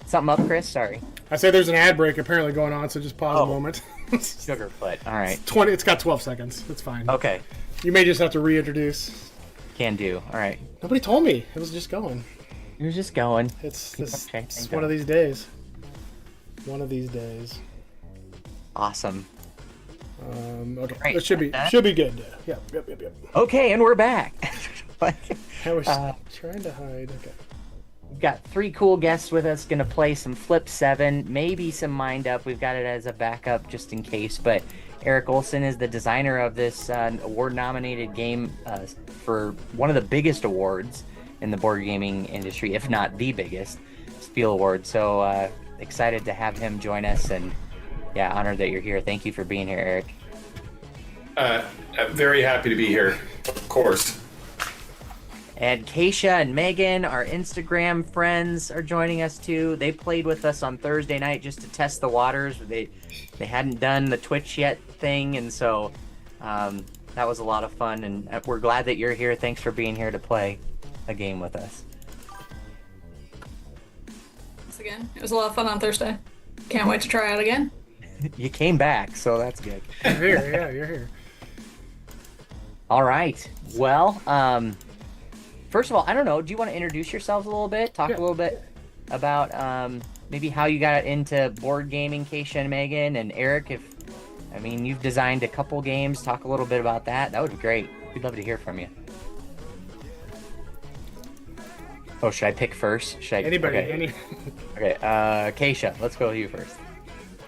something up, Chris? Sorry. I say there's an ad break apparently going on, so just pause a moment. Sugarfoot. All right. It's got 12 seconds. It's fine. Okay. You may just have to reintroduce. Can do. All right. Nobody told me. It was just going. It was just going. It's one of these days. One of these days. Awesome. Okay. Right. It should be good. Yeah. Yep. Okay, and we're back. I was trying to hide. Okay. We've got 3 cool guests with us, gonna play some Flip 7, maybe some Mind Up. We've got it as a backup just in case, but Eric Olson is the designer of this award-nominated game for one of the biggest awards in the board gaming industry, if not the biggest, Spiel Award. So excited to have him join us and yeah, honored that you're here. Thank you for being here, Eric. I'm very happy to be here, of course. And Keisha and Megan, our Instagram friends, are joining us too. They played with us on Thursday night just to test the waters. They hadn't done the Twitch yet thing, and so that was a lot of fun. And we're glad that you're here. Thanks for being here to play a game with us. Thanks again. It was a lot of fun on Thursday. Can't wait to try out again. You came back, so that's good. You're here, yeah, you're here. All right. Well, first of all, I don't know. Do you want to introduce yourselves a little bit? Talk a little bit about maybe how you got into board gaming, Keisha and Megan, and Eric. You've designed a couple games. Talk a little bit about that. That would be great. We'd love to hear from you. Oh, should I pick first? Anybody? Okay. Okay. Keisha, let's go with you first.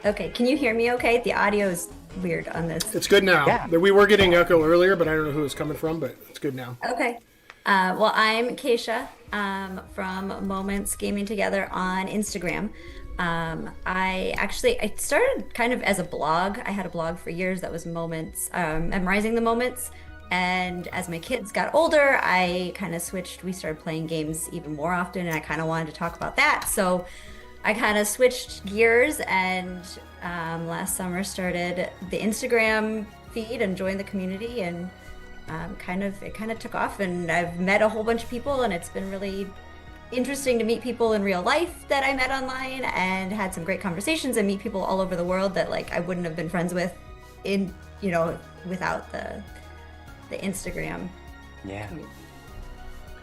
Okay. Can you hear me? Okay. The audio is weird on this. It's good now. Yeah. We were getting echo earlier, but I don't know who it's coming from, but it's good now. Okay. Well, I'm Keisha from Moments Gaming Together on Instagram. I started kind of as a blog. I had a blog for years that was Moments, memorizing the moments. And as my kids got older, I kind of switched. We started playing games even more often, and I kind of wanted to talk about that. So I kind of switched gears and last summer started the Instagram feed and joined the community, and it kind of took off, and I've met a whole bunch of people, and it's been really interesting to meet people in real life that I met online, and had some great conversations and meet people all over the world that I wouldn't have been friends with without the Instagram. Yeah.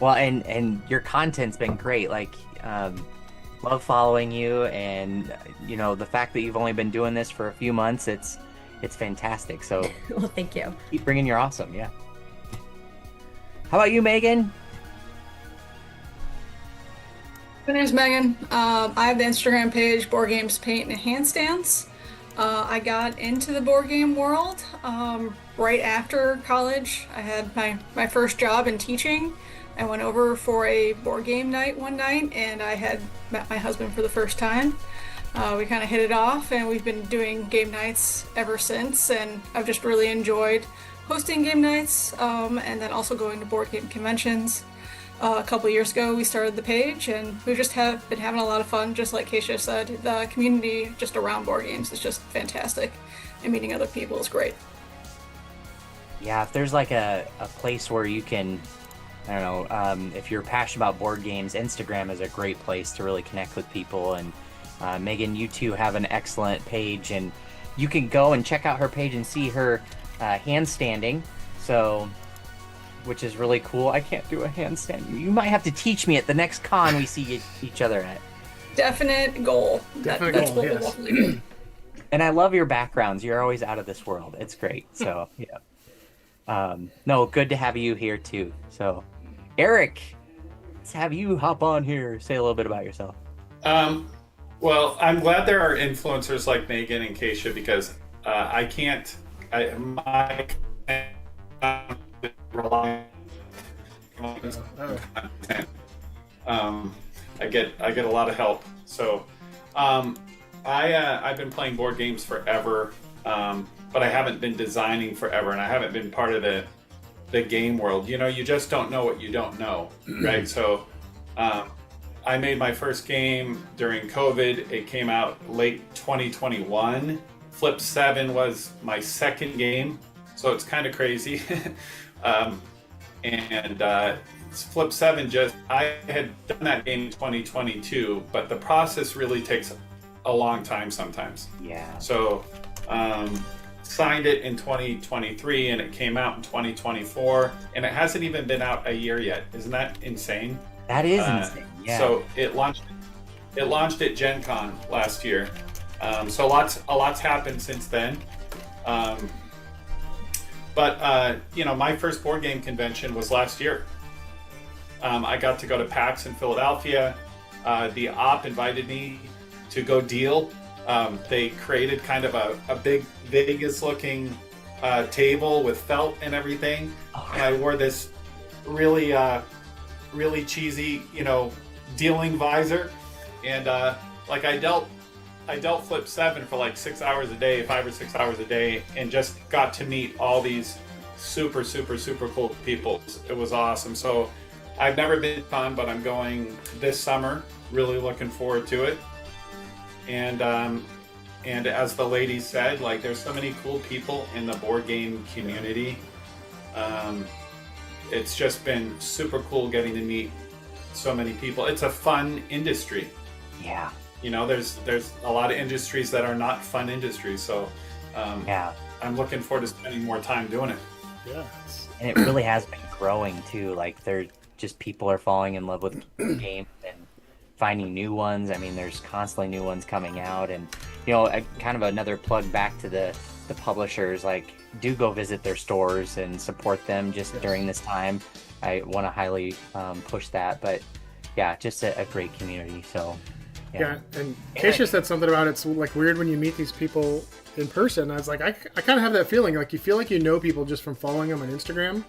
Well, and your content's been great. Love following you, and the fact that you've only been doing this for a few months, it's fantastic. So well, thank you. Keep bringing your awesome. Yeah. How about you, Megan? My name's Megan. I have the Instagram page Board Games, Paint, and Handstands. I got into the board game world right after college. I had my first job in teaching. I went over for a board game night one night, and I had met my husband for the first time. We kind of hit it off, and we've been doing game nights ever since, and I've just really enjoyed hosting game nights, and then also going to board game conventions. A couple years ago, we started the page, and we just have been having a lot of fun. Just like Keisha said, the community just around board games is just fantastic, and meeting other people is great. Yeah, if there's a place where you can, I don't know, if you're passionate about board games, Instagram is a great place to really connect with people. And Megan, you two have an excellent page, and you can go and check out her page and see her handstanding. So, which is really cool. I can't do a handstand. You might have to teach me at the next con we see each other at. Definite goal. That's what we'll definitely do. And I love your backgrounds. You're always out of this world. It's great. So, yeah. No, good to have you here too. So, Eric, let's have you hop on here. Say a little bit about yourself. Well, I'm glad there are influencers like Megan and Keisha, because I get a lot of help. So I've been playing board games forever, but I haven't been designing forever, and I haven't been part of the game world. You just don't know what you don't know, right? So I made my first game during COVID. It came out late 2021. Flip 7 was my second game, so it's kind of crazy. Flip 7 I had done that game in 2022, but the process really takes a long time sometimes. Yeah. So signed it in 2023, and it came out in 2024, and it hasn't even been out a year yet. Isn't that insane? That is insane. Yeah. So it launched at Gen Con last year. So a lot's happened since then. But my first board game convention was last year. I got to go to PAX in Philadelphia. The op invited me to go deal. They created kind of a big Vegas-looking table with felt and everything. And I wore this really cheesy, dealing visor. And I dealt I dealt Flip 7 for like 6 hours a day, 5 or 6 hours a day, and just got to meet all these super cool people. It was awesome. So I've never been to con, but I'm going this summer. Really looking forward to it. And as the lady said, like, there's so many cool people in the board game community. It's just been super cool getting to meet so many people. It's a fun industry. Yeah. You know, there's a lot of industries that are not fun industries. So yeah, I'm looking forward to spending more time doing it. Yeah. And it really has been growing too. Like, they're just, people are falling in love with games and finding new ones. I mean, there's constantly new ones coming out, and you know, kind of another plug back to the publishers. Like, do go visit their stores and support them just during this time. I want to highly push that. But yeah, just a great community. So yeah, and Keisha said something about it's like weird when you meet these people in person. I was like, I kind of have that feeling. Like, you feel like you know people just from following them on Instagram.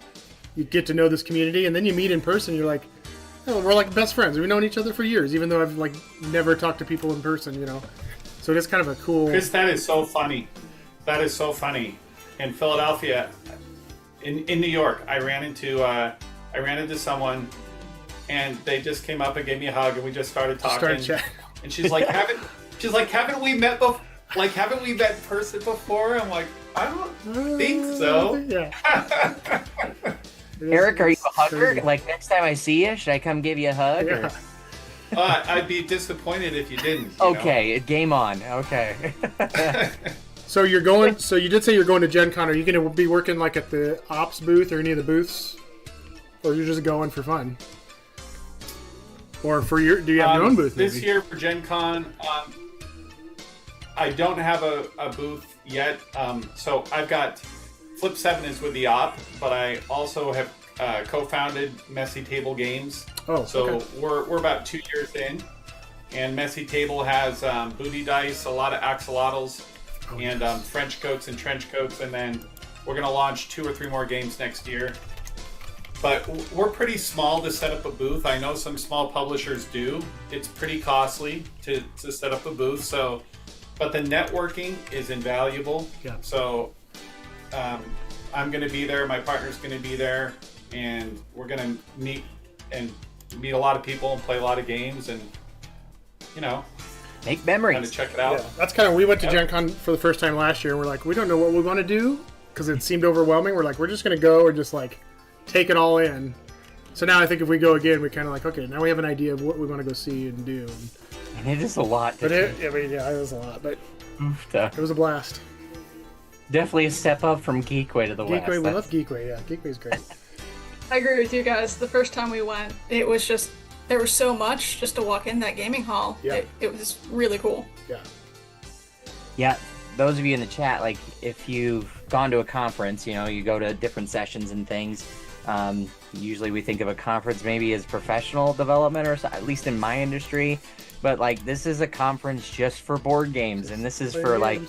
You get to know this community, and then you meet in person. You're like, oh, we're like best friends. We've known each other for years, even though I've like never talked to people in person. You know, so it is kind of a cool. Chris, that is so funny. That is so funny. In Philadelphia, in New York, I ran into someone, and they just came up and gave me a hug, and we just started talking. And she's like, haven't we met before? Like, haven't we met in person before? I'm like, I don't think so. Yeah. Eric, are you a hugger? Crazy. Like, next time I see you, should I come give you a hug? Yeah. I'd be disappointed if you didn't. Okay, game on. Okay. So you're going. So you did say you're going to Gen Con. Are you going to be working like at the ops booth or any of the booths, or you're just going for fun? Or for your, do you have your own booth? This year for Gen Con, I don't have a booth yet. So I've got Flip 7 is with the op, but I also have co-founded Messy Table Games. Oh, so okay. we're about 2 years in, and Messy Table has booty dice, a lot of axolotls, and French coats and trench coats, and then we're going to launch 2 or 3 more games next year. But we're pretty small to set up a booth. I know some small publishers do. It's pretty costly to set up a booth. So, but the networking is invaluable. Yeah. So I'm going to be there. My partner's going to be there, and we're going to meet a lot of people and play a lot of games, and make memories. Kind of check it out. Yeah, that's kind of. We went to Gen Con for the first time last year, and we're like, we don't know what we want to do because it seemed overwhelming. We're like, we're just going to go and just like take it all in. So now I think if we go again, we kind of like, okay, now we have an idea of what we want to go see and do. And it is a lot. It was a lot, but it was a blast. Definitely a step up from Geekway to the West. We love Geekway. Yeah, Geekway's great. I agree with you guys. The first time we went, it was just, there was so much just to walk in that gaming hall. Yeah. It was really cool. Yeah. Yeah, those of you in the chat, like, if you've gone to a conference, you go to different sessions and things. Usually we think of a conference maybe as professional development, or so, at least in my industry. But like, this is a conference just for board games, and this is for like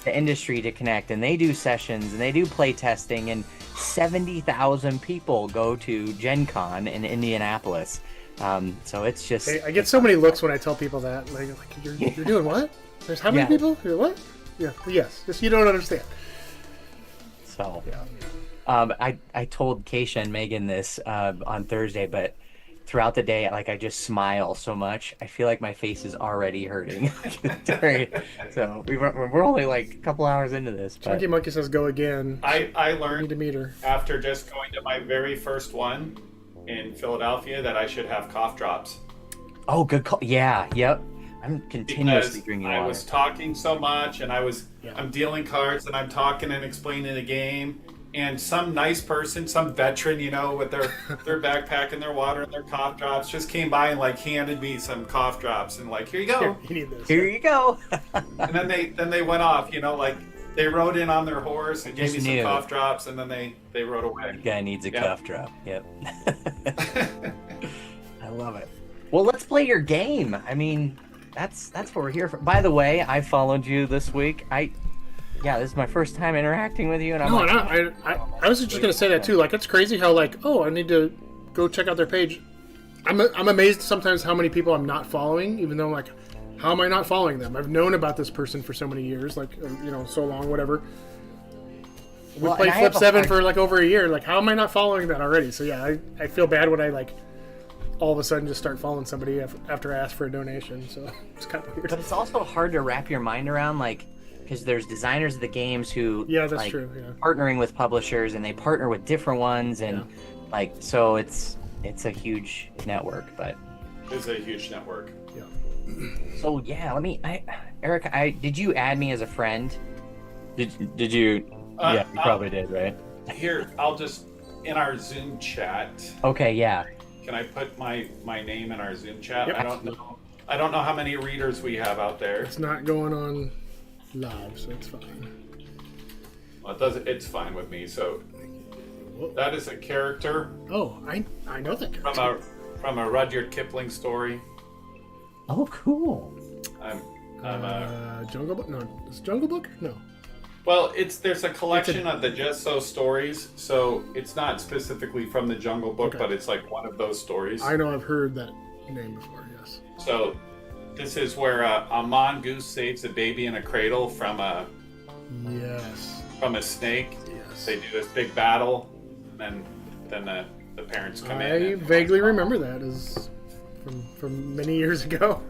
the industry to connect. And they do sessions and they do play testing, and 70,000 people go to Gen Con in Indianapolis. So it's just. Hey, I get so many looks when I tell people that. Like you're doing what? There's how many people? You're what? Yeah. Yes. Just you don't understand. So. Yeah. I told Keisha and Megan this on Thursday, but throughout the day, like, I just smile so much. I feel like my face is already hurting. So we're only like a couple hours into this. But Chunky Monkey says go again. I learned to meet her after just going to my very first one in Philadelphia that I should have cough drops. Oh, good call. Yeah. Yep. I'm continuously drinking water. I was talking so much, and I'm dealing cards, and I'm talking and explaining the game. And some nice person, some veteran, with their backpack and their water and their cough drops, just came by and like handed me some cough drops and like, here you go. You need this. Here you go. And then they went off, like they rode in on their horse and gave me some cough drops, and then they rode away. The guy needs a cough drop. Yep. I love it. Well, let's play your game. I mean, that's what we're here for. By the way, I followed you this week. Yeah, this is my first time interacting with you, and I was just gonna say that too. Like, it's crazy how I need to go check out their page. I'm amazed sometimes how many people I'm not following, even though how am I not following them? I've known about this person for so many years, like, so long, whatever. We played Flip 7 for like over a year. Like, how am I not following that already? So yeah, I feel bad when I like all of a sudden just start following somebody after I ask for a donation. So it's kind of weird. But it's also hard to wrap your mind around, like, because there's designers of the games who that's true. Yeah. Partnering with publishers, and they partner with different ones, and like, so it's a huge network. But it's a huge network. Yeah. So yeah, Eric, did you add me as a friend? Did you? Yeah, you probably did, right? Here, I'll just in our Zoom chat. Okay, yeah. Can I put my name in our Zoom chat? Yep. I don't know how many readers we have out there. It's not going on live, so it's fine. Well, it's fine with me. So that is a character. Oh, I know that character. From a Rudyard Kipling story. Oh, cool. Jungle Book? No, it's Jungle Book? No. Well, there's a collection of the Just So stories, so it's not specifically from the Jungle Book, but it's like one of those stories. I know I've heard that name before, yes. So this is where a mongoose saves a baby in a cradle from a snake. Yes. They do this big battle, and then the parents come in. I vaguely remember that as from many years ago.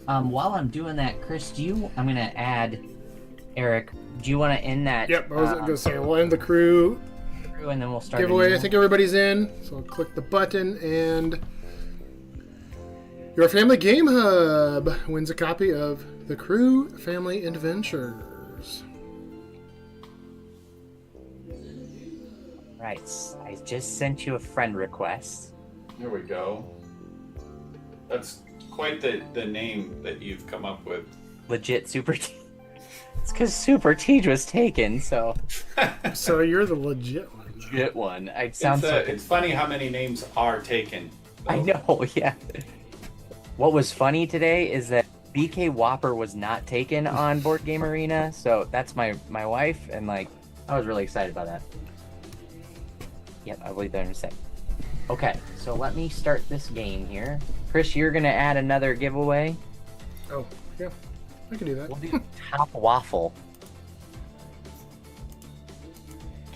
While I'm doing that, Chris, I'm going to add Eric. Do you want to end that? Yep, I was going to say, we'll end the crew and then we'll start giveaway. I think everybody's in, so I'll click the button, and your family game hub wins a copy of The Crew Family Adventures. Right, I just sent you a friend request. There we go. That's quite the name that you've come up with. Legit Super T. It's because Super Tej was taken, so. So you're the legit one. Legit one. It's funny how many names are taken. I know, yeah. What was funny today is that BK Whopper was not taken on Board Game Arena, so that's my wife, and like, I was really excited about that. Yep, I'll leave that in a sec. Okay, so let me start this game here. Chris, you're gonna add another giveaway. Oh, yeah. I can do that. We'll do Top Waffle.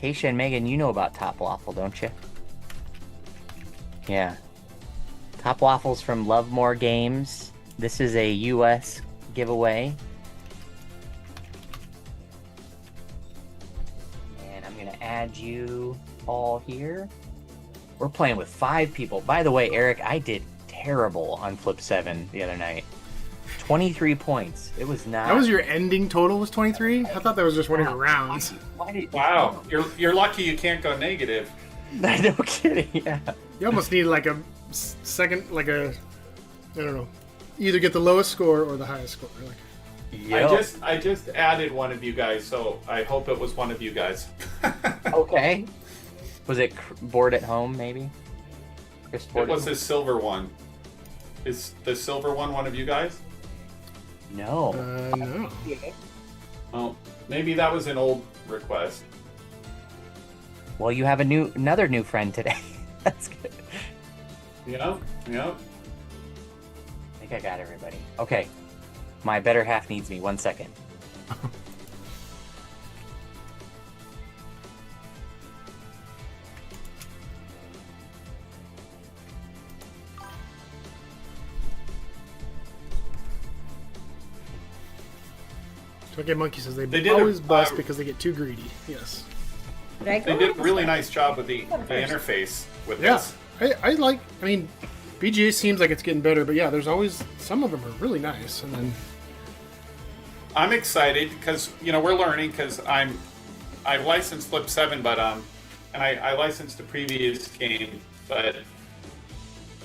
Keisha and Megan, you know about Top Waffle, don't you? Yeah. Top Waffle's from Love More Games. This is a US giveaway. And I'm going to add you all here. We're playing with 5 people. By the way, Eric, I did terrible on Flip 7 the other night. 23 points. It was not. That was your ending total was 23? I thought that was just one of your rounds. Wow. You're lucky you can't go negative. No kidding, yeah. You almost need like a second, like I don't know, either get the lowest score or the highest score. Like, yep. I just added one of you guys, so I hope it was one of you guys. Okay. Was it Board at Home, maybe? It was the silver one. Is the silver one of you guys? No. No. Well, maybe that was an old request. Well, you have another new friend today. That's good. Yeah. I think I got everybody. Okay. My better half needs me. 1 second. Twinkie Monkey says they always bust because they get too greedy. Yes. They did a really nice job with the interface with this. I mean, BGA seems like it's getting better, but yeah, there's always some of them are really nice, and then I'm excited because we're learning because I licensed Flip 7, but and I licensed the previous game, but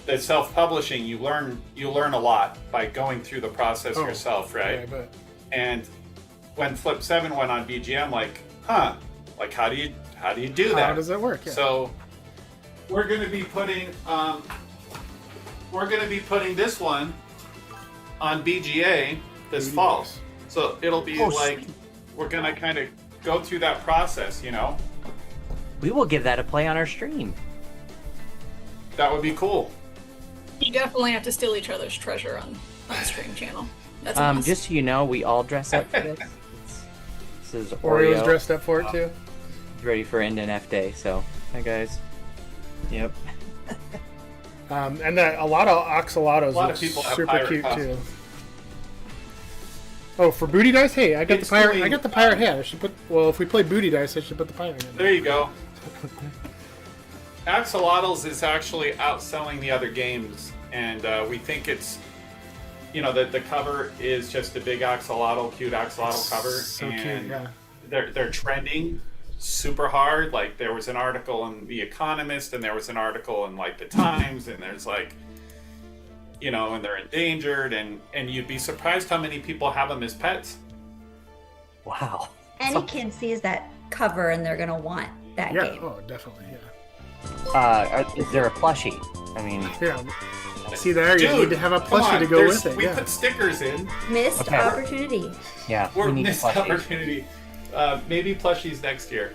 the self-publishing you learn a lot by going through the process yourself, right? Yeah, and when Flip 7 went on BGA, I'm like, how do you do that? How does that work? Yeah. So we're going to be putting this one on BGA this fall. So it'll be we're going to kind of go through that process, We will give that a play on our stream. That would be cool. You definitely have to steal each other's treasure on stream channel. That's a must. Just so you know, we all dress up for this. This is Oreo's Oreo. dressed up for it too. Ready for EndNF day, so hi guys. Yep. And a lot of axolotls A lot look of people have super pirate cute costumes. too. Oh, for booty dice, hey, I got It's the pirate. doing- I got the pirate hat. I should put. Well, if we play booty dice, I should put the pirate hat. There you go. Axolotls is actually outselling the other games, and we think it's, that the cover is just a big cute axolotl cover, So and cute, yeah. they're trending super hard. Like there was an article in The Economist, and there was an article in like the Times, and there's like, and they're endangered, and you'd be surprised how many people have them as pets. Wow. Any kid sees that cover and they're gonna want that Yeah. game. Oh, definitely. Yeah. Is there a plushie? I mean, Yeah. See there, you Dude, need to have a come plushie on, to go there's- with it. We Yeah. put stickers in. Missed Okay. opportunity. yeah, We're we need a missed plushie. opportunity. Maybe plushies next year.